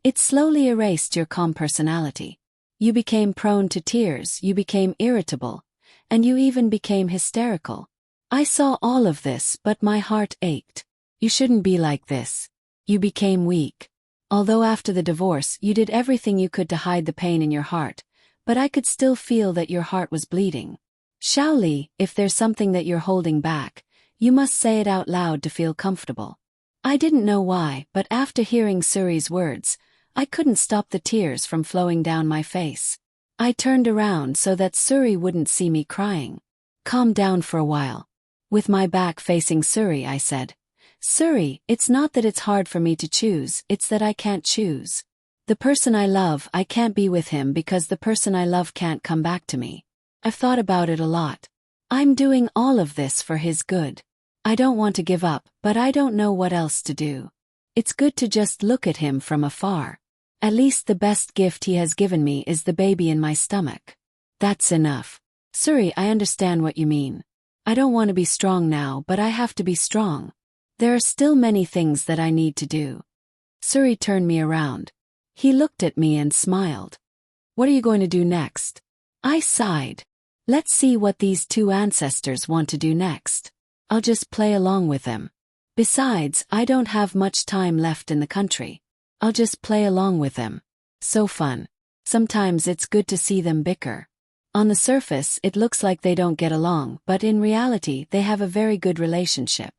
it slowly erased your calm personality. You became prone to tears, you became irritable, and you even became hysterical. I saw all of this, but my heart ached. You shouldn't be like this. You became weak. Although after the divorce you did everything you could to hide the pain in your heart, but I could still feel that your heart was bleeding. Xiaoli, if there's something that you're holding back, you must say it out loud to feel comfortable. I didn't know why, but after hearing Suri's words, I couldn't stop the tears from flowing down my face. I turned around so that Suri wouldn't see me crying. Calm down for a while. With my back facing Suri, I said, Suri, it's not that it's hard for me to choose, it's that I can't choose. The person I love, I can't be with him because the person I love can't come back to me. I've thought about it a lot. I'm doing all of this for his good. I don't want to give up, but I don't know what else to do. It's good to just look at him from afar. At least the best gift he has given me is the baby in my stomach. That's enough. Suri, I understand what you mean. I don't want to be strong now, but I have to be strong. There are still many things that I need to do. Suri turned me around. He looked at me and smiled. What are you going to do next? I sighed. Let's see what these two ancestors want to do next. I'll just play along with them. Besides, I don't have much time left in the country. I'll just play along with them. So fun. Sometimes it's good to see them bicker. On the surface, it looks like they don't get along, but in reality, they have a very good relationship.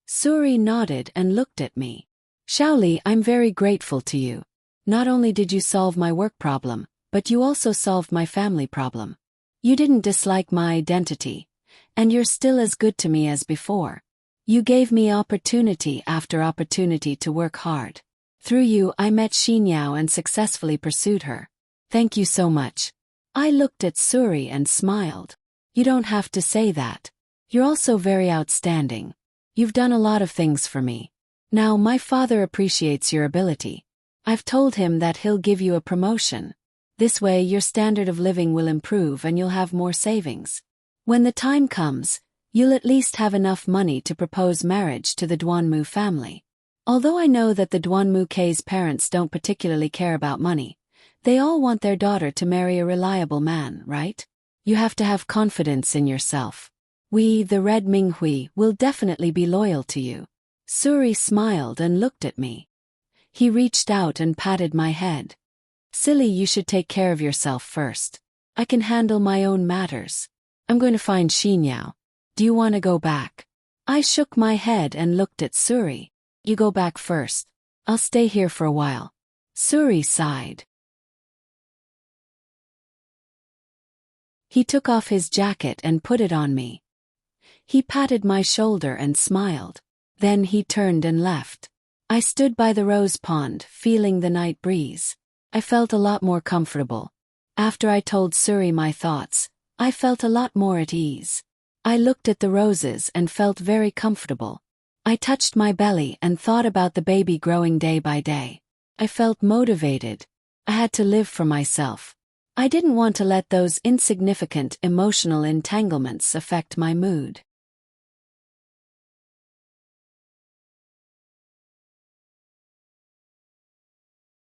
Suri nodded and looked at me. Xiaoli, I'm very grateful to you. Not only did you solve my work problem, but you also solved my family problem. You didn't dislike my identity, and you're still as good to me as before. You gave me opportunity after opportunity to work hard. Through you, I met Xinyao and successfully pursued her. Thank you so much. I looked at Suri and smiled. You don't have to say that. You're also very outstanding. You've done a lot of things for me. Now my father appreciates your ability. I've told him that he'll give you a promotion. This way your standard of living will improve and you'll have more savings. When the time comes, you'll at least have enough money to propose marriage to the Dwanmu family. Although I know that the Dwanmu-K's parents don't particularly care about money, they all want their daughter to marry a reliable man, right? You have to have confidence in yourself. We, the Red Minghui, will definitely be loyal to you. Suri smiled and looked at me. He reached out and patted my head. Silly, you should take care of yourself first. I can handle my own matters. I'm going to find Xinyao. Do you want to go back? I shook my head and looked at Suri. You go back first. I'll stay here for a while. Suri sighed. He took off his jacket and put it on me. He patted my shoulder and smiled. Then he turned and left. I stood by the rose pond, feeling the night breeze. I felt a lot more comfortable. After I told Suri my thoughts, I felt a lot more at ease. I looked at the roses and felt very comfortable. I touched my belly and thought about the baby growing day by day. I felt motivated. I had to live for myself. I didn't want to let those insignificant emotional entanglements affect my mood.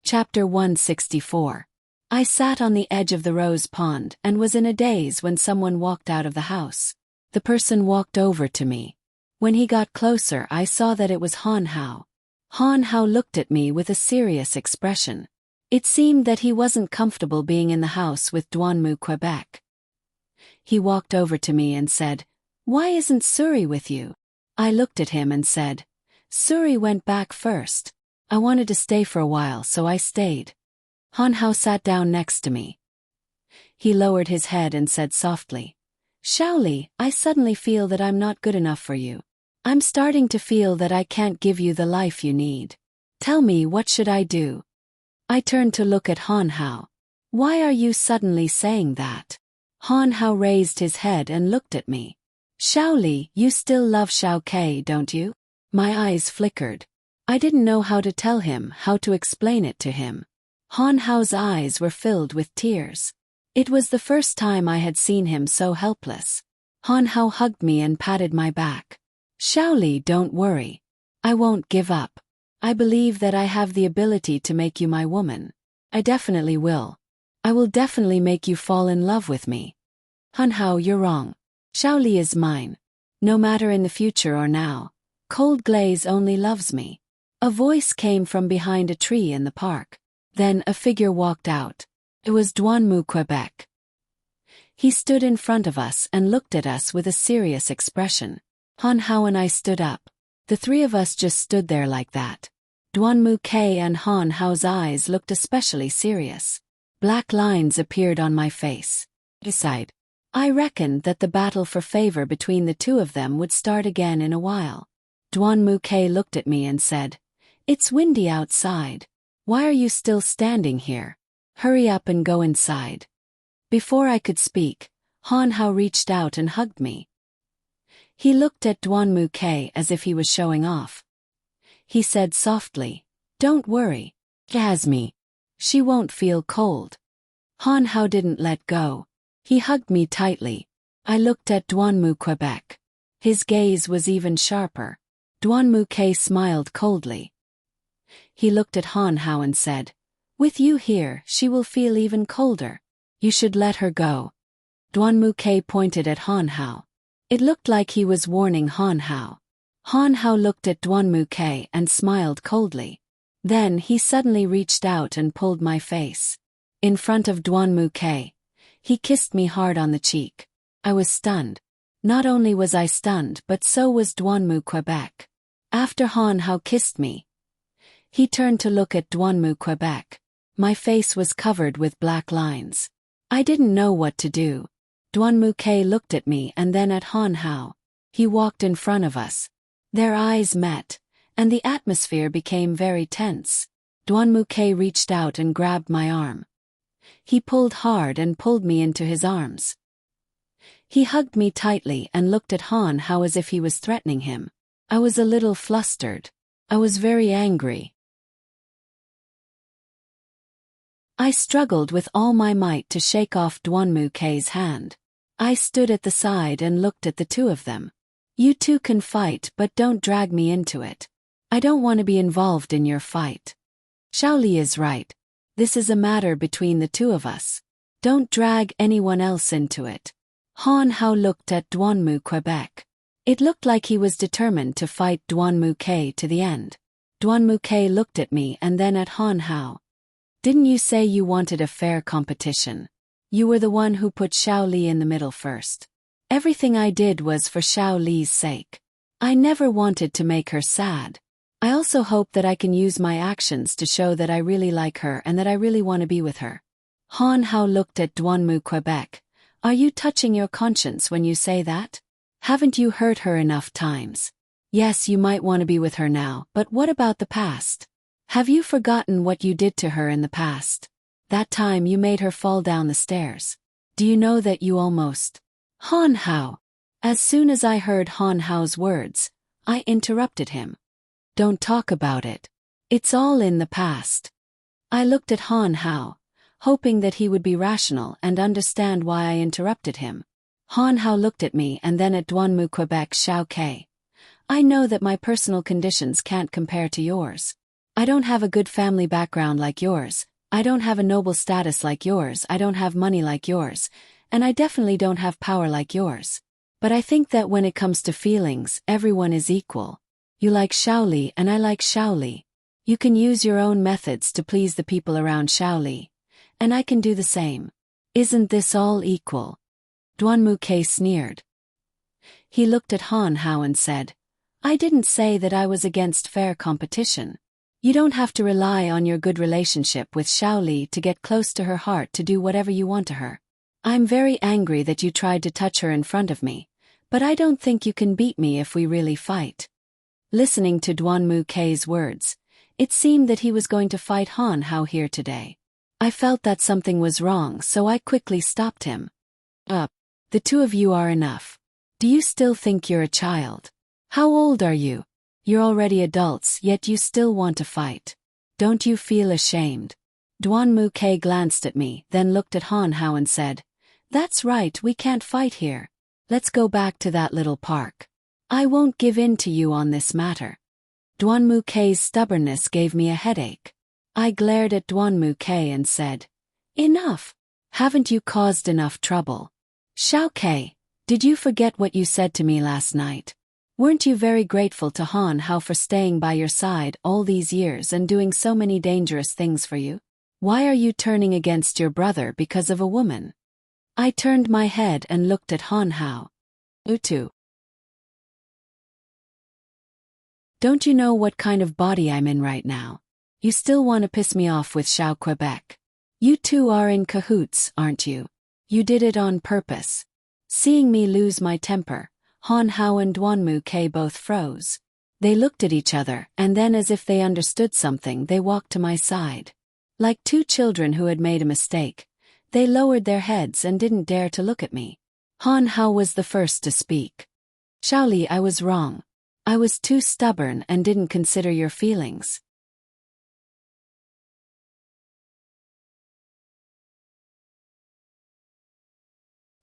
Chapter 164. I sat on the edge of the rose pond and was in a daze when someone walked out of the house. The person walked over to me. When he got closer, I saw that it was Han Hao. Han Hao looked at me with a serious expression. It seemed that he wasn't comfortable being in the house with Dwanmu Quebec. He walked over to me and said, "Why isn't Suri with you?" I looked at him and said, "Suri went back first. I wanted to stay for a while, so I stayed." Han Hao sat down next to me. He lowered his head and said softly, "Xiaoli, I suddenly feel that I'm not good enough for you. I'm starting to feel that I can't give you the life you need. Tell me, what should I do?" I turned to look at Han Hao. Why are you suddenly saying that? Han Hao raised his head and looked at me. Xiao Li, you still love Xiao Ke, don't you? My eyes flickered. I didn't know how to tell him, how to explain it to him. Han Hao's eyes were filled with tears. It was the first time I had seen him so helpless. Han Hao hugged me and patted my back. Xiao Li, don't worry. I won't give up. I believe that I have the ability to make you my woman. I definitely will. I will definitely make you fall in love with me. Han Hao, you're wrong. Xiao Li is mine. No matter in the future or now. Cold Glaze only loves me. A voice came from behind a tree in the park. Then a figure walked out. It was Duanmu Quebec. He stood in front of us and looked at us with a serious expression. Han Hao and I stood up. The three of us just stood there like that. Duanmu Ke and Han Hao's eyes looked especially serious. Black lines appeared on my face. Beside, I reckoned that the battle for favor between the two of them would start again in a while. Duanmu Ke looked at me and said, "It's windy outside. Why are you still standing here? Hurry up and go inside." Before I could speak, Han Hao reached out and hugged me. He looked at Duanmu Ke as if he was showing off. He said softly, "Don't worry, Jasmine. She won't feel cold." Han Hao didn't let go. He hugged me tightly. I looked at Duanmu Quebec. His gaze was even sharper. Duanmu Ke smiled coldly. He looked at Han Hao and said, "With you here, she will feel even colder. You should let her go." Duanmu Ke pointed at Han Hao. It looked like he was warning Han Hao. Han Hao looked at Duanmu Ke and smiled coldly. Then he suddenly reached out and pulled my face. In front of Duanmu Ke, he kissed me hard on the cheek. I was stunned. Not only was I stunned but so was Duanmu Quebec. After Han Hao kissed me, he turned to look at Duanmu Quebec. My face was covered with black lines. I didn't know what to do. Duanmu Ke looked at me and then at Han Hao. He walked in front of us. Their eyes met, and the atmosphere became very tense. Duanmu Ke reached out and grabbed my arm. He pulled hard and pulled me into his arms. He hugged me tightly and looked at Han Hao as if he was threatening him. I was a little flustered. I was very angry. I struggled with all my might to shake off Duanmu Ke's hand. I stood at the side and looked at the two of them. "You two can fight, but don't drag me into it. I don't want to be involved in your fight. Xiao Li is right. This is a matter between the two of us. Don't drag anyone else into it." Han Hao looked at Duanmu Quebec. It looked like he was determined to fight Duanmu Ke to the end. Duanmu Ke looked at me and then at Han Hao. "Didn't you say you wanted a fair competition? You were the one who put Xiao Li in the middle first. Everything I did was for Xiao Li's sake. I never wanted to make her sad. I also hope that I can use my actions to show that I really like her and that I really want to be with her." Han Hao looked at Duanmu Quebec. "Are you touching your conscience when you say that? Haven't you hurt her enough times? Yes, you might want to be with her now, but what about the past? Have you forgotten what you did to her in the past? That time you made her fall down the stairs. Do you know that you almost—" Han Hao. As soon as I heard Han Hao's words, I interrupted him. "Don't talk about it. It's all in the past." I looked at Han Hao, hoping that he would be rational and understand why I interrupted him. Han Hao looked at me and then at Duanmu Quebec Xiao Ke. "I know that my personal conditions can't compare to yours. I don't have a good family background like yours. I don't have a noble status like yours. I don't have money like yours. And I definitely don't have power like yours. But I think that when it comes to feelings, everyone is equal. You like Xiao Li and I like Xiao Li. You can use your own methods to please the people around Xiao Li. And I can do the same. Isn't this all equal?" Duanmu Ke sneered. He looked at Han Hao and said, "I didn't say that I was against fair competition. You don't have to rely on your good relationship with Xiao Li to get close to her heart to do whatever you want to her. I'm very angry that you tried to touch her in front of me, but I don't think you can beat me if we really fight." Listening to Duanmu Ke's words, It seemed that he was going to fight Han Hao here today. I felt that something was wrong, so I quickly stopped him. Up. The two of you are enough. Do you still think you're a child? How old are you? You're already adults, yet you still want to fight. Don't you feel ashamed? Duan Muke glanced at me, then looked at Han Hao and said, "That's right, we can't fight here. Let's go back to that little park. I won't give in to you on this matter." Duan Muke's stubbornness gave me a headache. I glared at Duan Muke and said, "Enough. Haven't you caused enough trouble? Xiao Ke, did you forget what you said to me last night? Weren't you very grateful to Han Hao for staying by your side all these years and doing so many dangerous things for you? Why are you turning against your brother because of a woman?" I turned my head and looked at Han Hao. "Utu. Don't you know what kind of body I'm in right now? You still want to piss me off with Xiao Quebec? You two are in cahoots, aren't you? You did it on purpose." Seeing me lose my temper, Han Hao and Duan Muke both froze. They looked at each other, and then as if they understood something, they walked to my side. Like two children who had made a mistake, they lowered their heads and didn't dare to look at me. Han Hao was the first to speak. "Shaoli, I was wrong. I was too stubborn and didn't consider your feelings."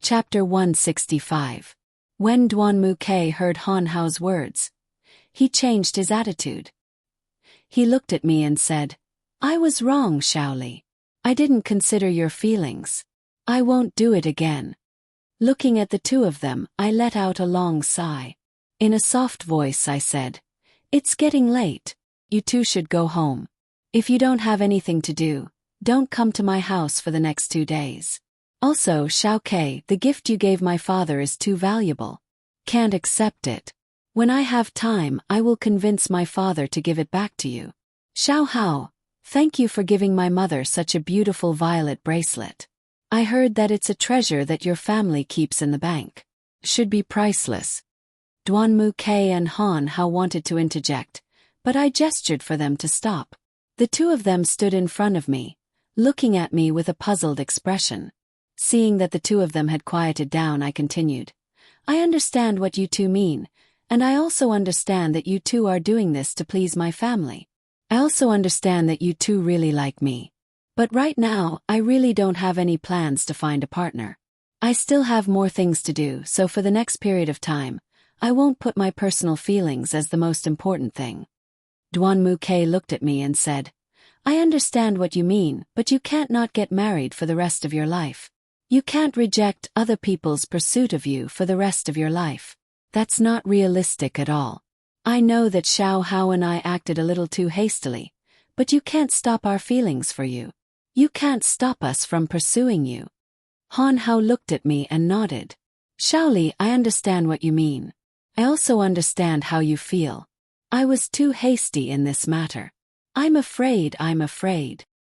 Chapter 165. When Duan Muke heard Han Hao's words, he changed his attitude. He looked at me and said, "I was wrong, Shaoli. I didn't consider your feelings. I won't do it again." Looking at the two of them, I let out a long sigh. In a soft voice I said, "It's getting late. You two should go home. If you don't have anything to do, don't come to my house for the next 2 days. Also, Xiao Ke, the gift you gave my father is too valuable. Can't accept it. When I have time, I will convince my father to give it back to you. Xiao Hao, thank you for giving my mother such a beautiful violet bracelet. I heard that it's a treasure that your family keeps in the bank. Should be priceless." Duan Muke and Han Hao wanted to interject, but I gestured for them to stop. The two of them stood in front of me, looking at me with a puzzled expression. Seeing that the two of them had quieted down, I continued, "I understand what you two mean, and I also understand that you two are doing this to please my family. I also understand that you two really like me. But right now, I really don't have any plans to find a partner. I still have more things to do, so for the next period of time, I won't put my personal feelings as the most important thing." Duan Muke looked at me and said, "I understand what you mean, but you can't not get married for the rest of your life. You can't reject other people's pursuit of you for the rest of your life. That's not realistic at all. I know that Xiao Hao and I acted a little too hastily, but you can't stop our feelings for you. You can't stop us from pursuing you." Han Hao looked at me and nodded. "Shaoli, I understand what you mean. I also understand how you feel. I was too hasty in this matter. I'm afraid.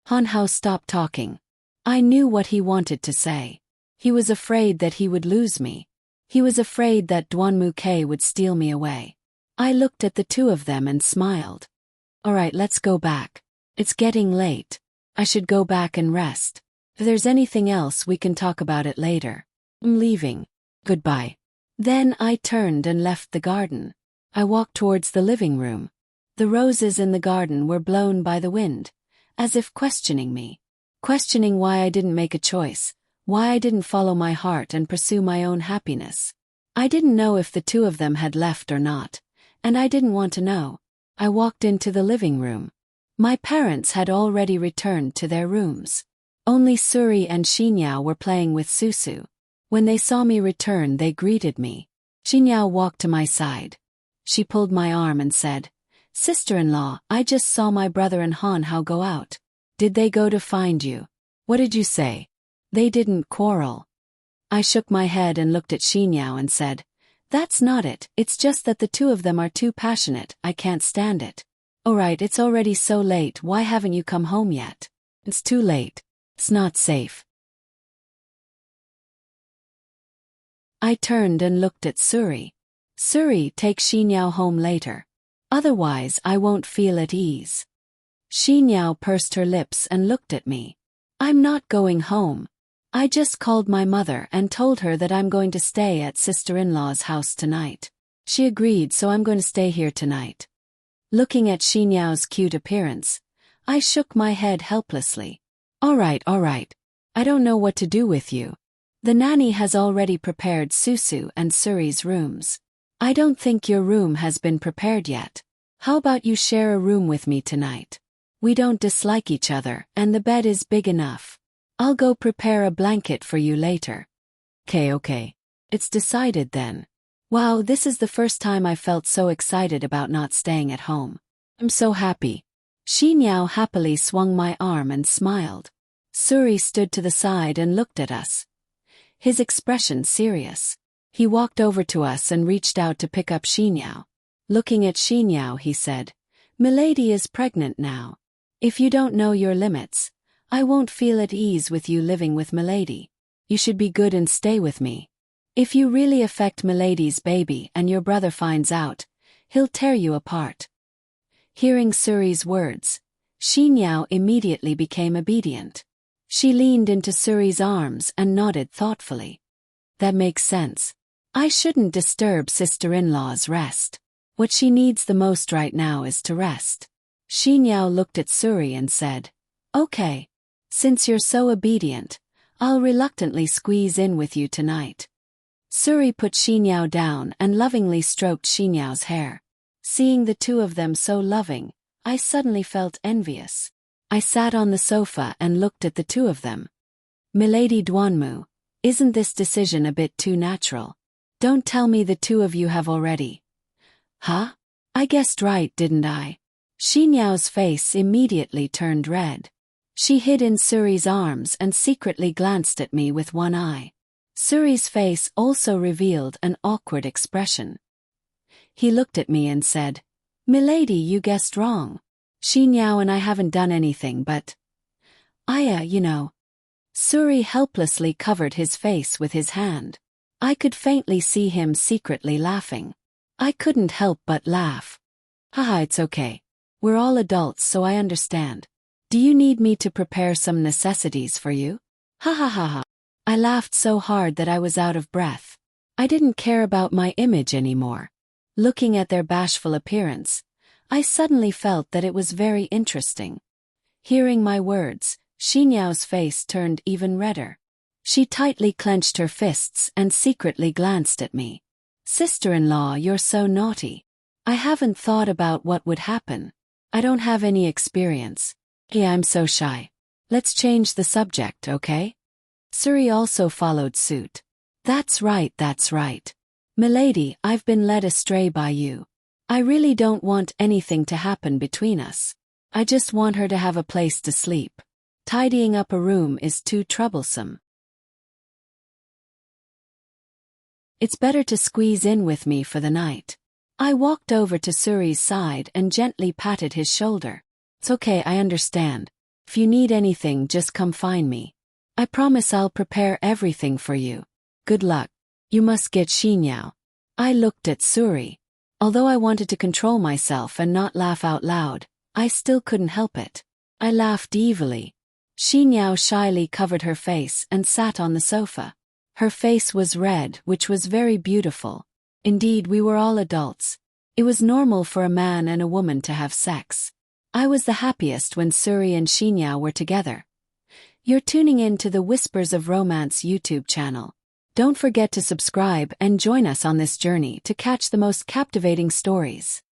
Han Hao stopped talking. I knew what he wanted to say. He was afraid that he would lose me. He was afraid that Duan Muke would steal me away. I looked at the two of them and smiled. "All right, let's go back. It's getting late. I should go back and rest. If there's anything else, we can talk about it later. I'm leaving. Goodbye." Then I turned and left the garden. I walked towards the living room. The roses in the garden were blown by the wind, as if questioning me. Questioning why I didn't make a choice, why I didn't follow my heart and pursue my own happiness. I didn't know if the two of them had left or not, and I didn't want to know. I walked into the living room. My parents had already returned to their rooms. Only Suri and Xinyao were playing with Susu. When they saw me return, they greeted me. Xinyao walked to my side. She pulled my arm and said, "Sister-in-law, I just saw my brother and Han Hao go out. Did they go to find you? What did you say? They didn't quarrel." I shook my head and looked at Xinyao and said, "That's not it, it's just that the two of them are too passionate, I can't stand it." "Alright, it's already so late, why haven't you come home yet?" "It's too late. It's not safe." I turned and looked at Suri. "Suri, take Xinyao home later. Otherwise I won't feel at ease." Xinyao pursed her lips and looked at me. I'm not going home. I just called my mother and told her that I'm going to stay at sister-in-law's house tonight. She agreed, so I'm going to stay here tonight. Looking at Xinyao's cute appearance, I shook my head helplessly. All right. I don't know what to do with you. The nanny has already prepared Susu and Suri's rooms. I don't think your room has been prepared yet. How about you share a room with me tonight? We don't dislike each other, and the bed is big enough. I'll go prepare a blanket for you later. Okay. It's decided then. Wow, this is the first time I felt so excited about not staying at home. I'm so happy. Xinyao happily swung my arm and smiled. Suri stood to the side and looked at us. His expression serious. He walked over to us and reached out to pick up Xinyao. Looking at Xinyao, he said, "Milady is pregnant now. If you don't know your limits, I won't feel at ease with you living with Milady. You should be good and stay with me. If you really affect Milady's baby and your brother finds out, he'll tear you apart." Hearing Suri's words, Xinyao immediately became obedient. She leaned into Suri's arms and nodded thoughtfully. That makes sense. I shouldn't disturb sister-in-law's rest. What she needs the most right now is to rest. Xinyao looked at Suri and said, "Okay. Since you're so obedient, I'll reluctantly squeeze in with you tonight." Suri put Xinyao down and lovingly stroked Xinyao's hair. Seeing the two of them so loving, I suddenly felt envious. I sat on the sofa and looked at the two of them. "Milady Duanmu, isn't this decision a bit too natural? Don't tell me the two of you have already." "Huh? I guessed right, didn't I?" Xinyao's face immediately turned red. She hid in Suri's arms and secretly glanced at me with one eye. Suri's face also revealed an awkward expression. He looked at me and said, "Milady, you guessed wrong. Xinyao and I haven't done anything but... you know." Suri helplessly covered his face with his hand. I could faintly see him secretly laughing. I couldn't help but laugh. "Haha, it's okay. We're all adults, so I understand. Do you need me to prepare some necessities for you?" Ha ha ha ha. I laughed so hard that I was out of breath. I didn't care about my image anymore. Looking at their bashful appearance, I suddenly felt that it was very interesting. Hearing my words, Xinyao's face turned even redder. She tightly clenched her fists and secretly glanced at me. "Sister-in-law, you're so naughty. I haven't thought about what would happen. I don't have any experience. Yeah, I'm so shy. Let's change the subject, okay?" Suri also followed suit. That's right. Milady, I've been led astray by you. I really don't want anything to happen between us. I just want her to have a place to sleep. Tidying up a room is too troublesome. It's better to squeeze in with me for the night. I walked over to Suri's side and gently patted his shoulder. "It's okay, I understand. If you need anything, just come find me. I promise I'll prepare everything for you. Good luck. You must get Xinyao." I looked at Suri. Although I wanted to control myself and not laugh out loud, I still couldn't help it. I laughed evilly. Xinyao shyly covered her face and sat on the sofa. Her face was red, which was very beautiful. Indeed, we were all adults. It was normal for a man and a woman to have sex. I was the happiest when Suri and Xinyao were together. You're tuning in to the Whispers of Romance YouTube channel. Don't forget to subscribe and join us on this journey to catch the most captivating stories.